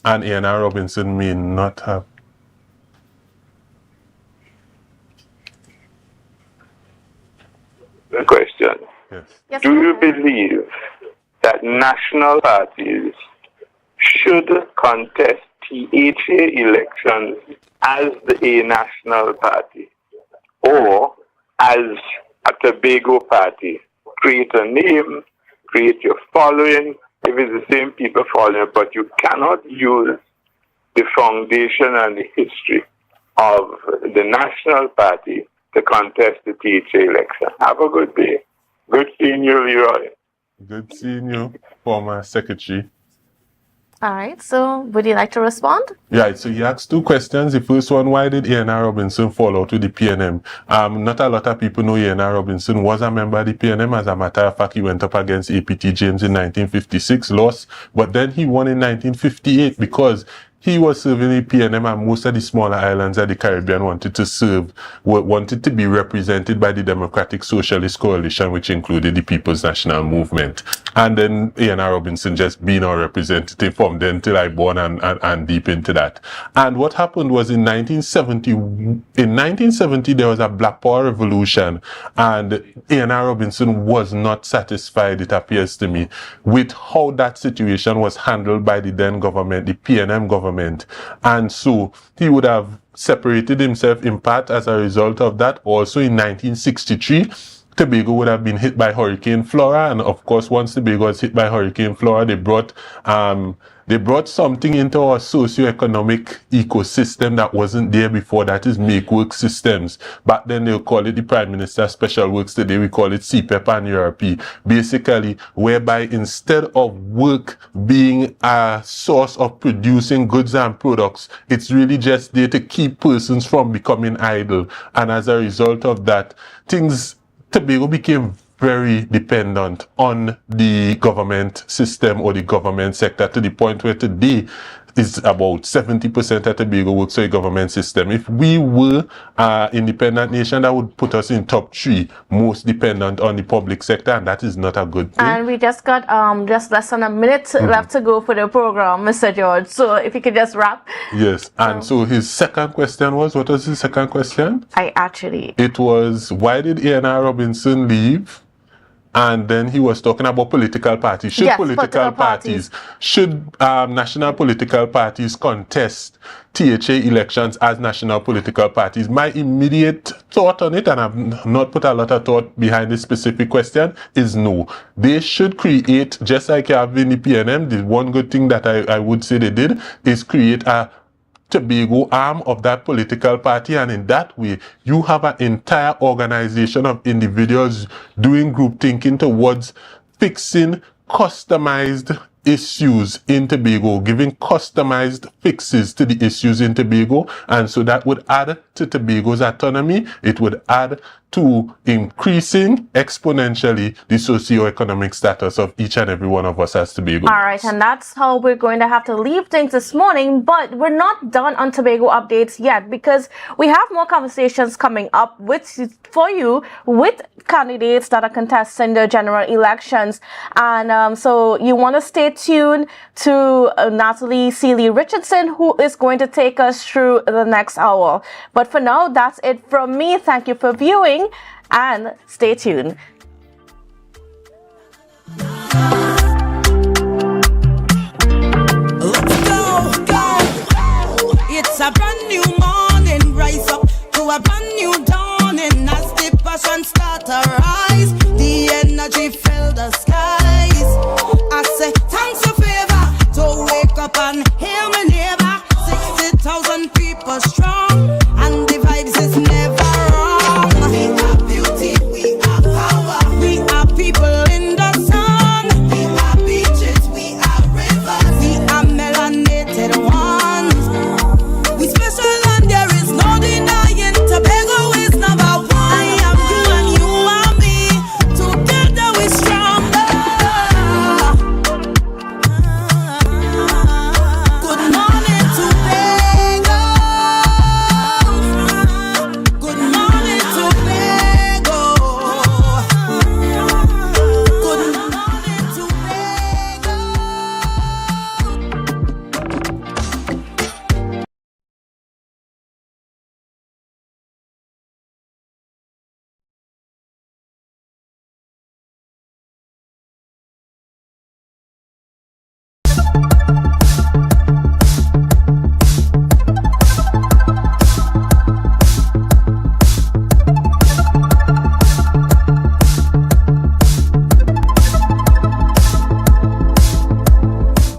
And A&R Robinson may not have. The question. Yes, do you believe that national parties should contest THA elections as a national party or as a Tobago party? Create a name, create your following, if it's the same people following, but you cannot use the foundation and the history of the national party to contest the THA election. Have a good day. Good seeing you, Leroy. Good seeing you, former secretary. All right, so would you like to respond? Yeah, so he asked two questions. The first one, why did A&R Robinson fall out with the PNM? Not a lot of people know A&R Robinson was a member of the PNM. As a matter of fact, he went up against APT James in 1956, lost, but then he won in 1958 because he was serving the PNM, and most of the smaller islands of the Caribbean wanted to be represented by the Democratic Socialist Coalition, which included the People's National Movement. And then A&R Robinson just being our representative from then till I born and deep into that. And what happened was in 1970 there was a Black Power Revolution, and A&R Robinson was not satisfied, it appears to me, with how that situation was handled by the then government, the PNM government. And so he would have separated himself in part as a result of that. Also in 1963, Tobago would have been hit by Hurricane Flora, and of course once Tobago was hit by Hurricane Flora, they brought something into our socio-economic ecosystem that wasn't there before, that is make work systems. Back then they'll call it the Prime Minister Special Works, today we call it CPEP and URP. Basically, whereby instead of work being a source of producing goods and products, it's really just there to keep persons from becoming idle. And as a result of that, Tobago became very dependent on the government system or the government sector, to the point where today is about 70% of Tobago works for a government system. If we were an independent nation, that would put us in top 3 most dependent on the public sector, and that is not a good thing. And we just got just less than a minute left to go for the program, Mr. George. So if you could just wrap. Yes, and so his second question was, what was his second question? It was, why did A&R Robinson leave? And then he was talking about political parties. Should political parties, national political parties contest THA elections as national political parties? My immediate thought on it, and I've not put a lot of thought behind this specific question, is no. They should create, just like you have in the PNM, the one good thing that I would say they did is create a Tobago arm of that political party, and in that way you have an entire organization of individuals doing group thinking towards fixing customized issues in Tobago, giving customized fixes to the issues in Tobago, and so that would add to Tobago's autonomy. It would add to increasing exponentially the socio-economic status of each and every one of us as Tobago. All right, and that's how we're going to have to leave things this morning, but we're not done on Tobago updates yet, because we have more conversations coming up for you with candidates that are contesting the general elections. And so you want to stay tuned to Natalie Seeley Richardson, who is going to take us through the next hour. But for now, that's it from me. Thank you for viewing, and stay tuned. to a brand new dawning as the passion start to rise. The energy fill the skies. I say thanks for favor to wake up and hear my neighbor. 60,000 people strong and the vibes is never wrong. We are beauty, we are power. We are people in the sun. We are beaches, we are rivers. We are melanated ones. We special and there is no denying. Tobago is number one. I am you and you are me. Together we stronger. Good morning, Tobago. Good morning, Tobago. Good morning, Tobago.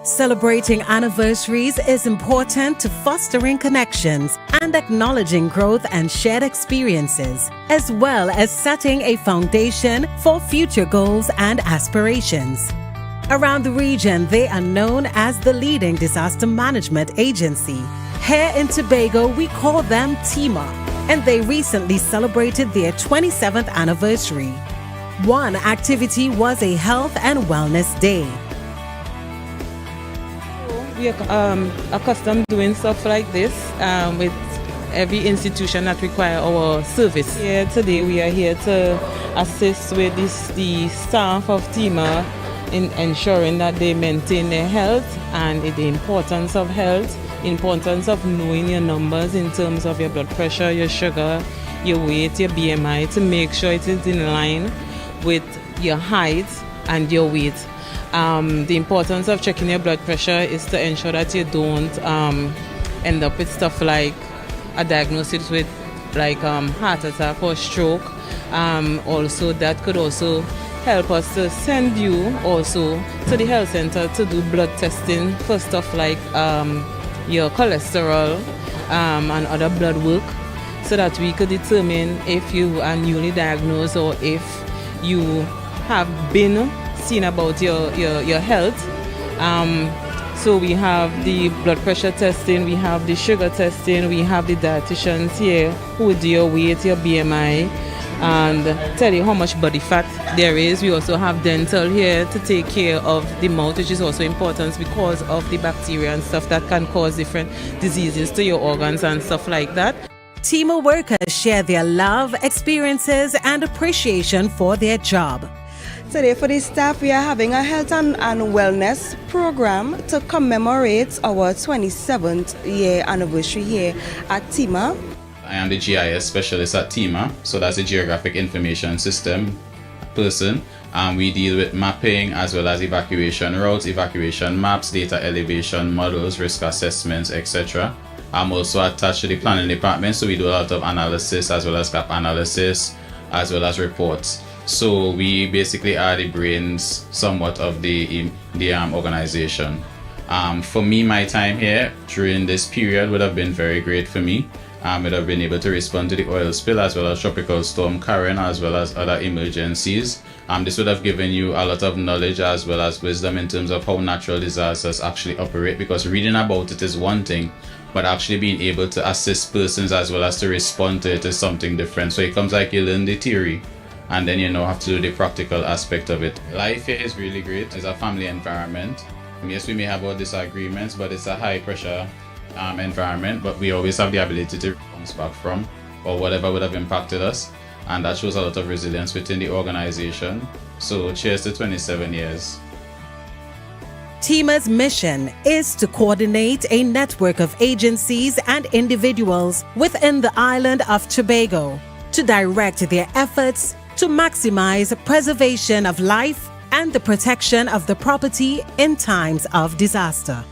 Celebrating anniversaries is important to fostering connections and acknowledging growth and shared experiences, as well as setting a foundation for future goals and aspirations. Around the region, they are known as the leading disaster management agency. Here in Tobago, we call them TEMA, and they recently celebrated their 27th anniversary. One activity was a health and wellness day. We are accustomed doing stuff like this with every institution that require our service. Here today we are here to assist with the staff of TEMA in ensuring that they maintain their health and the importance of health, importance of knowing your numbers in terms of your blood pressure, your sugar, your weight, your BMI, to make sure it is in line with your height and your weight. The importance of checking your blood pressure is to ensure that you don't end up with stuff like a diagnosis with like heart attack or stroke. Also, that could also help us to send you also to the health center to do blood testing for stuff like your cholesterol and other blood work, so that we could determine if you are newly diagnosed or if you have been seen about your health. So we have the blood pressure testing, we have the sugar testing, we have the dietitians here who will do your weight, your BMI, and tell you how much body fat there is. We also have dental here to take care of the mouth, which is also important because of the bacteria and stuff that can cause different diseases to your organs and stuff like that. TEMA workers share their love, experiences, and appreciation for their job. Today for the staff, we are having a health and wellness program to commemorate our 27th year anniversary here at TEMA. I am the GIS specialist at TEMA, so that's a Geographic Information System person. We deal with mapping as well as evacuation routes, evacuation maps, data elevation models, risk assessments, etc. I'm also attached to the planning department, so we do a lot of analysis as well as gap analysis as well as reports. So we basically are the brains somewhat of the organization. For me, my time here during this period would have been very great for me. Would have been able to respond to the oil spill as well as Tropical Storm Karen as well as other emergencies. This would have given you a lot of knowledge as well as wisdom in terms of how natural disasters actually operate, because reading about it is one thing, but actually being able to assist persons as well as to respond to it is something different. So it comes like you learn the theory and then you have to do the practical aspect of it. Life here is really great. It's a family environment. Yes, we may have our disagreements, but it's a high pressure environment, but we always have the ability to bounce back from or whatever would have impacted us, and that shows a lot of resilience within the organization. So cheers to 27 years. TEMA's mission is to coordinate a network of agencies and individuals within the island of Tobago to direct their efforts to maximize preservation of life and the protection of the property in times of disaster.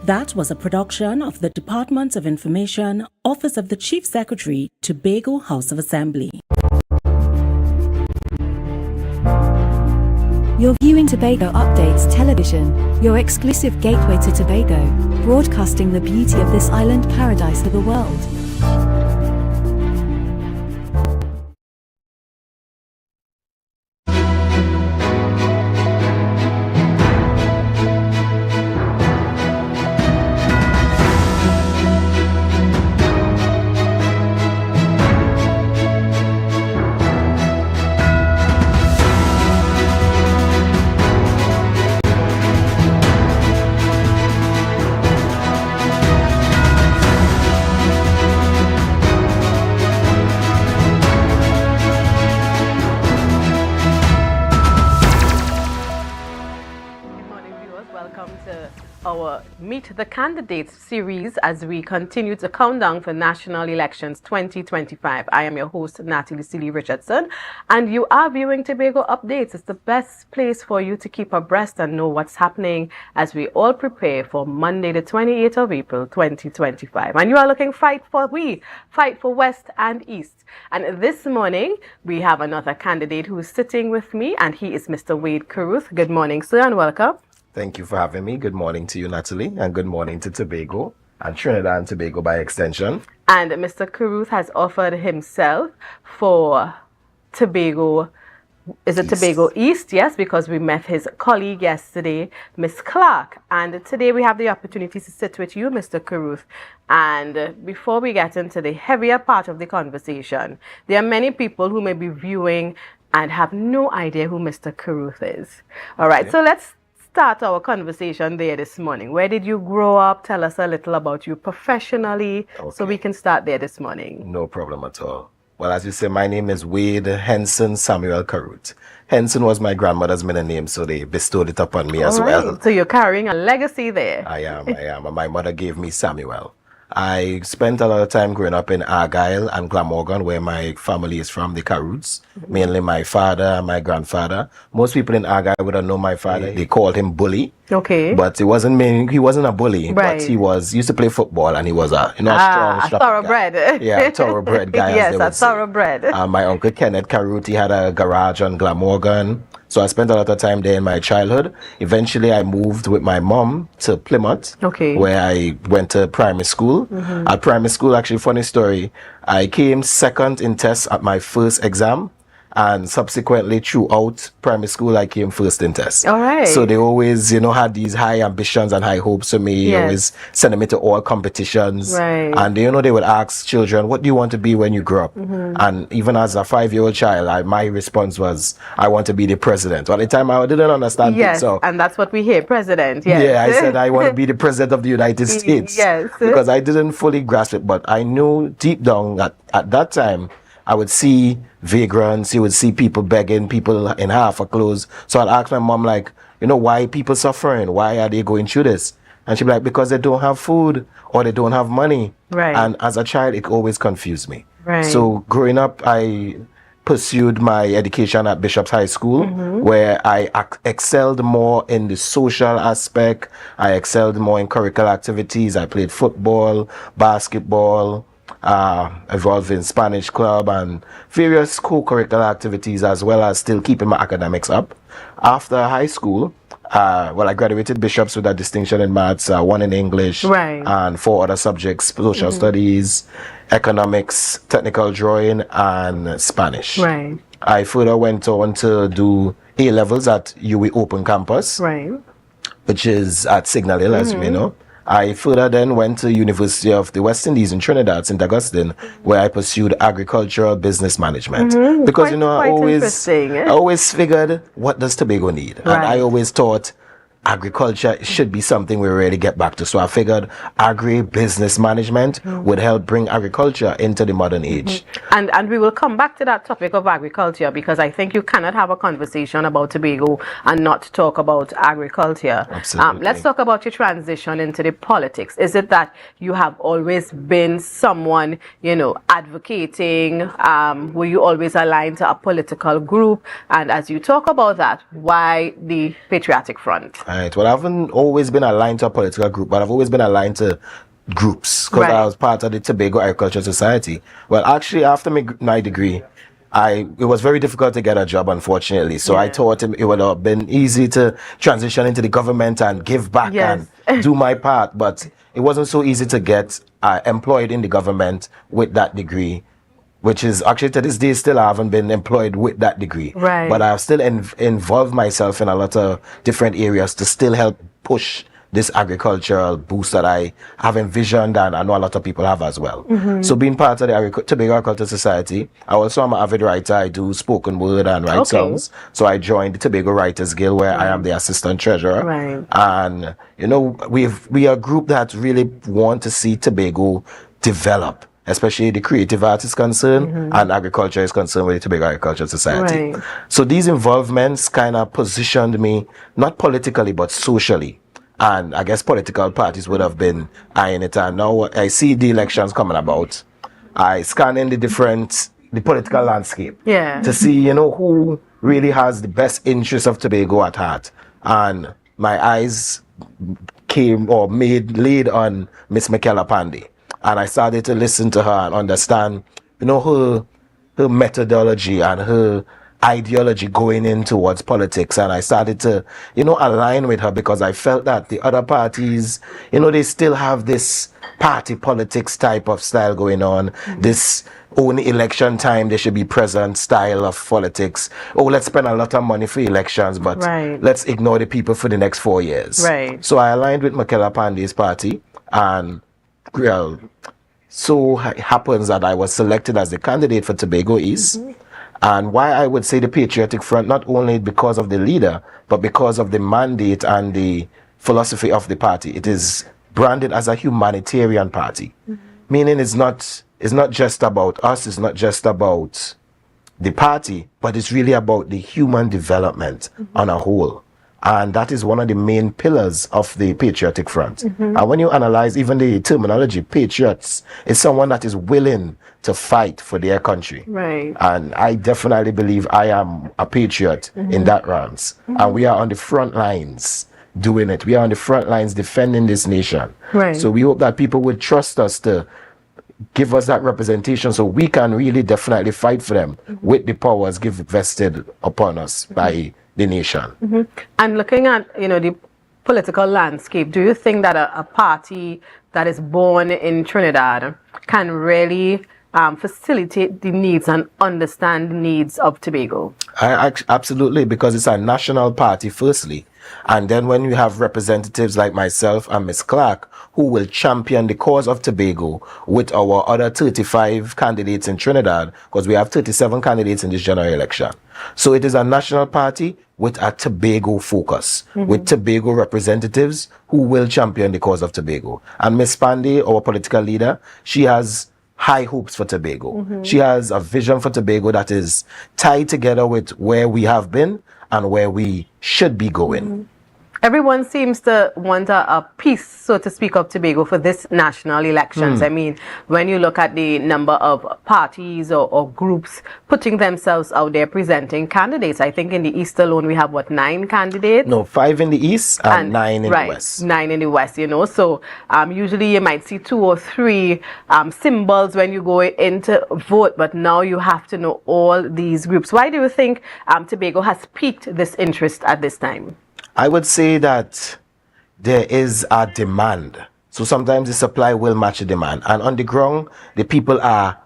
That was a production of the Department of Information, Office of the Chief Secretary, Tobago House of Assembly. You're viewing Tobago Updates Television, your exclusive gateway to Tobago, broadcasting the beauty of this island paradise to the world. Meet the Candidates series as we continue to count down for national elections 2025. I am your host, Natalie Seeley Richardson, and you are viewing Tobago Updates. It's the best place for you to keep abreast and know what's happening as we all prepare for Monday, the 28th of April, 2025. And you are looking fight for West and East. And this morning, we have another candidate who is sitting with me, and he is Mr. Wade Caruth. Good morning, sir, and welcome. Thank you for having me. Good morning to you, Natalie, and good morning to Tobago and Trinidad and Tobago by extension. And Mr. Caruth has offered himself for Tobago, Tobago East? Yes, because we met his colleague yesterday, Miss Clark. And today we have the opportunity to sit with you, Mr. Caruth. And before we get into the heavier part of the conversation, there are many people who may be viewing and have no idea who Mr. Caruth is. All right, so let's start our conversation there this morning. Where did you grow up? Tell us a little about you professionally, so we can start there this morning. No problem at all. Well, as you say, my name is Wade Henson Samuel Caruth. Henson was my grandmother's middle name, so they bestowed it upon me as well. So you're carrying a legacy there. I am. And my mother gave me Samuel. I spent a lot of time growing up in Argyle and Glamorgan, where my family is from, the Caruths. Mainly my father and my grandfather. Most people in Argyle would have known my father. They called him Bully. Okay. But he wasn't a bully. Right. But he used to play football, and he was a strong thoroughbred. guy. Yeah, a thoroughbred guy. Yes, a thoroughbred. My uncle Kenneth Caruth, he had a garage on Glamorgan. So I spent a lot of time there in my childhood. Eventually, I moved with my mom to Plymouth, where I went to primary school. At primary school, actually, funny story, I came second in tests at my first exam. And subsequently, throughout primary school, I came first in tests. All right. So they always, had these high ambitions and high hopes for me. Yes. Always sending me to all competitions. Right. And, they would ask children, what do you want to be when you grow up? And even as a 5-year-old child, my response was, I want to be the president. At the time, I didn't understand it. Yes, So and that's what we hear, president. Yes. yeah, I said I want to be the president of the United States. Yes. Because I didn't fully grasp it, but I knew deep down that at that time, I would see vagrants, you would see people begging, people in half of clothes. So I'd ask my mom, why people suffering? Why are they going through this? And she'd be like, because they don't have food or they don't have money. Right. And as a child, it always confused me. Right. So growing up, I pursued my education at Bishop's High School, where I excelled more in the social aspect. I excelled more in curricular activities. I played football, basketball, involved in Spanish club and various co-curricular activities, as well as still keeping my academics up. After high school, I graduated Bishop's with a distinction in maths, 1 in English, and 4 other subjects: social studies, economics, technical drawing, and Spanish. Right. I further went on to do A-levels at UWI Open Campus, which is at Signal Hill, as you may know. I further then went to University of the West Indies in Trinidad, St. Augustine, where I pursued agricultural business management. Because, I always figured, what does Tobago need? And I always thought agriculture should be something we really get back to. So I figured agri-business management would help bring agriculture into the modern age. And we will come back to that topic of agriculture, because I think you cannot have a conversation about Tobago and not talk about agriculture. Absolutely. Let's talk about your transition into the politics. Is it that you have always been someone, advocating? Were you always aligned to a political group? And as you talk about that, why the Patriotic Front? Right. Well, I haven't always been aligned to a political group, but I've always been aligned to groups because I was part of the Tobago Agriculture Society. Well, actually, after my degree, it was very difficult to get a job, unfortunately. So I thought it would have been easy to transition into the government and give back and do my part, but it wasn't so easy to get employed in the government with that degree, which is actually to this day still I haven't been employed with that degree. Right. But I've still involved myself in a lot of different areas to still help push this agricultural boost that I have envisioned, and I know a lot of people have as well. So being part of the Tobago Agriculture Society, I also am an avid writer. I do spoken word and write songs. So I joined the Tobago Writers Guild, where I am the assistant treasurer. Right. And, you know, we are a group that really want to see Tobago develop, especially the creative arts is concerned and agriculture is concerned with the Tobago Agriculture Society. Right. So these involvements kind of positioned me, not politically, but socially. And I guess political parties would have been eyeing it. And now I see the elections coming about. I scan in the political landscape to see, you know, who really has the best interests of Tobago at heart. And my eyes laid on Miss Michaela Pandey. And I started to listen to her and understand, you know, her methodology and her ideology going in towards politics. And I started to, you know, align with her because I felt that the other parties, you know, they still have this party politics type of style going on. This only election time they should be present style of politics. Oh, let's spend a lot of money for elections, but let's ignore the people for the next 4 years. Right. So I aligned with Michaela Pandey's party, and so it happens that I was selected as the candidate for Tobago East. And why I would say the Patriotic Front, not only because of the leader, but because of the mandate and the philosophy of the party. It is branded as a humanitarian party, meaning it's not just about us, it's not just about the party, but it's really about the human development on a whole. And that is one of the main pillars of the Patriotic Front. And when you analyze even the terminology, patriots is someone that is willing to fight for their country. Right. And I definitely believe I am a patriot in that realms. And we are on the front lines doing it. We are on the front lines defending this nation. Right. So we hope that people would trust us to give us that representation so we can really definitely fight for them with the powers vested upon us by the nation. And looking at, you know, the political landscape, do you think that a party that is born in Trinidad can really facilitate the needs and understand the needs of Tobago? Absolutely, because it's a national party firstly. And then when you have representatives like myself and Ms. Clark, who will champion the cause of Tobago with our other 35 candidates in Trinidad, because we have 37 candidates in this general election. So it is a national party with a Tobago focus, with Tobago representatives who will champion the cause of Tobago. And Ms. Pandey, our political leader, she has high hopes for Tobago. She has a vision for Tobago that is tied together with where we have been and where we should be going. Everyone seems to want a piece, so to speak, of Tobago for this national elections. I mean, when you look at the number of parties or groups putting themselves out there presenting candidates, I think in the East alone we have, 9 candidates? No, 5 in the East and 9 in the West. 9 in the West, you know. So usually you might see 2 or 3 symbols when you go in to vote, but now you have to know all these groups. Why do you think Tobago has piqued this interest at this time? I would say that there is a demand. So sometimes the supply will match the demand. And on the ground, the people are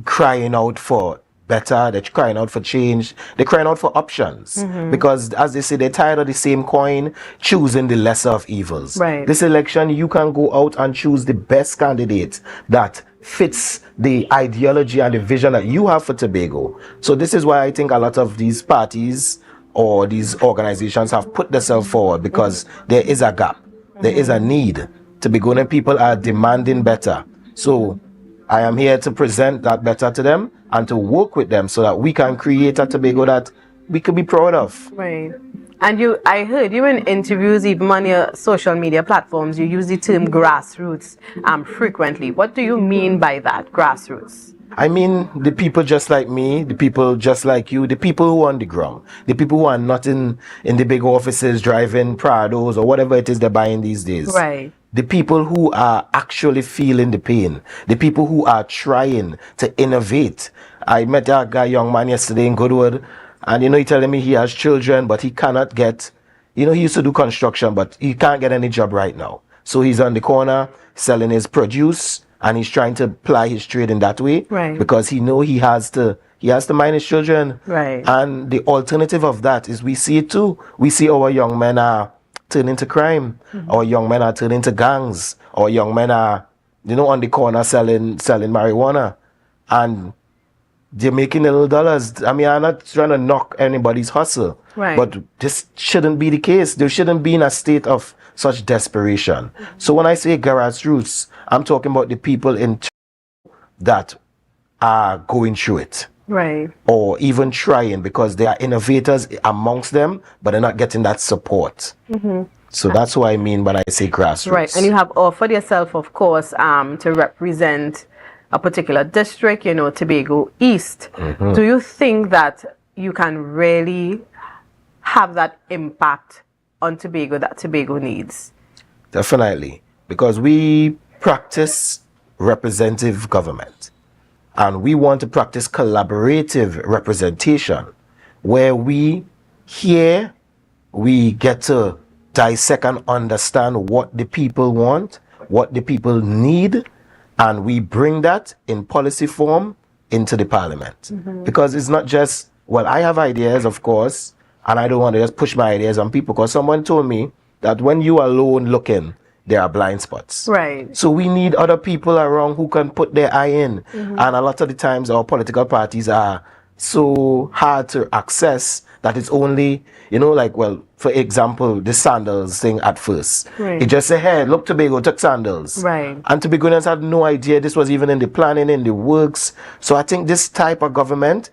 crying out for better, they're crying out for change, they're crying out for options. Because as they say, they're tired of the same coin, choosing the lesser of evils. Right. This election, you can go out and choose the best candidate that fits the ideology and the vision that you have for Tobago. So this is why I think a lot of these parties or these organizations have put themselves forward, because there is a gap, there is a need. Tobagoan people are demanding better. So I am here to present that better to them and to work with them so that we can create a Tobago that we could be proud of. Right. And I heard you in interviews, even on your social media platforms, you use the term grassroots frequently. What do you mean by that, grassroots? I mean, the people just like me, the people just like you, the people who are on the ground, the people who are not in the big offices driving Prados or whatever it is they're buying these days. Right. The people who are actually feeling the pain, the people who are trying to innovate. I met a young man yesterday in Goodwood, and he telling me he has children, but he cannot get, he used to do construction, but he can't get any job right now. So he's on the corner selling his produce, and he's trying to ply his trade in that way, Right. because he has to mind his children. Right. And the alternative of that is we see it too. We see our young men are turning to crime. Our young men are turning to gangs. Our young men are, on the corner selling marijuana, and they're making little dollars. I mean, I'm not trying to knock anybody's hustle, Right. but this shouldn't be the case. They shouldn't be in a state of such desperation. So when I say grassroots, I'm talking about the people that are going through it. Right. Or even trying, because there are innovators amongst them, but they're not getting that support. Mm-hmm. So that's what I mean when I say grassroots. Right, and you have offered yourself, of course, to represent a particular district, Tobago East. Mhm. Do you think that you can really have that impact on Tobago that Tobago needs? Definitely, because we practice representative government, and we want to practice collaborative representation, where we get to dissect and understand what the people want, what the people need, and we bring that in policy form into the parliament. Mhm. Because it's not just, well, I have ideas, of course, and I don't want to just push my ideas on people, because someone told me that when you are alone looking, there are blind spots. Right. So we need other people around who can put their eye in. Mhm. And a lot of the times our political parties are so hard to access that it's only, for example, the sandals thing at first. Right. It just said, hey, look, Tobago took sandals. Right. And Tobagoans had no idea this was even in the planning, in the works. So I think this type of government,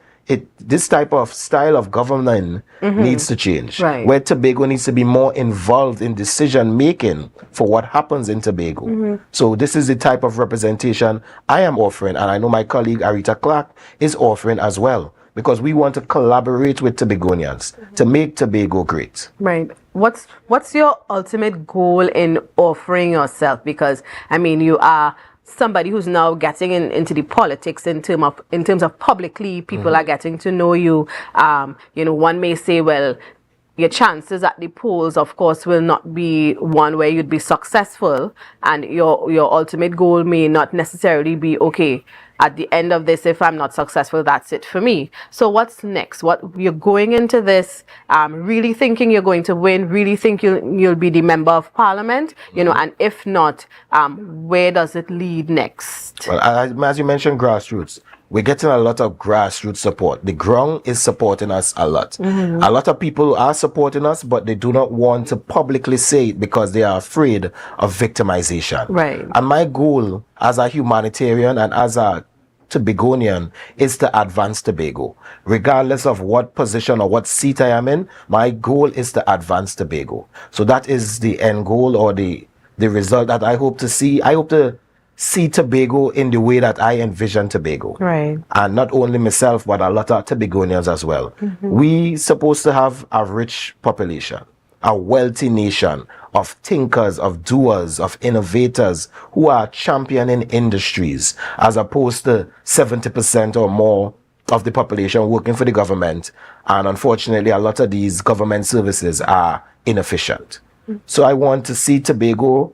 this type of style of governing Mhm. needs to change. Right. Where Tobago needs to be more involved in decision making for what happens in Tobago. Mhm. So this is the type of representation I am offering, and I know my colleague Arita Clark is offering as well, because we want to collaborate with Tobagonians to make Tobago great. Right. What's your ultimate goal in offering yourself? Because you are somebody who's now getting into the politics in terms of publicly, people are getting to know you. One may say, well, your chances at the polls, of course, will not be one where you'd be successful, and your ultimate goal may not necessarily be, okay, at the end of this, if I'm not successful, that's it for me. So what's next? What you're going into this, really thinking you're going to win, really think you'll be the member of parliament, and if not, where does it lead next? Well, as you mentioned, grassroots. We're getting a lot of grassroots support. The ground is supporting us a lot. Mhm. A lot of people are supporting us, but they do not want to publicly say it because they are afraid of victimization. Right. And my goal as a humanitarian and as a Tobagonian is to advance Tobago. Regardless of what position or what seat I am in, my goal is to advance Tobago. So that is the end goal, or the result that I hope to see. I hope to see Tobago in the way that I envision Tobago. Right. And not only myself, but a lot of Tobagonians as well. Mhm. We supposed to have a rich population, a wealthy nation of thinkers, of doers, of innovators who are championing industries, as opposed to 70% or more of the population working for the government. And unfortunately, a lot of these government services are inefficient. So I want to see Tobago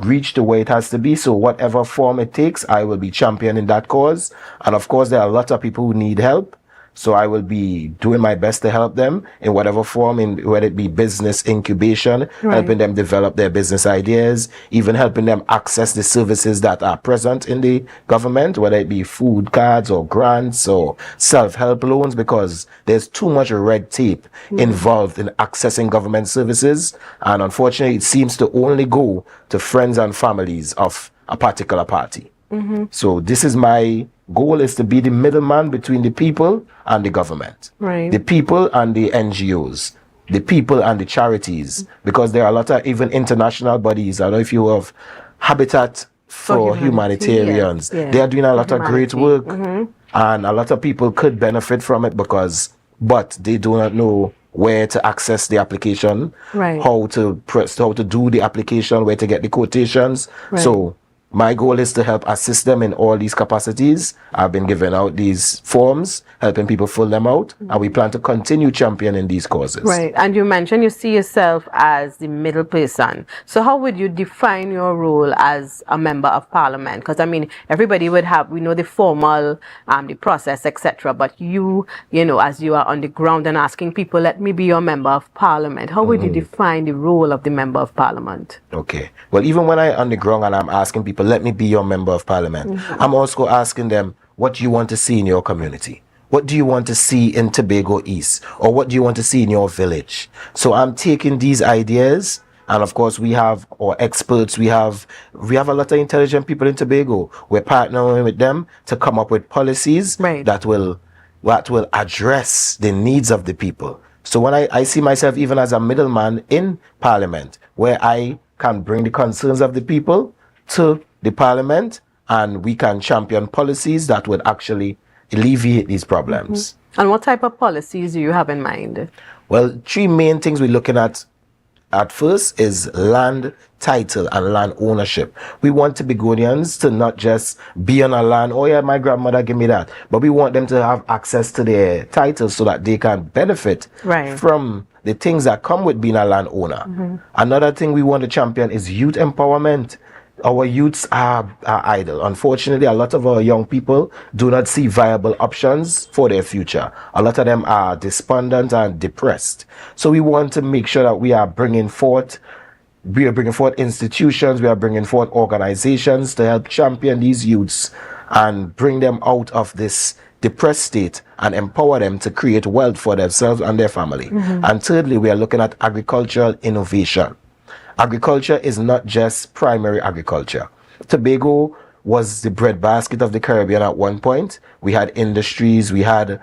reach the way it has to be. So whatever form it takes, I will be championing that cause. And of course, there are a lot of people who need help. So I will be doing my best to help them in whatever form, whether it be business incubation, Right. helping them develop their business ideas, even helping them access the services that are present in the government, whether it be food cards or grants or self-help loans, because there's too much red tape involved in accessing government services. And unfortunately, it seems to only go to friends and families of a particular party. Mhm. So this is my goal, is to be the middleman between the people and the government. Right. The people and the NGOs, the people and the charities, because there are a lot of even international bodies. I don't know if you have Habitat for humanitarians. Yes, yeah. They are doing a lot of great work, Mhm. and a lot of people could benefit from it but they do not know where to access the application, Right. how to do the application, where to get the quotations. Right. So my goal is to help assist them in all these capacities. I've been giving out these forms, helping people fill them out, and we plan to continue championing these causes. Right, and you mentioned you see yourself as the middle person. So how would you define your role as a member of parliament? Because I mean, everybody would have, we know the formal, the process, etc. But you know, as you are on the ground and asking people, let me be your member of parliament. How would you define the role of the member of parliament? Okay. Well, even when I'm on the ground and I'm asking people, let me be your member of parliament, I'm also asking them, what do you want to see in your community? What do you want to see in Tobago East? Or what do you want to see in your village? So I'm taking these ideas, and of course we have our experts, we have a lot of intelligent people in Tobago. We're partnering with them to come up with policies that will address the needs of the people. So when I see myself even as a middleman in parliament, where I can bring the concerns of the people to the parliament, and we can champion policies that would actually alleviate these problems. And what type of policies do you have in mind? Well, three main things we're looking at first is land title and land ownership. We want Tobagonians to not just be on a land, oh yeah, my grandmother gave me that, but we want them to have access to their titles so that they can benefit from the things that come with being a landowner. Another thing we want to champion is youth empowerment. Our youths are idle. Unfortunately, a lot of our young people do not see viable options for their future. A lot of them are despondent and depressed. So we want to make sure that we are bringing forth institutions, we are bringing forth organizations to help champion these youths and bring them out of this depressed state and empower them to create wealth for themselves and their family. And thirdly, we are looking at agricultural innovation. Agriculture is not just primary agriculture. Tobago was the breadbasket of the Caribbean at one point. We had industries, we had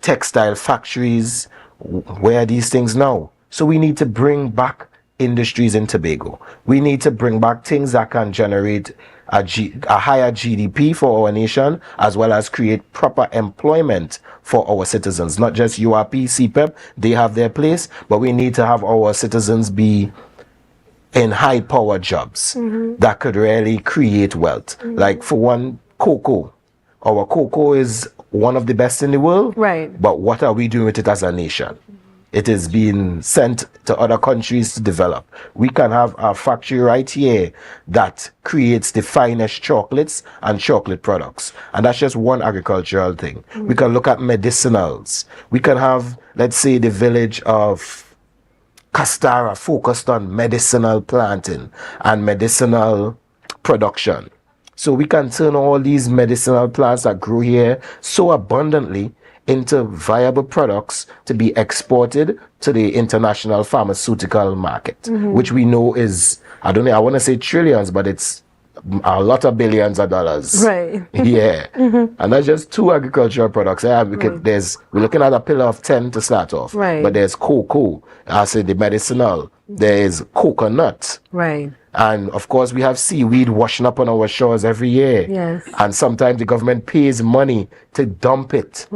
textile factories. Where are these things now? So we need to bring back industries in Tobago. We need to bring back things that can generate a higher GDP for our nation, as well as create proper employment for our citizens. Not just URP, CPEP, they have their place, but we need to have our citizens be in high power jobs that could really create wealth. Like for one, cocoa. Our cocoa is one of the best in the world. But what are we doing with it as a nation? It is being sent to other countries to develop. We can have a factory right here that creates the finest chocolates and chocolate products. And that's just one agricultural thing. We can look at medicinals. We can have, let's say, the village of Castara focused on medicinal planting and medicinal production. So we can turn all these medicinal plants that grow here so abundantly into viable products to be exported to the international pharmaceutical market, which we know is, I want to say trillions, but it's a lot of billions of dollars. Yeah. And that's just two agricultural products. We're looking at a pillar of 10 to start off. But there's cocoa, I say the medicinal. There's coconut. And of course, we have seaweed washing up on our shores every year. And sometimes the government pays money to dump it.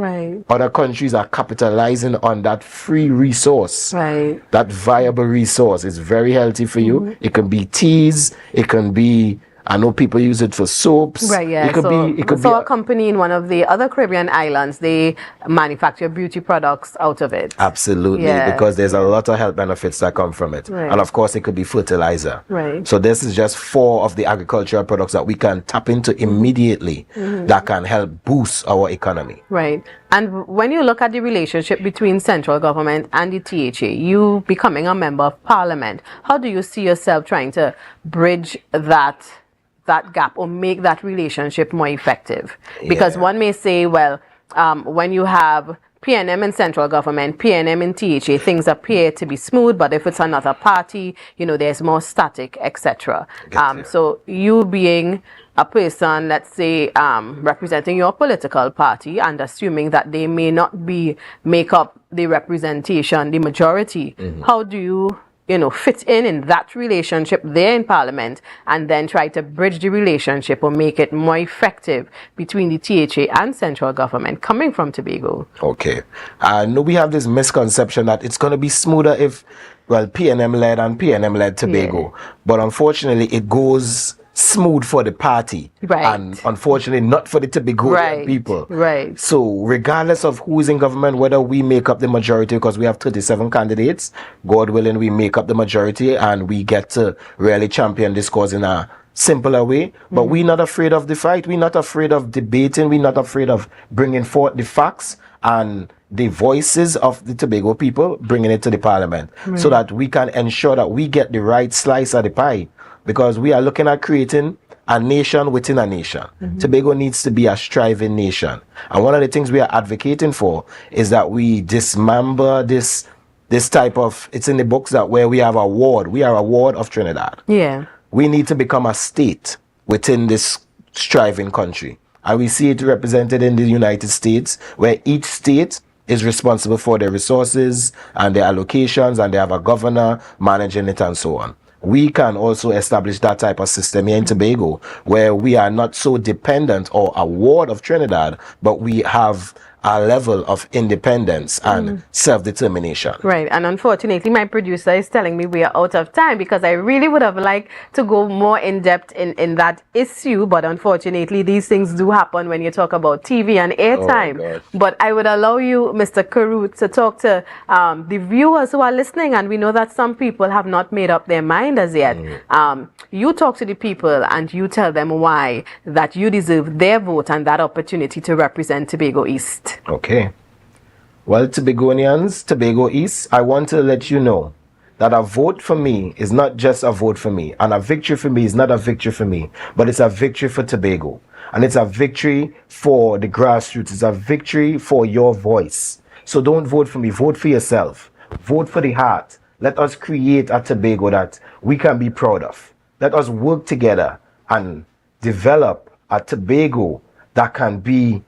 Other countries are capitalizing on that free resource. That viable resource is very healthy for you. It can be teas, it can be, I know people use it for soaps. It could be a company in one of the other Caribbean islands, they manufacture beauty products out of it. Absolutely, because there's a lot of health benefits that come from it. And of course, it could be fertilizer. So this is just 4 of the agricultural products that we can tap into immediately that can help boost our economy. And when you look at the relationship between central government and the THA, you becoming a member of parliament, how do you see yourself trying to bridge that gap or make that relationship more effective? Because one may say, well, when you have PNM in central government, PNM in THA, things appear to be smooth, but if it's another party, there's more static, etc. So you being a person, let's say, representing your political party and assuming that they may not make up the representation, the majority, how do you fit in that relationship there in Parliament, and then try to bridge the relationship or make it more effective between the THA and central government coming from Tobago? Okay. I know we have this misconception that it's going to be smoother if, PNM led and PNM led Tobago. Yeah. But unfortunately, it goes smooth for the party. Right. And unfortunately, not for the Tobagoan people. Right. So regardless of who's in government, whether we make up the majority, because we have 37 candidates, God willing, we make up the majority and we get to really champion this cause in a simpler way. But we're not afraid of the fight. We're not afraid of debating. We're not afraid of bringing forth the facts and the voices of the Tobago people, bringing it to the Parliament, so that we can ensure that we get the right slice of the pie. Because we are looking at creating a nation within a nation. Tobago needs to be a striving nation. And one of the things we are advocating for is that we dismember this type of, it's in the books that where we have a ward. We are a ward of Trinidad. Yeah. We need to become a state within this striving country. And we see it represented in the United States, where each state is responsible for their resources and their allocations, and they have a governor managing it and so on. We can also establish that type of system here in Tobago, where we are not so dependent or a ward of Trinidad, but we have a level of independence and self-determination. Right, and unfortunately my producer is telling me we are out of time, because I really would have liked to go more in depth in that issue, but unfortunately these things do happen when you talk about TV and airtime. But I would allow you, Mr. Karut, to talk to the viewers who are listening, and we know that some people have not made up their mind as yet. You talk to the people and you tell them why that you deserve their vote and that opportunity to represent Tobago East. Okay. Well, Tobagonians, Tobago East, I want to let you know that a vote for me is not just a vote for me, and a victory for me is not a victory for me, but it's a victory for Tobago. And it's a victory for the grassroots. It's a victory for your voice. So don't vote for me, vote for yourself. Vote for the heart. Let us create a Tobago that we can be proud of. Let us work together and develop a Tobago that can be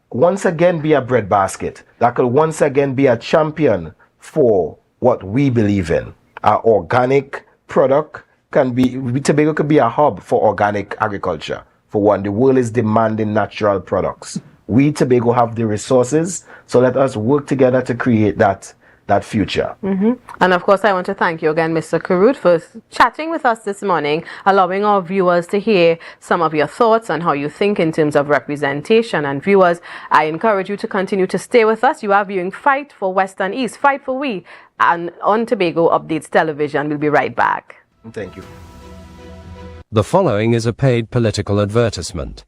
once again be a breadbasket, that could once again be a champion for what we believe in. Our organic product can be, Tobago could be a hub for organic agriculture. For one, the world is demanding natural products. We, Tobago, have the resources, so let us work together to create that future. And of course, I want to thank you again, Mr. Karut, for chatting with us this morning, allowing our viewers to hear some of your thoughts on how you think in terms of representation. And viewers, I encourage you to continue to stay with us. You are viewing Fight for West and East, Fight for We, and on Tobago Updates Television. We'll be right back. Thank you. The following is a paid political advertisement.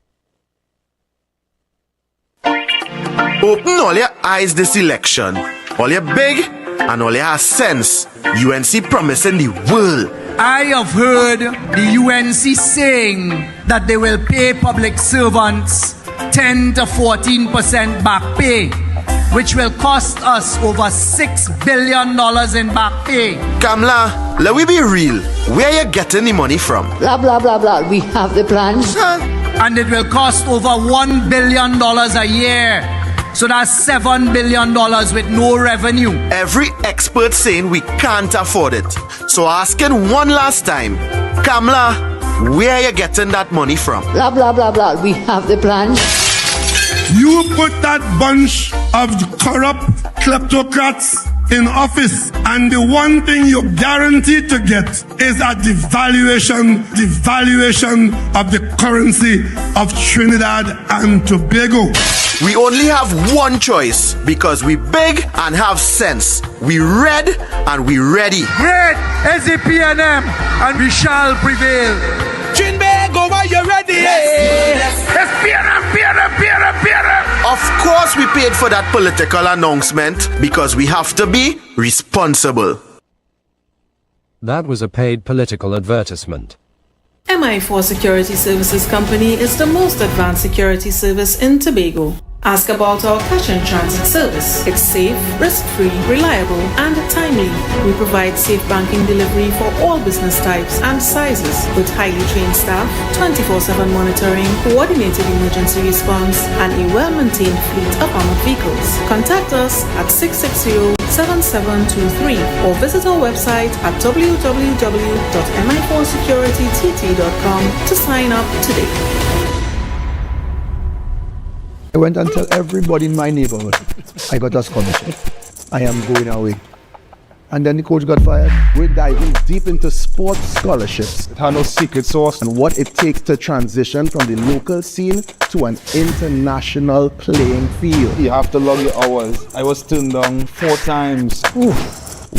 Open all your eyes this election. All your big and all your sense. UNC promising the world. I have heard the UNC saying that they will pay public servants 10 to 14% back pay, which will cost us over $6 billion in back pay. Kamla, let we be real. Where you getting the money from? Blah, blah, blah, blah. We have the plans. And it will cost over $1 billion a year. So that's $7 billion with no revenue. Every expert saying we can't afford it. So asking one last time, Kamla, where are you getting that money from? Blah, blah, blah, blah. We have the plans. You put that bunch of corrupt kleptocrats in office, and the one thing you're guaranteed to get is a devaluation of the currency of Trinidad and Tobago. We only have one choice, because we big and have sense. We red and we ready. Red is the PNM, and we shall prevail. Tobago, are you ready? Yes. Of course we paid for that political announcement, because we have to be responsible. That was a paid political advertisement. MI4 Security Services Company is the most advanced security service in Tobago. Ask about our cash and transit service. It's safe, risk-free, reliable, and timely. We provide safe banking delivery for all business types and sizes with highly trained staff, 24/7 monitoring, coordinated emergency response, and a well-maintained fleet of armored vehicles. Contact us at 660-7723 or visit our website at www.mi4securitytt.com to sign up today. I went and tell everybody in my neighborhood I got a scholarship. I am going away. And then the coach got fired. We're diving deep into sports scholarships. It had no secret sauce and what it takes to transition from the local scene to an international playing field. You have to log your hours. I was turned down 4 times.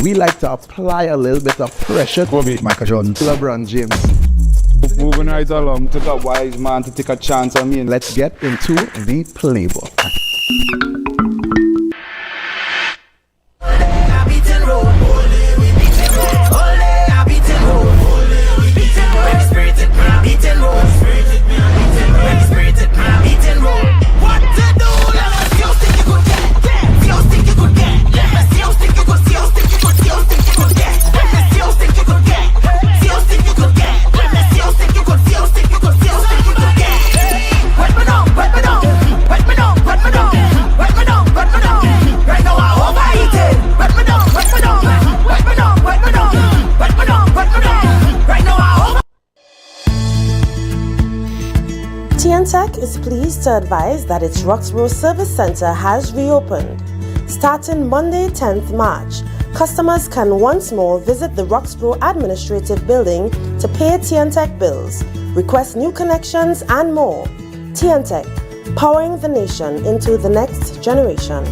We like to apply a little bit of pressure. Kobe, Michael Jordan, LeBron James. Moving right along, took a wise man to take a chance on me. Let's get into the playbook. TNTech is pleased to advise that its Roxborough Service Center has reopened. Starting Monday, 10th March, customers can once more visit the Roxborough Administrative Building to pay TNTech bills, request new connections, and more. TNTech, powering the nation into the next generation.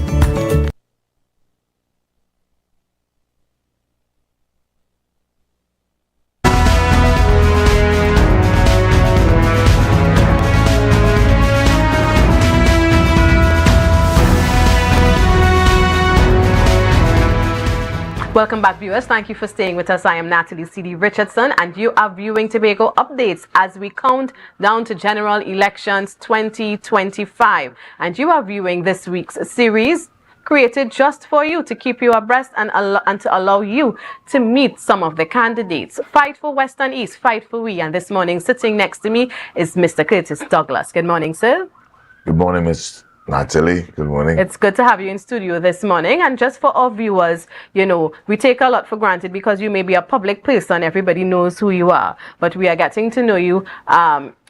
Welcome back, viewers. Thank you for staying with us. I am Natalie C.D. Richardson, and you are viewing Tobago Updates as we count down to General Elections 2025. And you are viewing this week's series created just for you to keep you abreast and to allow you to meet some of the candidates. Fight for Western East, fight for we. And this morning, sitting next to me is Mr. Curtis Douglas. Good morning, sir. Good morning, Miss Natalie, good morning. It's good to have you in studio this morning. And just for our viewers, you know, we take a lot for granted because you may be a public person. Everybody knows who you are. But we are getting to know you,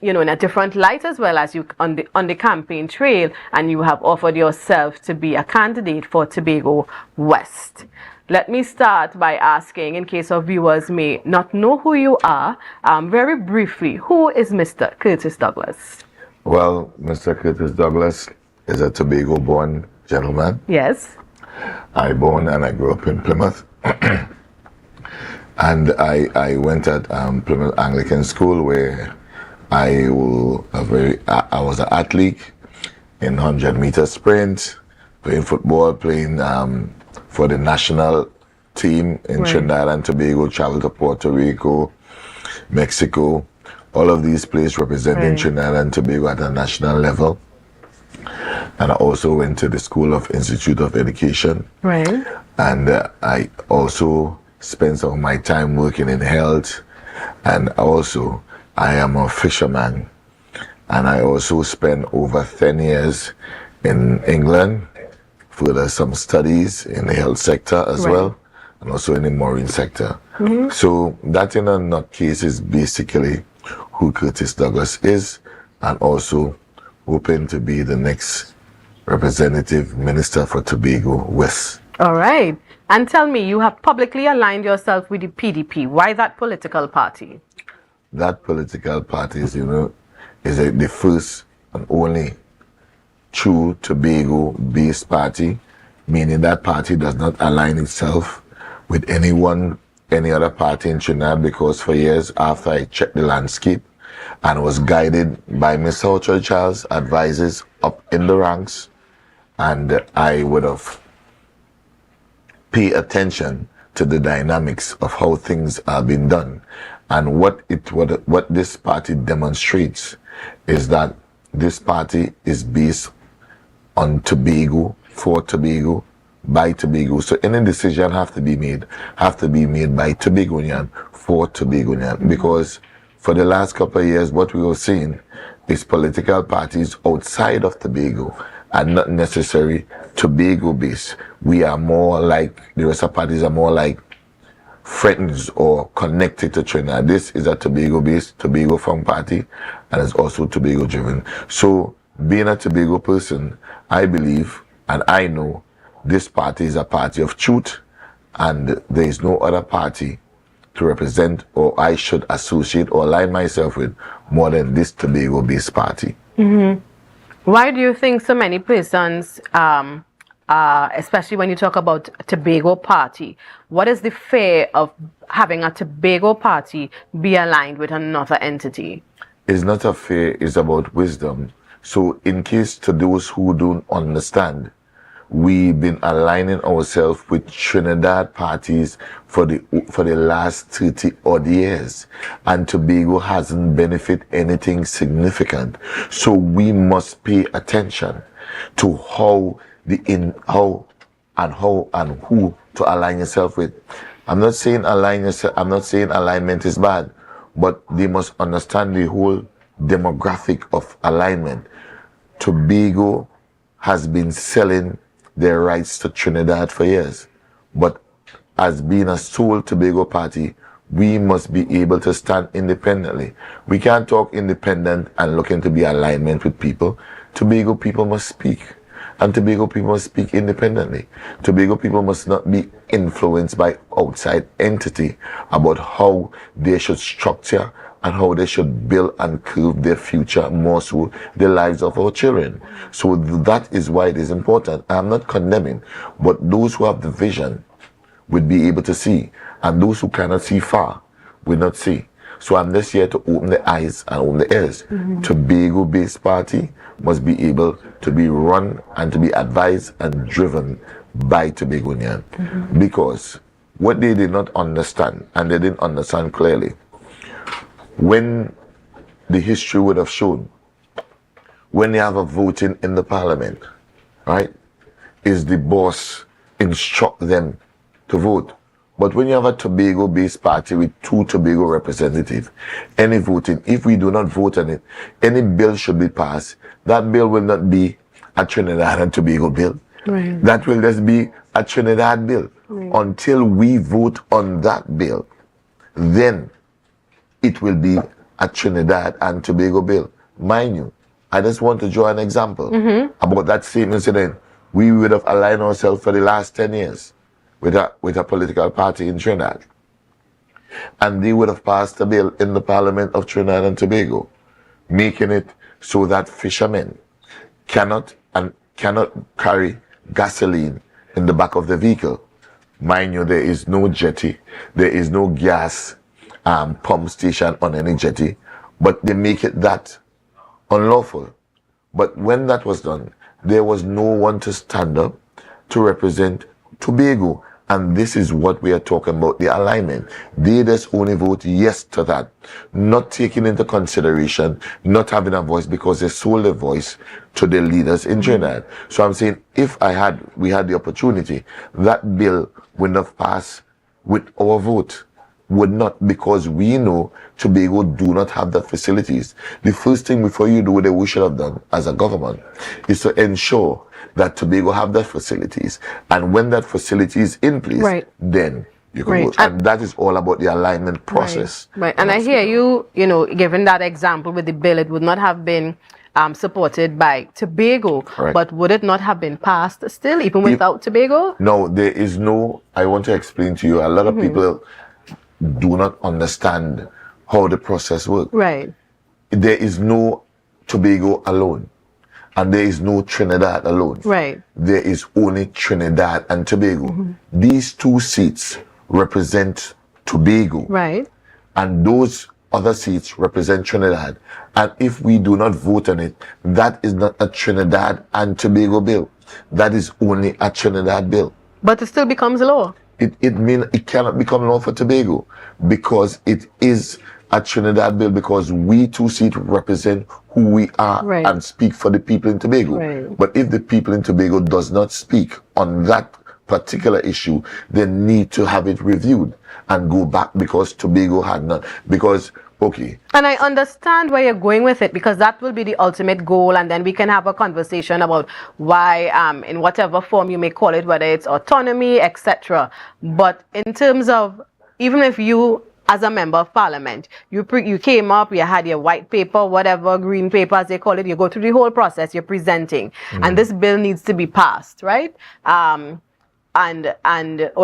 you know, in a different light as well as you on the campaign trail. And you have offered yourself to be a candidate for Tobago West. Let me start by asking, in case our viewers may not know who you are, very briefly, who is Mr. Curtis Douglas? Well, Mr. Curtis Douglas is a Tobago-born gentleman. Yes. I born and I grew up in Plymouth. And I went at Plymouth Anglican School where I was an athlete in 100-meter sprint, playing football, playing for the national team in Trinidad and Tobago, traveled to Puerto Rico, Mexico, all of these places representing Trinidad and Tobago at a national level. And I also went to the School of Institute of Education. Right. And I also spent some of my time working in health. And also, I am a fisherman. And I also spent over 10 years in England, further some studies in the health sector as well, and also in the marine sector. So that in a nutcase is basically who Curtis Douglas is, and also hoping to be the next representative minister for Tobago West. All right. And tell me, you have publicly aligned yourself with the PDP. Why that political party? That political party is, you know, is the first and only true Tobago-based party, meaning that party does not align itself with any other party in Trinidad, because for years after I checked the landscape and was guided by Mr. Oshier Charles' advisors up in the ranks, and I would have paid attention to the dynamics of how things are being done. And what this party demonstrates is that this party is based on Tobago, for Tobago, by Tobago. So any decision have to be made by Tobagonian, for Tobagonian. Because for the last couple of years, what we were seeing is political parties outside of Tobago and not necessarily Tobago based. We are more like, the rest of parties are more like friends or connected to Trinidad. This is a Tobago based, Tobago Funk party, and it's also Tobago driven. So being a Tobago person, I believe and I know this party is a party of truth, and there is no other party to represent or I should associate or align myself with more than this Tobago based party. Why do you think so many persons, especially when you talk about Tobago party, what is the fear of having a Tobago party be aligned with another entity? It's not a fear, it's about wisdom. So in case to those who don't understand, we've been aligning ourselves with Trinidad parties for the last 30 odd years, and Tobago hasn't benefited anything significant. So we must pay attention to how and who to align yourself with. I'm not saying alignment is bad, but they must understand the whole demographic of alignment. Tobago has been selling their rights to Trinidad for years, but as being a sole Tobago party, we must be able to stand independently. We can't talk independent and looking to be alignment with people. Tobago people must speak, and Tobago people must speak independently. Tobago people must not be influenced by outside entity about how they should structure and how they should build and curve their future, more so the lives of our children. So that is why it is important. I'm not condemning, but those who have the vision would be able to see, and those who cannot see far will not see. So I'm just here to open the eyes and open the ears. Tobago-based party must be able to be run and to be advised and driven by Tobagonian. Because what they did not understand, and they didn't understand clearly, when the history would have shown, when they have a voting in the parliament, right, is the boss instruct them to vote. But when you have a Tobago-based party with 2 Tobago representatives, any voting, if we do not vote on it, any bill should be passed. That bill will not be a Trinidad and Tobago bill. Right. That will just be a Trinidad bill. Right. Until we vote on that bill, then it will be a Trinidad and Tobago bill. Mind you, I just want to draw an example about that same incident. We would have aligned ourselves for the last 10 years with a political party in Trinidad. And they would have passed a bill in the Parliament of Trinidad and Tobago, making it so that fishermen cannot carry gasoline in the back of the vehicle. Mind you, there is no jetty, there is no gas pump station on any jetty, but they make it that unlawful. But when that was done, there was no one to stand up to represent Tobago. And this is what we are talking about, the alignment. They just only vote yes to that, not taking into consideration, not having a voice, because they sold their voice to the leaders in Trinidad. So I'm saying, if we had the opportunity, that bill would not pass with our vote. Would not, because we know Tobago do not have the facilities. The first thing before you do what we should have done as a government is to ensure that Tobago have the facilities, and when that facility is in place, then you can vote. And that is all about the alignment process. Right. And I hear you, given that example with the bill, it would not have been supported by Tobago, but would it not have been passed still, even without Tobago? No, there is no, I want to explain to you, a lot of people do not understand how the process works. Right. There is no Tobago alone, and there is no Trinidad alone. Right. There is only Trinidad and Tobago. These 2 seats represent Tobago. Right. And those other seats represent Trinidad. And if we do not vote on it, that is not a Trinidad and Tobago bill. That is only a Trinidad bill. But it still becomes law. It cannot become law for Tobago, because it is at Trinidad Bill because we 2 seats represent who we are and speak for the people in Tobago. But if the people in Tobago does not speak on that particular issue, they need to have it reviewed and go back because Tobago had not. Because, okay. And I understand where you're going with it because that will be the ultimate goal, and then we can have a conversation about why, in whatever form you may call it, whether it's autonomy, etc. But in terms of, even if you, as a member of parliament, you came up, you had your white paper, whatever, green paper as they call it, you go through the whole process, you're presenting, and this bill needs to be passed, right? Or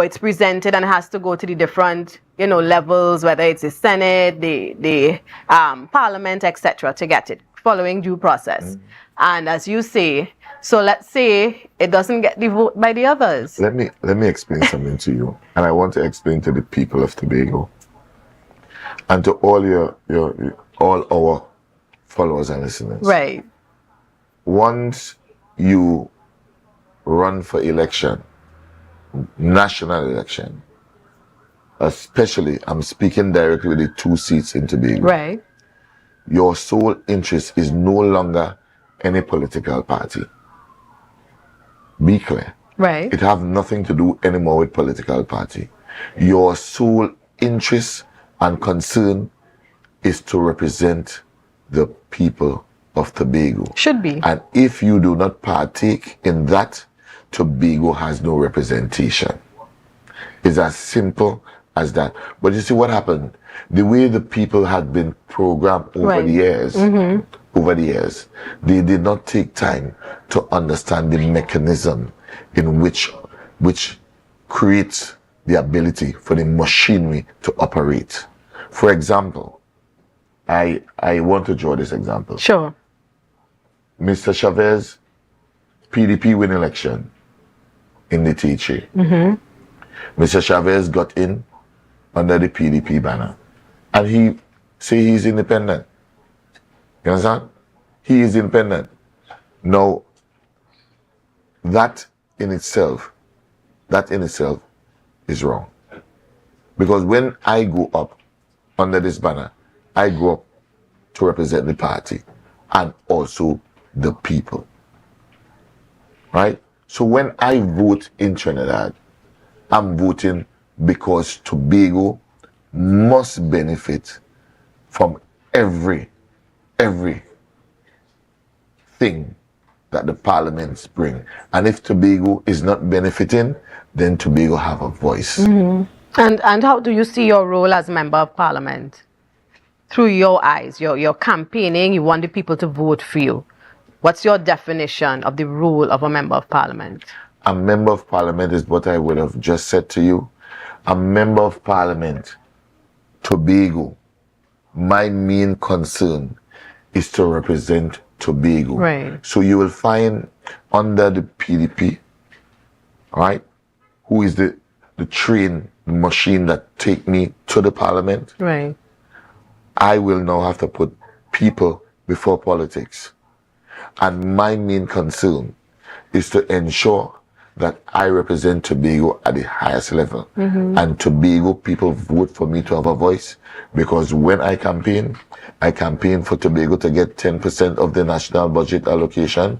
it's presented and has to go to the different, levels, whether it's the Senate, the Parliament, etc., to get it, following due process. And as you say, so let's say it doesn't get the vote by the others. Let me explain something to you, and I want to explain to the people of Tobago and to all all our followers and listeners. Right. Once you run for election, national election, especially, I'm speaking directly with the 2 seats in Tobago. Right. Your sole interest is no longer any political party. Be clear. Right. It have nothing to do anymore with political party. Your sole interest and concern is to represent the people of Tobago. Should be. And if you do not partake in that, Tobago has no representation. It's as simple as that. But you see what happened? The way the people had been programmed over the years, they did not take time to understand the mechanism in which creates the ability for the machinery to operate. For example, I want to draw this example. Sure. Mr. Chavez, PDP win election in the THA. Mr. Chavez got in under the PDP banner. And he say he's independent. You understand? He is independent. Now, that in itself is wrong. Because when I go up under this banner, I go up to represent the party and also the people. Right? So when I vote in Trinidad, I'm voting because Tobago must benefit from every thing that the parliaments bring. And if Tobago is not benefiting, then Tobago have a voice. And how do you see your role as member of parliament? Through your eyes, you're campaigning, you want the people to vote for you. What's your definition of the role of a member of parliament? A member of parliament is what I would have just said to you. A member of parliament, Tobago, my main concern is to represent Tobago. Right. So you will find under the PDP, right, who is the train machine that take me to the parliament. Right. I will now have to put people before politics. And my main concern is to ensure that I represent Tobago at the highest level. And Tobago people vote for me to have a voice, because when I campaign for Tobago to get 10% of the national budget allocation.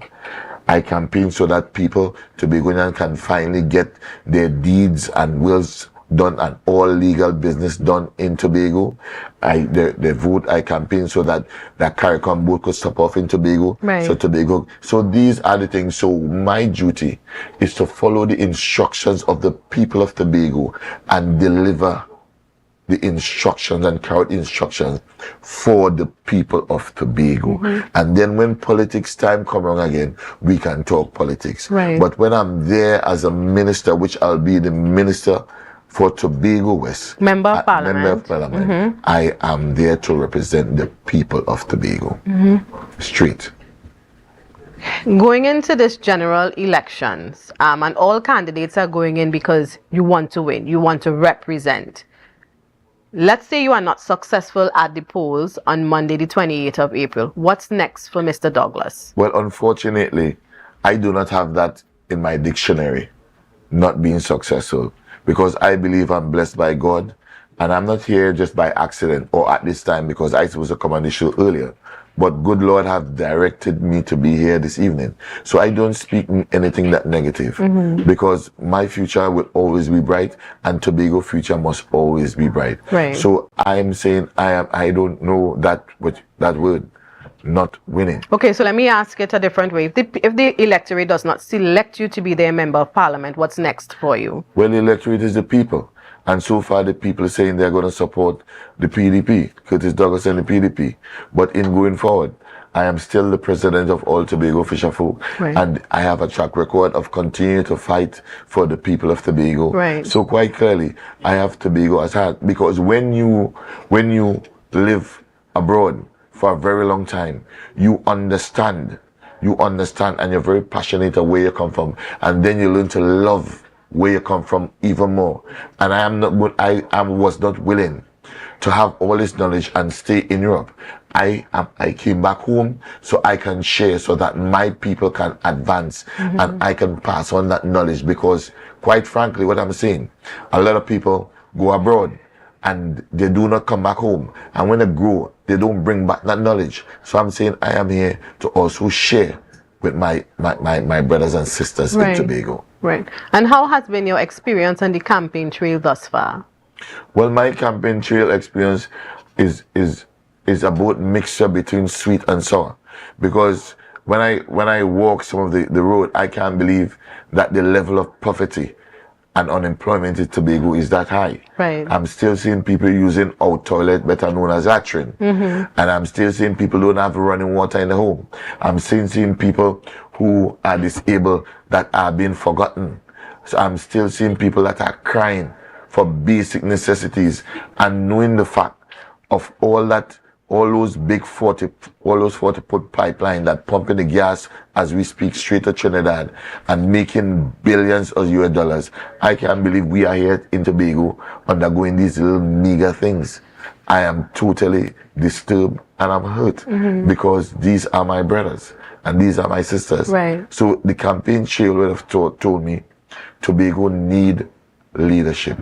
I campaign so that people, Tobagoan, can finally get their deeds and wills done and all legal business done in Tobago. The vote, I campaign so that CARIFTA boat could stop off in Tobago. Right. So these are the things. So my duty is to follow the instructions of the people of Tobago and deliver the instructions and carry out instructions for the people of Tobago. And then when politics time come around again, we can talk politics. Right. But when I'm there as a minister, which I'll be the minister for Tobago West, Member of Parliament, I am there to represent the people of Tobago. Straight. Going into this general elections, and all candidates are going in because you want to win, you want to represent. Let's say you are not successful at the polls on Monday, the 28th of April. What's next for Mr. Douglas? Well, unfortunately, I do not have that in my dictionary, not being successful, because I believe I'm blessed by God And I'm not here just by accident or at this time because I was supposed to come on the show earlier. But good Lord have directed me to be here this evening. So I don't speak anything that negative because my future will always be bright and Tobago future must always be bright. Right. So I'm saying I don't know that word, not winning. Okay, so let me ask it a different way. If the electorate does not select you to be their member of parliament, what's next for you? Well, the electorate is the people. And so far, the people are saying they're going to support the PDP, Curtis Douglas and the PDP. But in going forward, I am still the president of all Tobago Fisher Folk. Right. And I have a track record of continuing to fight for the people of Tobago. Right. So quite clearly, I have Tobago as heart. Because when you live abroad for a very long time, you understand and you're very passionate of where you come from. And then you learn to love where you come from even more. And I was not willing to have all this knowledge and stay in Europe. I came back home so I can share so that my people can advance and I can pass on that knowledge, because quite frankly what I'm saying, a lot of people go abroad and they do not come back home, and when they grow they don't bring back that knowledge. So I'm saying I am here to also share with my brothers and sisters in Tobago. Right. And how has been your experience on the campaign trail thus far? Well, my campaign trail experience is about mixture between sweet and sour, because when I walk some of the road, I can't believe that the level of poverty and unemployment in Tobago is that high. Right. I'm still seeing people using out toilet, better known as latrine. And I'm still seeing people don't have running water in the home. I'm still seeing people who are disabled that are being forgotten. So I'm still seeing people that are crying for basic necessities, and knowing the fact of all those 40-foot pipeline that pumping the gas as we speak straight to Trinidad and making billions of US dollars. I can't believe we are here in Tobago undergoing these little meager things. I am totally disturbed and I'm hurt because these are my brothers and these are my sisters. Right. So the campaign trail would have told me Tobago need leadership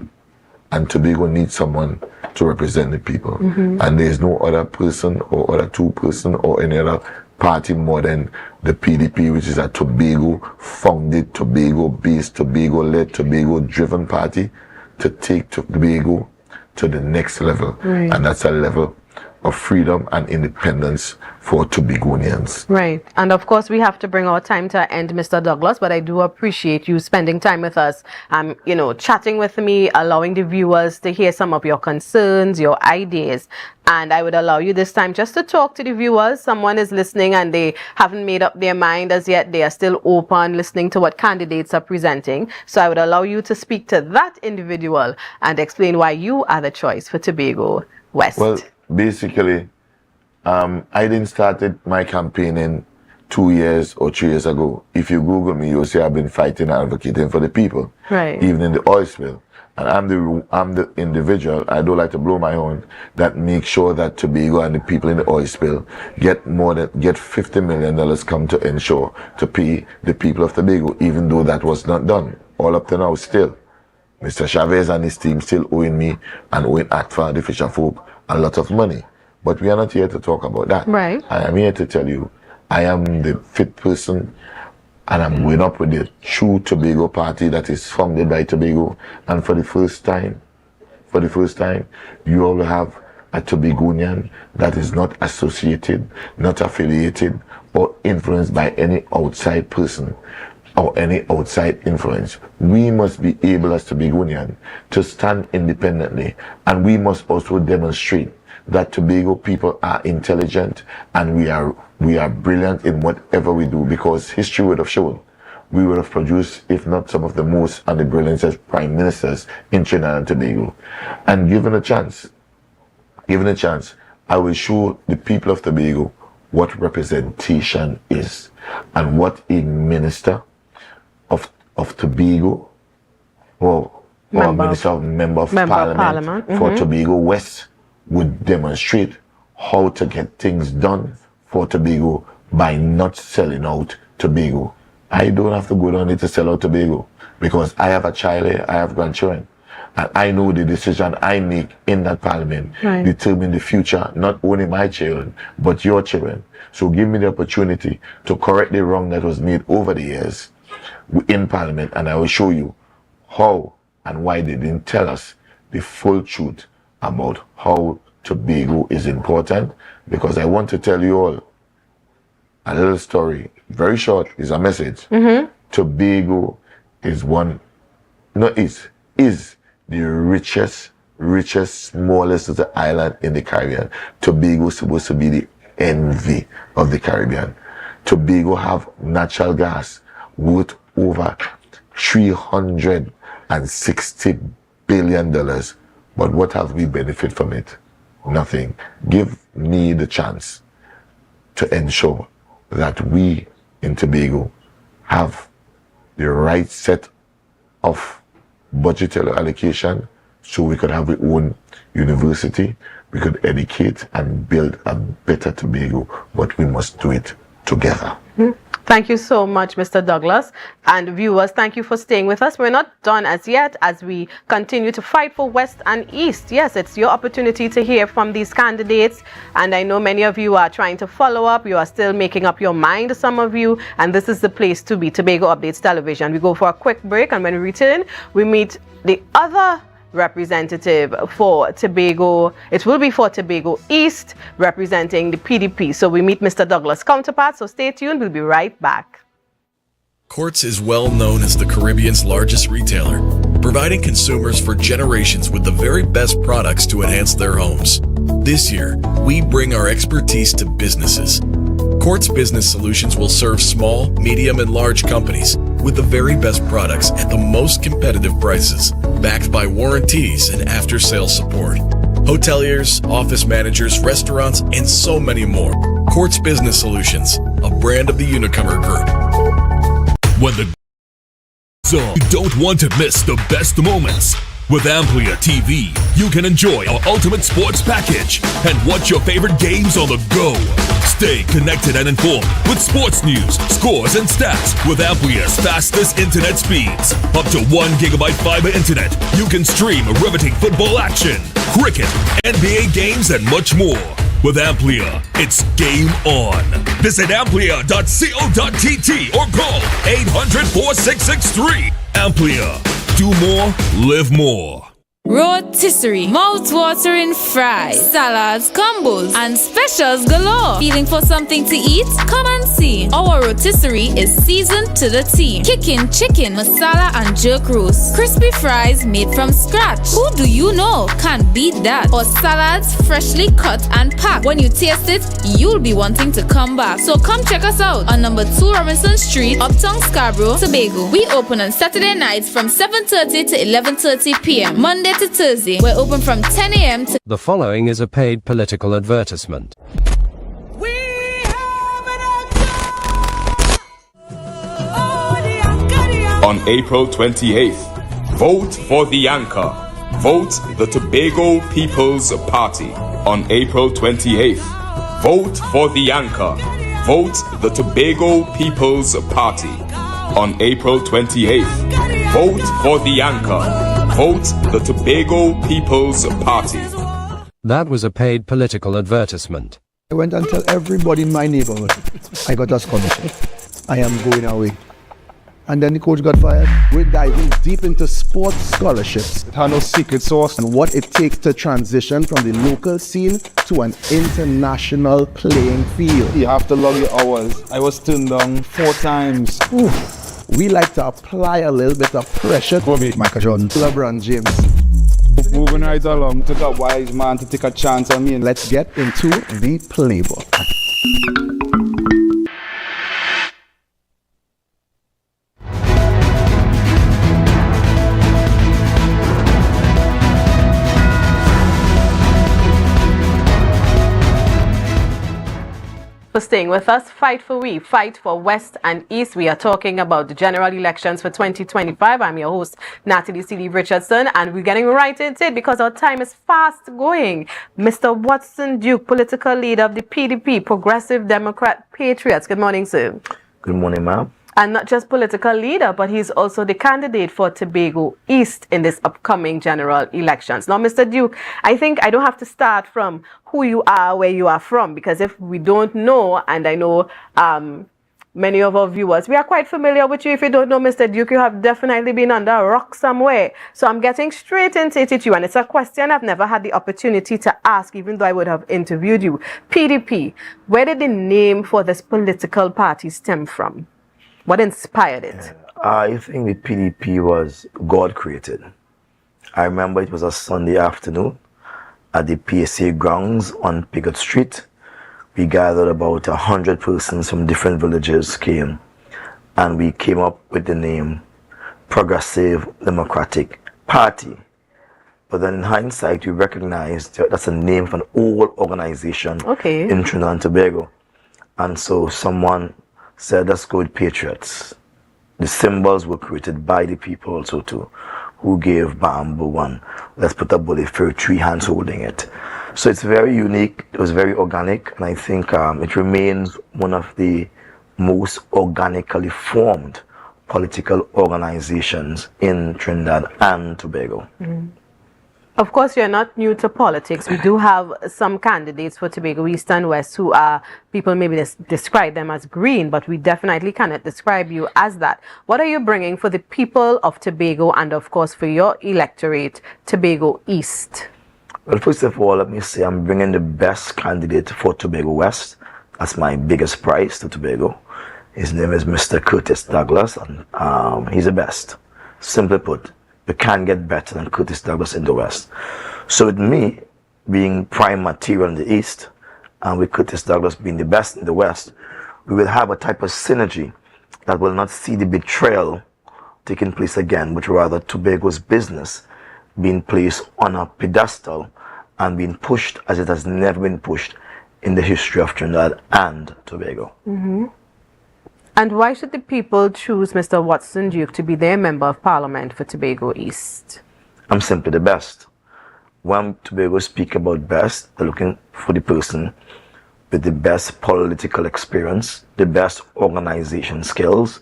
and Tobago needs someone to represent the people. And there's no other person or other two person or any other party more than the PDP, which is a Tobago founded, Tobago based, Tobago led, Tobago driven party to take Tobago to the next level. Right. And that's a level of freedom and independence for Tobagonians. Right. And of course, we have to bring our time to an end, Mr. Douglas, but I do appreciate you spending time with us, chatting with me, allowing the viewers to hear some of your concerns, your ideas. And I would allow you this time just to talk to the viewers. Someone is listening and they haven't made up their mind as yet. They are still open, listening to what candidates are presenting. So I would allow you to speak to that individual and explain why you are the choice for Tobago West. Well, basically, I didn't start my campaigning 2 years or 3 years ago. If you Google me, you'll see I've been fighting and advocating for the people, right? Even in the oil spill. And I'm the individual, I don't like to blow my horn, that makes sure that Tobago and the people in the oil spill get $50 million come to ensure to pay the people of Tobago, even though that was not done. All up to now still. Mr. Chavez and his team still owing me and owing ACFA, the Fisher Folk, a lot of money. But we are not here to talk about that. Right. I am here to tell you, I am the fit person, and I'm going up with the true Tobago party that is founded by Tobago. And for the first time, you will have a Tobagonian that is not associated, not affiliated, or influenced by any outside person or any outside influence. We must be able as Tobagonian to stand independently, and we must also demonstrate that Tobago people are intelligent and we are brilliant in whatever we do, because history would have shown we would have produced, if not some of the most and the brilliantest prime ministers in Trinidad and Tobago. And given a chance, I will show the people of Tobago what representation is and what a minister of Tobago or a member of parliament for Tobago West would demonstrate how to get things done for Tobago by not selling out Tobago. I don't have to go down there to sell out Tobago, because I have a child here, I have grandchildren. And I know the decision I make in that parliament determine the future, not only my children, but your children. So give me the opportunity to correct the wrong that was made over the years in parliament, and I will show you how and why they didn't tell us the full truth about how Tobago is important. Because I want to tell you all a little story, very short, is a message. Tobago is is the richest, smallest of the island in the Caribbean. Tobago is supposed to be the envy of the Caribbean. Tobago have natural gas worth over $360 billion. But what have we benefit from it? Nothing. Give me the chance to ensure that we in Tobago have the right set of budgetary allocation so we could have our own university, we could educate and build a better Tobago, but we must do it together. Thank you so much, Mr. Douglas. And viewers, thank you for staying with us. We're not done as yet as we continue to fight for West and East. Yes, it's your opportunity to hear from these candidates. And I know many of you are trying to follow up. You are still making up your mind, some of you. And this is the place to be, Tobago Updates Television. We go for a quick break, and when we return, we meet the other representative for Tobago. It will be for Tobago East, representing the PDP. So we meet Mr. Douglas' counterpart. So stay tuned. We'll be right back. Quartz is well known as the Caribbean's largest retailer, providing consumers for generations with the very best products to enhance their homes. This year, we bring our expertise to businesses. Quartz Business Solutions will serve small, medium, and large companies with the very best products at the most competitive prices, backed by warranties and after-sales support. Hoteliers, office managers, restaurants, and so many more. Quartz Business Solutions, a brand of the Unicomer Group. When the you don't want to miss the best moments. With AMPLIA TV, you can enjoy our ultimate sports package and watch your favorite games on the go. Stay connected and informed with sports news, scores, and stats with AMPLIA's fastest internet speeds. Up to 1 GB fiber internet, you can stream riveting football action, cricket, NBA games, and much more. With AMPLIA, it's game on. Visit amplia.co.tt or call 800-4663. AMPLIA. Do more, live more. Rotisserie, mouth-watering fries, salads, combos, and specials galore. Feeling for something to eat? Come and see. Our rotisserie is seasoned to the T. Kicking chicken, masala, and jerk roast. Crispy fries made from scratch. Who do you know can beat that? Or salads freshly cut and packed. When you taste it, you'll be wanting to come back. So come check us out on number 2 Robinson Street, Uptown Scarborough, Tobago. We open on Saturday nights from 7:30 to 11:30 p.m. Monday to Thursday, we're open from 10 a.m. to... The following is a paid political advertisement. On April 28th, vote for the anchor. Vote the Tobago People's Party. On April 28th, vote for the anchor. Vote the Tobago People's Party. On April 28th, vote for the anchor. Vote the Tobago People's Party. That was a paid political advertisement. I went and tell everybody in my neighborhood I got a scholarship. I am going away. And then the coach got fired. We're diving deep into sports scholarships. It had no secret sauce. And what it takes to transition from the local scene to an international playing field. You have to log your hours. I was turned down 4 times. Oof. We like to apply a little bit of pressure. Michael Jordan, LeBron James. Moving right along, took a wise man to take a chance on me. Let's get into the playbook. For staying with us, fight for West and East. We are talking about the general elections for 2025. I'm your host, Natalie C.D. Richardson, and we're getting right into it because our time is fast going. Mr. Watson Duke, political leader of the PDP, Progressive Democrat Patriots. Good morning, sir. Good morning, ma'am. And not just political leader, but he's also the candidate for Tobago East in this upcoming general elections. Now, Mr. Duke, I think I don't have to start from who you are, where you are from, because if we don't know, and I know many of our viewers, we are quite familiar with you. If you don't know Mr. Duke, you have definitely been under a rock somewhere. So I'm getting straight into it with you, and it's a question I've never had the opportunity to ask, even though I would have interviewed you. PDP, where did the name for this political party stem from? What inspired it? I think the PDP was God created. I remember it was a Sunday afternoon at the PSA grounds on Piggott Street. We gathered about 100 persons from different villages came, and we came up with the name Progressive Democratic Party. But then in hindsight, we recognized that's a name for an old organization in Trinidad and Tobago. And so someone said, let's go with Patriots. The symbols were created by the people also too, who gave bamboo and let's put a bullet for 3 hands holding it. So it's very unique, it was very organic, and I think it remains one of the most organically formed political organizations in Trinidad and Tobago. Mm-hmm. Of course, you're not new to politics. We do have some candidates for Tobago East and West who are, people maybe describe them as green, but we definitely cannot describe you as that. What are you bringing for the people of Tobago and, of course, for your electorate, Tobago East? Well, first of all, let me say I'm bringing the best candidate for Tobago West. That's my biggest prize to Tobago. His name is Mr. Curtis Douglas, and he's the best. Simply put, we can't get better than Curtis Douglas in the West. So with me being prime material in the East, and with Curtis Douglas being the best in the West, we will have a type of synergy that will not see the betrayal taking place again, but rather Tobago's business being placed on a pedestal and being pushed as it has never been pushed in the history of Trinidad and Tobago. Mm-hmm. And why should the people choose Mr. Watson Duke to be their Member of Parliament for Tobago East? I'm simply the best. When Tobago speak about best, they're looking for the person with the best political experience, the best organization skills,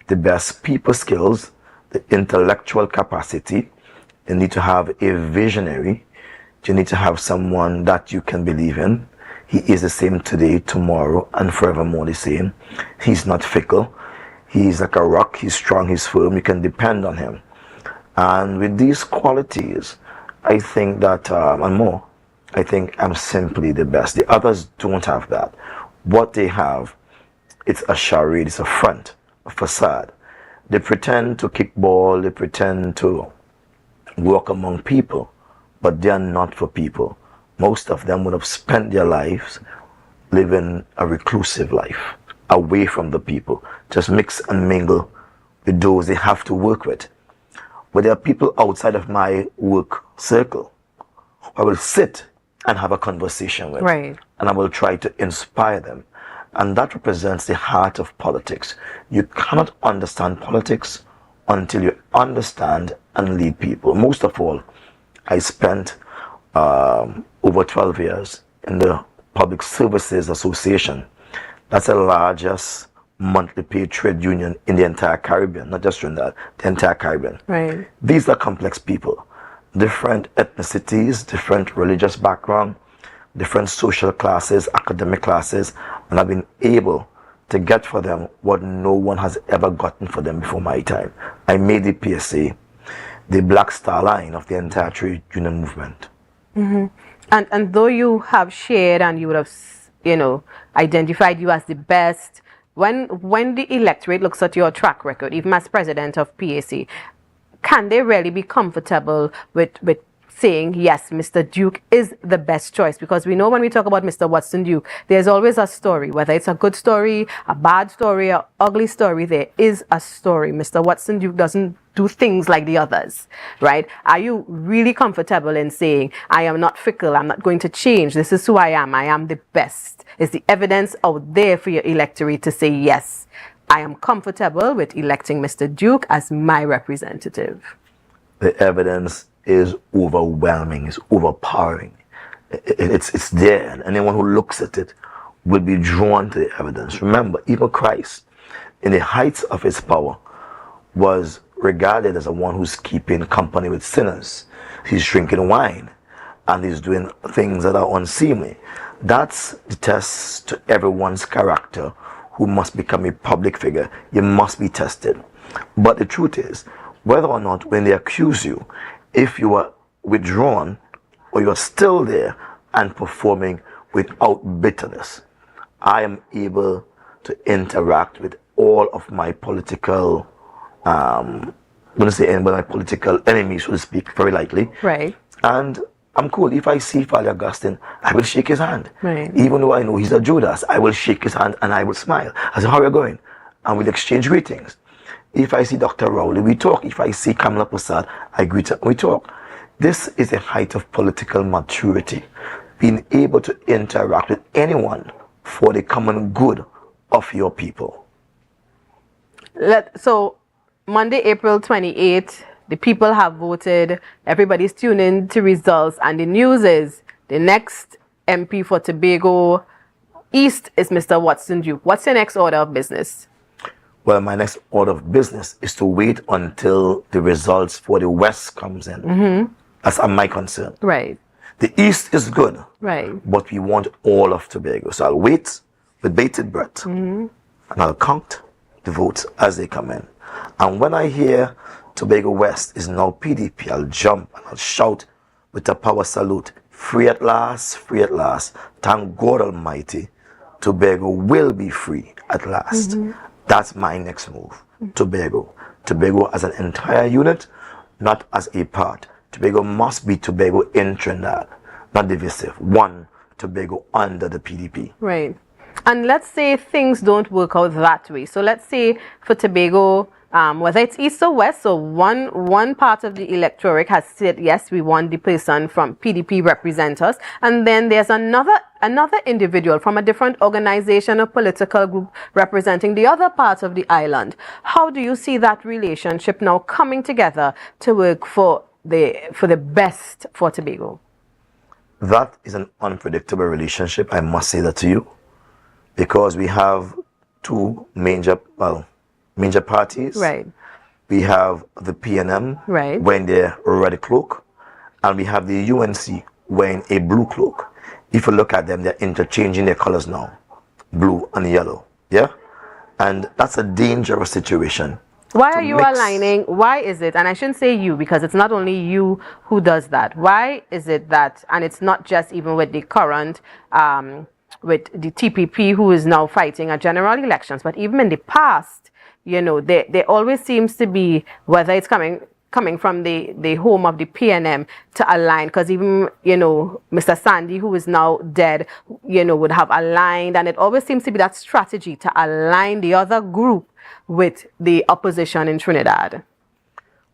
the best people skills, the intellectual capacity. You need to have a visionary. You need to have someone that you can believe in. He is the same today, tomorrow, and forevermore the same. He's not fickle. He's like a rock. He's strong. He's firm. You can depend on him. And with these qualities, I think that, and more, I think I'm simply the best. The others don't have that. What they have, it's a charade. It's a front, a facade. They pretend to kick ball. They pretend to work among people, but they are not for people. Most of them would have spent their lives living a reclusive life, away from the people, just mix and mingle with those they have to work with. But there are people outside of my work circle I will sit and have a conversation with. Right. And I will try to inspire them. And that represents the heart of politics. You cannot understand politics until you understand and lead people. Most of all, I spent over 12 years in the Public Services Association. That's the largest monthly paid trade union in the entire Caribbean, not just Trinidad, the entire Caribbean. Right. These are complex people, different ethnicities, different religious background, different social classes, academic classes, and I've been able to get for them what no one has ever gotten for them before my time. I made the PSA the Black Star Line of the entire trade union movement. Mm-hmm. And though you have shared and you would have, identified you as the best, when the electorate looks at your track record, even as president of PAC, can they really be comfortable with saying, yes, Mr. Duke is the best choice? Because we know when we talk about Mr. Watson Duke, there's always a story, whether it's a good story, a bad story, or ugly story, there is a story. Mr. Watson Duke doesn't do things like the others, right? Are you really comfortable in saying, I am not fickle, I'm not going to change, this is who I am the best? Is the evidence out there for your electorate to say, yes, I am comfortable with electing Mr. Duke as my representative? The evidence is overwhelming, it's overpowering. It's there, and anyone who looks at it will be drawn to the evidence. Remember, even Christ, in the heights of his power, was regarded as a one who's keeping company with sinners. He's drinking wine, and he's doing things that are unseemly. That's the test to everyone's character who must become a public figure. You must be tested. But the truth is, whether or not when they accuse you, if you are withdrawn or you're still there and performing without bitterness, I am able to interact with all of my political, I'm going to say my political enemies, so to speak, very lightly. Right. And I'm cool. If I see Father Augustine, I will shake his hand. Right. Even though I know he's a Judas, I will shake his hand and I will smile. I say, how are you going? And we'll exchange greetings. If I see Dr. Rowley, we talk. If I see Kamala Prasad, I greet her, we talk. This is a height of political maturity. Being able to interact with anyone for the common good of your people. So, Monday, April 28th, the people have voted. Everybody's tuning to results. And the news is the next MP for Tobago East is Mr. Watson Duke. What's your next order of business? Well, my next order of business is to wait until the results for the West comes in. That's my concern. Right. The East is good. Right. But we want all of Tobago. So I'll wait with bated breath. And I'll count the votes as they come in. And when I hear Tobago West is now PDP, I'll jump and I'll shout with a power salute. Free at last, free at last. Thank God Almighty, Tobago will be free at last. That's my next move. Tobago. Tobago as an entire unit, not as a part. Tobago must be Tobago in Trinidad, not divisive. One Tobago under the PDP. Right. And let's say things don't work out that way. So let's say for Tobago, whether it's East or West, so one part of the electorate has said, yes, we want the person from PDP represent us. And then there's another individual from a different organization or political group representing the other part of the island. How do you see that relationship now coming together to work for the best for Tobago? That is an unpredictable relationship, I must say that to you, because we have two major parties. Right. We have the PNM right. wearing their red cloak, and we have the UNC wearing a blue cloak. If you look at them, they're interchanging their colors now, blue and yellow. Yeah, and that's a dangerous situation. Why are you aligning? Why is it? And I shouldn't say you, because it's not only you who does that. Why is it that? And it's not just even with the current. With the TPP, who is now fighting at general elections, but even in the past, you know, there always seems to be, whether it's coming from the home of the PNM to align, because even, you know, Mr. Sandy, who is now dead, you know, would have aligned, and it always seems to be that strategy to align the other group with the opposition in Trinidad.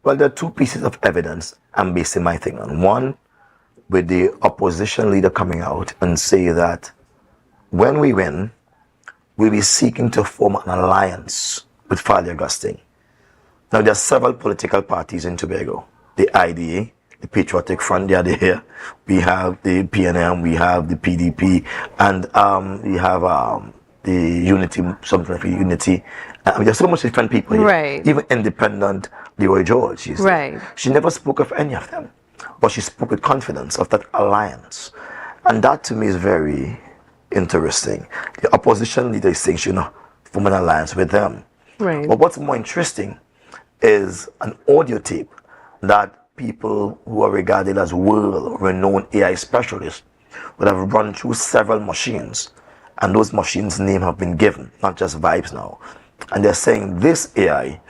Well, there are two pieces of evidence I'm basing my thing on. One, with the opposition leader coming out and say that when we win, we'll be seeking to form an alliance with Father Augustine. Now, there are several political parties in Tobago. The IDA, the Patriotic Front, they are there. We have the PNM, we have the PDP, and we have the Unity, something like Unity. There's so much different people here. Right. Even independent Leroy George. She never spoke of any of them, but she spoke with confidence of that alliance. And that to me is very interesting. The opposition leader is saying, you know, form an alliance with them. Right. But what's more interesting is an audio tape that people who are regarded as world-renowned AI specialists would have run through several machines, and those machines' names have been given, not just vibes now. And they're saying this AI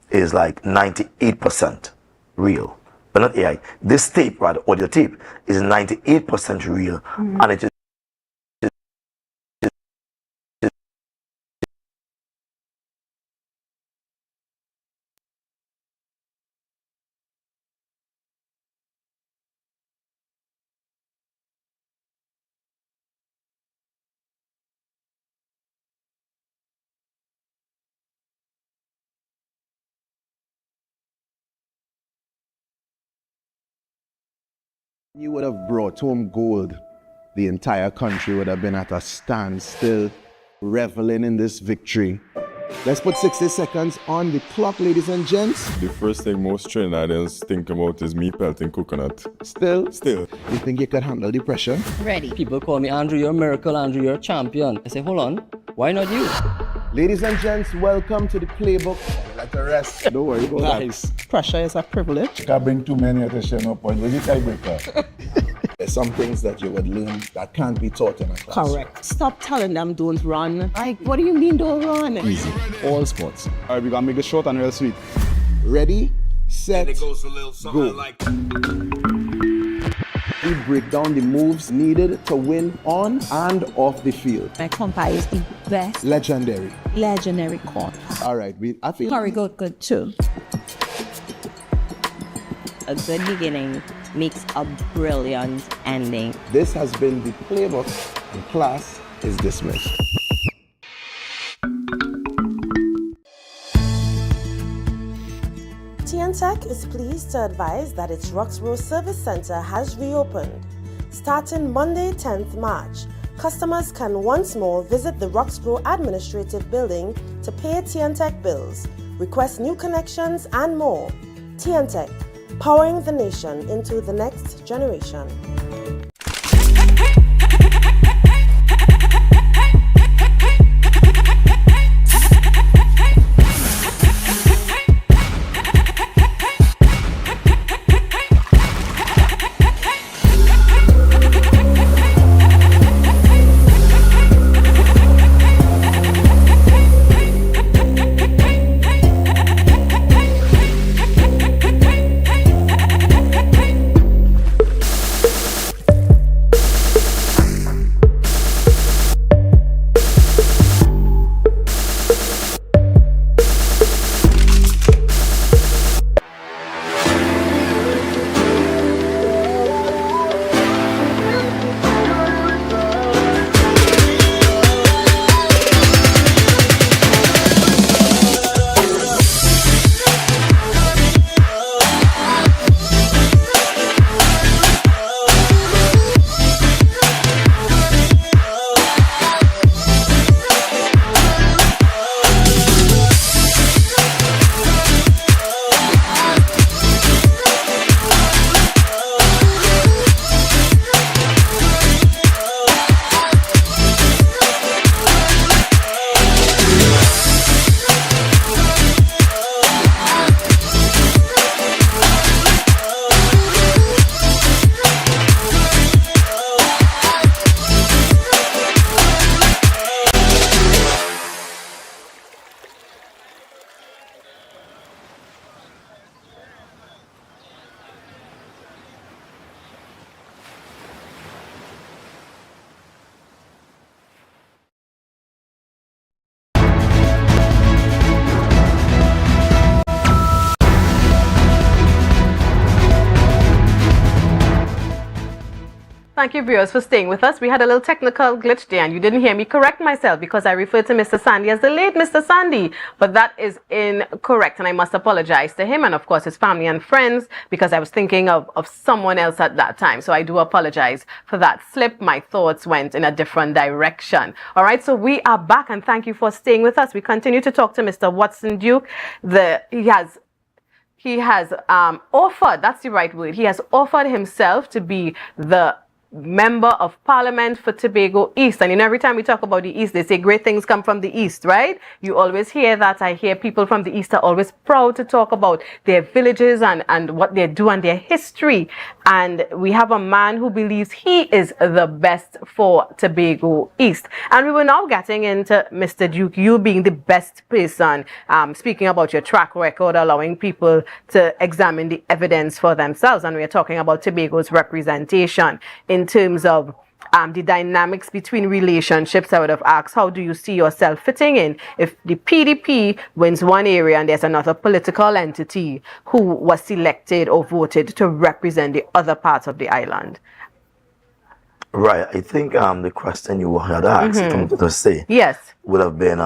is like 98% real. But not AI. This tape, rather, audio tape, is 98% real, and it is You would have brought home gold. The entire country would have been at a standstill, reveling in this victory. Let's put 60 seconds on the clock, ladies and gents. The first thing most Trinidadians think about is me pelting coconut. Still? Still. You think you can handle the pressure? Ready. People call me Andrew, you're a miracle, Andrew, you're a champion. I say, hold on, why not you? Ladies and gents, welcome to the playbook. Let the rest. Don't worry about Nice. Pressure is a privilege. You can't bring too many at a share no point. Where's the tiebreaker? There's some things that you would learn that can't be taught in a class. Correct. Stop telling them don't run. Like, what do you mean don't run? Easy. All sports. All right, we're gonna make it short and real sweet. Ready, set, it goes a little something go. like. We break down the moves needed to win on and off the field. My compa is the best. Legendary. Legendary compa. All right, I feel. Curry good too. A good beginning makes a brilliant ending. This has been the playbook, and class is dismissed. TNTech is pleased to advise that its Roxborough Service Center has reopened. Starting Monday, 10th March, customers can once more visit the Roxborough Administrative Building to pay TNTech bills, request new connections, and more. TNTech, powering the nation into the next generation. Thank you, viewers, for staying with us. We had a little technical glitch there, and you didn't hear me correct myself because I referred to Mr. Sandy as the late Mr. Sandy. But that is incorrect, and I must apologize to him and, of course, his family and friends because I was thinking of someone else at that time. So I do apologize for that slip. My thoughts went in a different direction. All right, so we are back, and thank you for staying with us. We continue to talk to Mr. Watson Duke. He has offered, that's the right word, he has offered himself to be the Member of Parliament for Tobago East. And every time we talk about the East, they say great things come from the East, right? You always hear that. I hear people from the East are always proud to talk about their villages and what they do and their history. And we have a man who believes he is the best for Tobago East. And we were now getting into Mr. Duke, you being the best person, speaking about your track record, allowing people to examine the evidence for themselves. And we're talking about Tobago's representation in terms of the dynamics between relationships. I would have asked, how do you see yourself fitting in if the PDP wins one area and there's another political entity who was selected or voted to represent the other parts of the island? Right. I think the question you had asked, to say, yes, would have been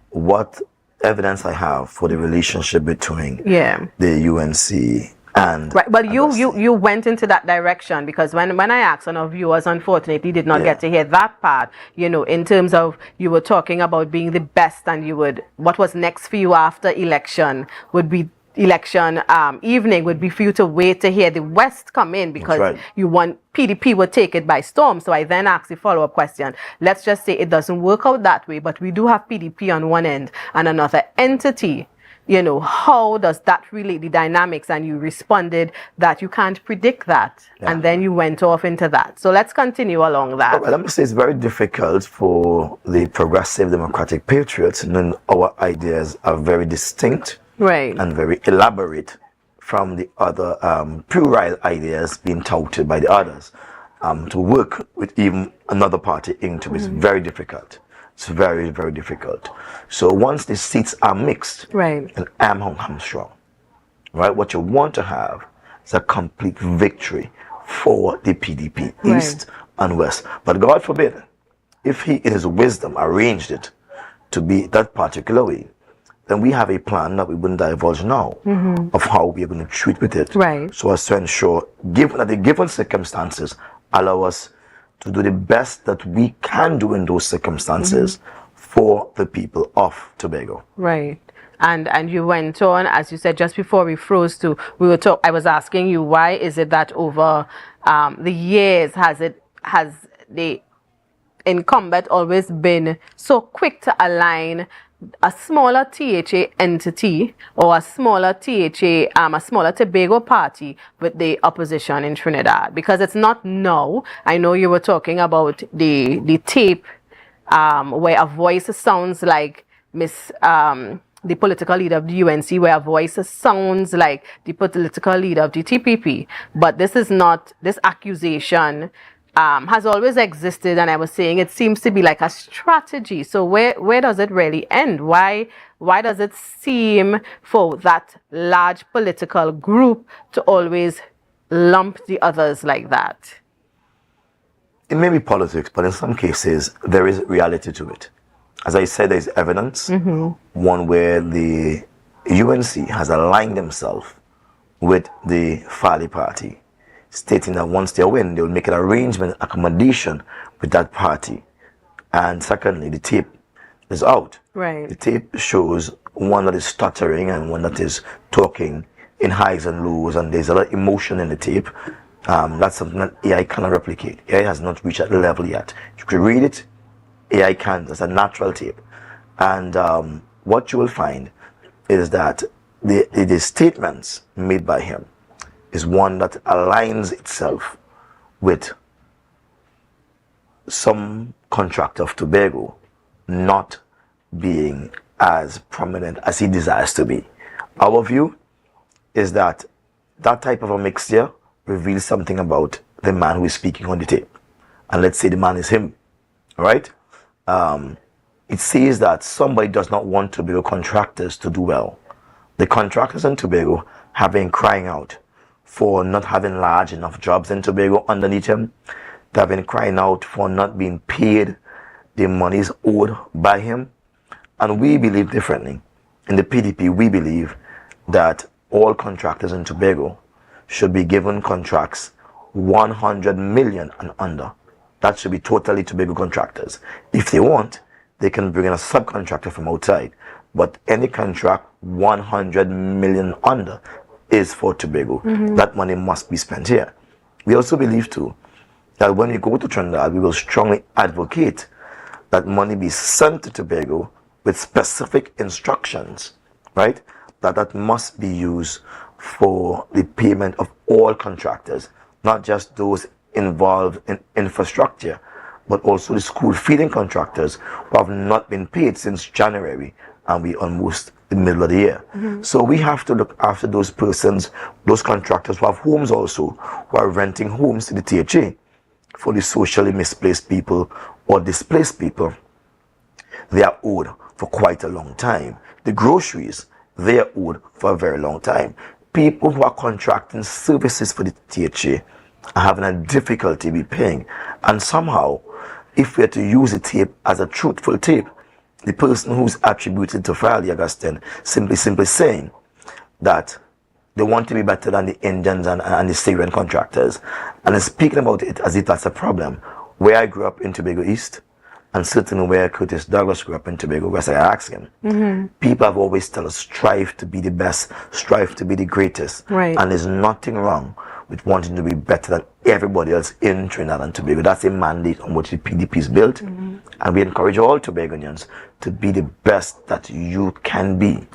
what evidence I have for the relationship between the UNC And right, but you went into that direction, because when I asked, some of viewers unfortunately did not get to hear that part, you know, in terms of you were talking about being the best, and you would, what was next for you after election would be election evening would be for you to wait to hear the West come in, because you want PDP would take it by storm. So I then asked the follow-up question. Let's just say it doesn't work out that way, but we do have PDP on one end and another entity. You know, how does that relate, the dynamics? And you responded that you can't predict that. And then you went off into that. So let's continue along that. Well, let me say it's very difficult for the progressive democratic patriots, and our ideas are very distinct. Right. And very elaborate from the other puerile ideas being touted by the others. To work with even another party into is very difficult. It's very, very difficult. So once the seats are mixed, and I'm strong, right? What you want to have is a complete victory for the PDP, East and West. But God forbid, if He in His wisdom arranged it to be that particular way, then we have a plan that we wouldn't divulge now of how we are going to treat with it. So as to ensure, given that the given circumstances allow us to do the best that we can do in those circumstances for the people of Tobago. Right. And you went on, as you said, just before we froze to, I was asking you, why is it that over the years has the incumbent always been so quick to align a smaller THA entity or a smaller THA, a smaller Tobago party with the opposition in Trinidad? Because it's not now. I know you were talking about the tape where a voice sounds like the political leader of the UNC, where a voice sounds like the political leader of the TPP. But this is not, this accusation has always existed, and I was saying it seems to be like a strategy. So where does it really end? Why does it seem for that large political group to always lump the others like that? It may be politics, but in some cases there is reality to it. As I said, there's evidence, one where the UNC has aligned themselves with the Fali party, stating that once they win, they will make an arrangement, accommodation with that party. And secondly, the tape is out. The tape shows one that is stuttering and one that is talking in highs and lows, and there's a lot of emotion in the tape. That's something that AI cannot replicate. AI has not reached that level yet. You can read it, AI can't. It's a natural tape. And what you will find is that the statements made by him is one that aligns itself with some contractor of Tobago not being as prominent as he desires to be. Our view is that that type of a mixture reveals something about the man who is speaking on the tape. And let's say the man is him, right? It says that somebody does not want Tobago contractors to do well. The contractors in Tobago have been crying out for not having large enough jobs in Tobago underneath him. They have been crying out for not being paid the monies owed by him. And we believe differently. In the PDP, we believe that all contractors in Tobago should be given contracts 100 million and under. That should be totally Tobago contractors. If they want, they can bring in a subcontractor from outside. But any contract 100 million under is for Tobago. That money must be spent here. We also believe too that when we go to Trinidad, we will strongly advocate that money be sent to Tobago with specific instructions, right? That must be used for the payment of all contractors, not just those involved in infrastructure, but also the school feeding contractors who have not been paid since January, and we almost the middle of the year. So we have to look after those persons, those contractors who have homes also, who are renting homes to the THA for the socially misplaced people or displaced people. They are owed for quite a long time. The groceries, they are owed for a very long time. People who are contracting services for the THA are having a difficulty with paying. And somehow, if we are to use the tape as a truthful tape, the person who's attributed to Friday Augustine simply saying that They want to be better than the Indians and the Syrian contractors. And then speaking about it as if that's a problem. Where I grew up in Tobago East, and certainly where Curtis Douglas grew up in Tobago West, I asked him, people have always told us, strive to be the best, strive to be the greatest. Right. And there's nothing wrong with wanting to be better than everybody else in Trinidad and Tobago. That's a mandate on which the PDP is built. And we encourage all Tobagonians to be the best that you can be.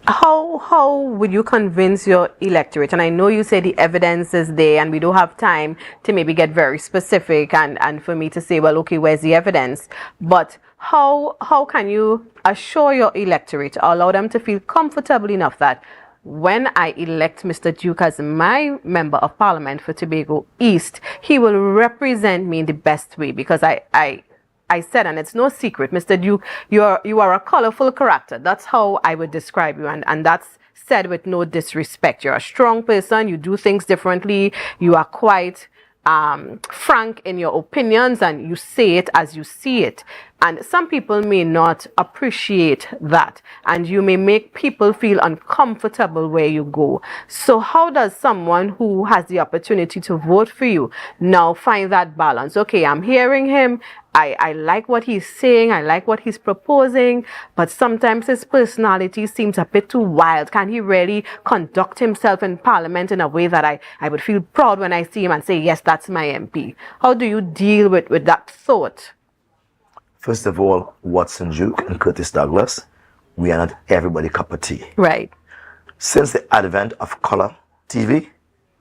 How would you convince your electorate? And I know you say the evidence is there and we don't have time to maybe get very specific and for me to say, well, okay, where's the evidence? But how can you assure your electorate, or allow them to feel comfortable enough that when I elect Mr. Duke as my member of parliament for Tobago East, he will represent me in the best way? Because I said, and it's no secret, Mr. Duke, you are a colorful character. That's how I would describe you, and that's said with no disrespect. You're a strong person. You do things differently. You are quite frank in your opinions, and you say it as you see it. And some people may not appreciate that, and you may make people feel uncomfortable where you go. So how does someone who has the opportunity to vote for you now find that balance? Okay, I'm hearing him. I like what he's saying. I like what he's proposing. But sometimes his personality seems a bit too wild. Can he really conduct himself in Parliament in a way that I would feel proud when I see him and say, yes, that's my MP? How do you deal with that thought? First of all, Watson Duke and Curtis Douglas, we are not everybody cup of tea. Right. Since the advent of color TV,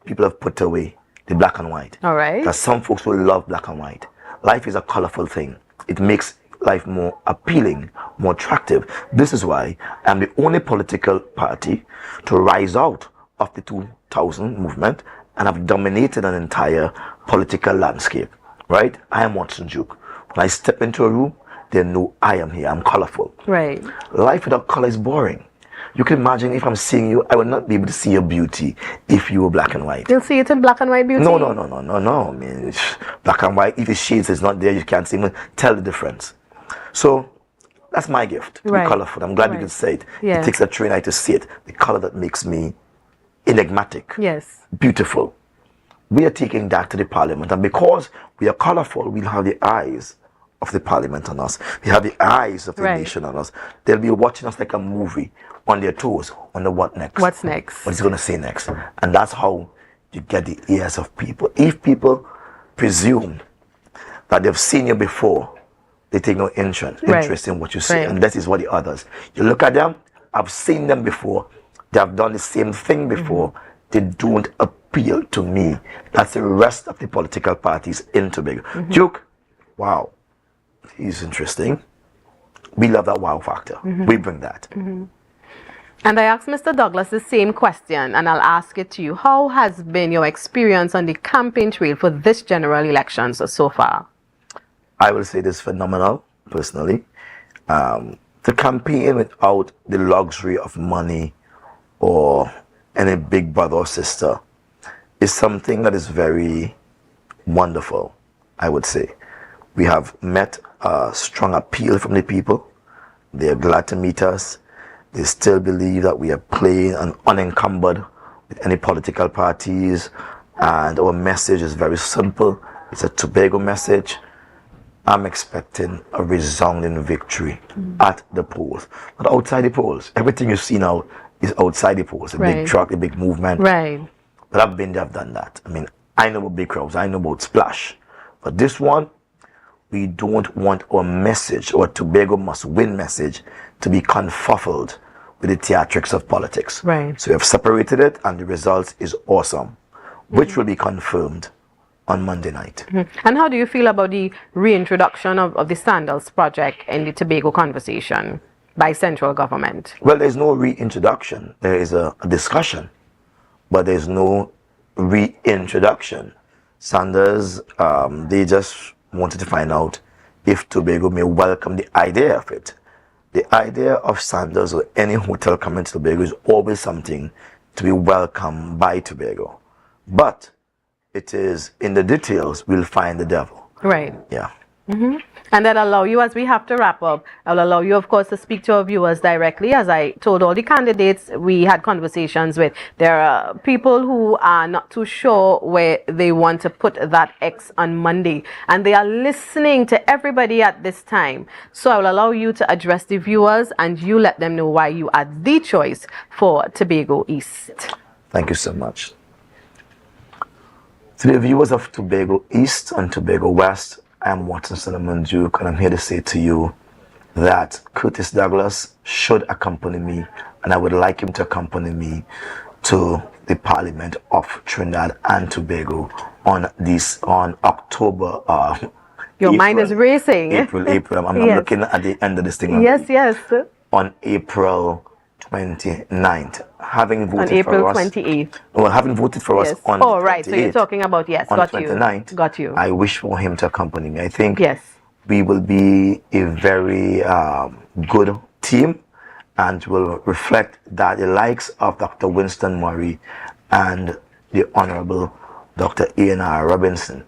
people have put away the black and white. All right. Because some folks will love black and white. Life is a colorful thing. It makes life more appealing, more attractive. This is why I'm the only political party to rise out of the 2000 movement and have dominated an entire political landscape. Right? I am Watson Duke. When I step into a room, they know I am here. I'm colorful. Right. Life without color is boring. You can imagine if I'm seeing you, I would not be able to see your beauty if you were black and white. You'll see it in black and white beauty? No. I mean, black and white, if the shades is not there, you can't even tell the difference. So that's my gift, to be colorful. I'm glad you can say it. Yeah. It takes a trained eye to see it. The color that makes me enigmatic. Yes. Beautiful. We are taking that to the parliament, and because we are colorful, we'll have the eyes of the parliament on us. We have the eyes of the nation on us. They'll be watching us like a movie, on their toes, wonder what next. What's next? What he's going to say next. And that's how you get the ears of people. If people presume that they've seen you before, they take no interest in what you say. And that is what the others. You look at them, I've seen them before. They have done the same thing before. They don't appeal to me. That's the rest of the political parties in Tobago. Duke, wow, he's interesting. We love that wow factor. We bring that. And I asked Mr. Douglas the same question, and I'll ask it to you. How has been your experience on the campaign trail for this general election so far? I will say this phenomenal, personally. The campaign without the luxury of money or any big brother or sister is something that is very wonderful, I would say. We have met a strong appeal from the people. They are glad to meet us. They still believe that we are plain and unencumbered with any political parties, and our message is very simple. It's a Tobago message. I'm expecting a resounding victory at the polls, not outside the polls. Everything you see now is outside the polls. A big truck, a big movement. Right. But I've been there, I've done that. I mean, I know about big crowds, I know about splash. But this one, we don't want our message, our Tobago must win message, to be confuffled with the theatrics of politics. Right. So we have separated it, and the result is awesome, which will be confirmed on Monday night. And how do you feel about the reintroduction of the Sandals project in the Tobago conversation by central government? Well, there's no reintroduction. There is a discussion, but there's no reintroduction. Sanders, they just wanted to find out if Tobago may welcome the idea of it. The idea of Sanders or any hotel coming to Tobago is always something to be welcomed by Tobago. But it is in the details we'll find the devil. Right. Yeah. And then allow you, as we have to wrap up, I'll allow you, of course, to speak to our viewers directly. As I told all the candidates we had conversations with, there are people who are not too sure where they want to put that X on Monday, and they are listening to everybody at this time. So I will allow you to address the viewers, and you let them know why you are the choice for Tobago East. Thank you so much. To the viewers of Tobago East and Tobago West, I am Watson Solomon Duke, and I'm here to say to you that Curtis Douglas should accompany me, and I would like him to accompany me to the Parliament of Trinidad and Tobago on October. Your mind is racing. April. I'm Yes. looking at the end of this thing. Yes. On April 29th, having voted On April for us. 28th. Well, having voted for us on Oh, right. So you're talking about, yes, on got 29th, you. Got you. I wish for him to accompany me. I think Yes. we will be a very good team, and will reflect that the likes of Dr. Winston Murray and the Honorable Dr. Ian-R. Robinson,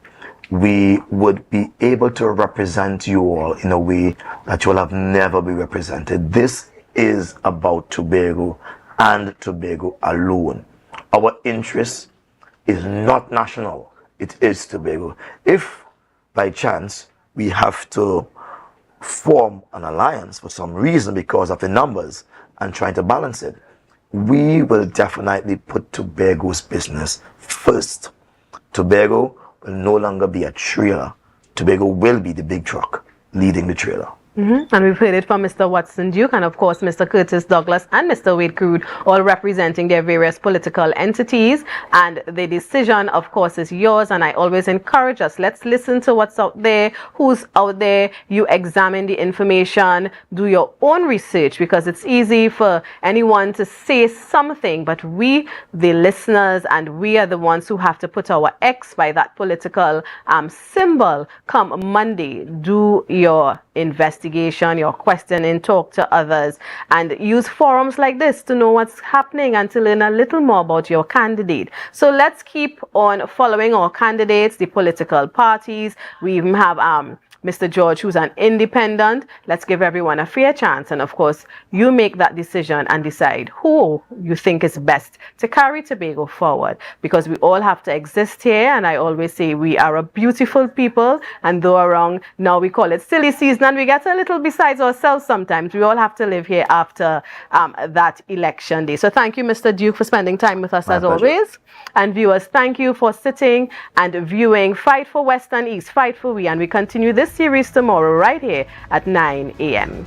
we would be able to represent you all in a way that you will have never been represented. This is about Tobago and Tobago alone. Our interest is not national, it is Tobago. If by chance we have to form an alliance for some reason because of the numbers and trying to balance it, we will definitely put Tobago's business first. Tobago will no longer be a trailer. Tobago will be the big truck leading the trailer. And we've heard it from Mr. Watson Duke and, of course, Mr. Curtis Douglas and Mr. Wade Crude, all representing their various political entities. And the decision, of course, is yours. And I always encourage us, let's listen to what's out there, who's out there. You examine the information, do your own research, because it's easy for anyone to say something. But we, the listeners, and we are the ones who have to put our X by that political symbol come Monday. Do your investigation, your questioning, talk to others, and use forums like this to know what's happening and to learn a little more about your candidate. So let's keep on following our candidates, the political parties. We even have Mr. George, who's an independent. Let's give everyone a fair chance. And of course, you make that decision and decide who you think is best to carry Tobago forward, because we all have to exist here. And I always say we are a beautiful people. And though around now we call it silly season and we get a little besides ourselves sometimes, we all have to live here after that election day. So thank you, Mr. Duke, for spending time with us as always. And viewers, thank you for sitting and viewing Fight for West and East, Fight for We. And we continue this series tomorrow right here at 9 a.m.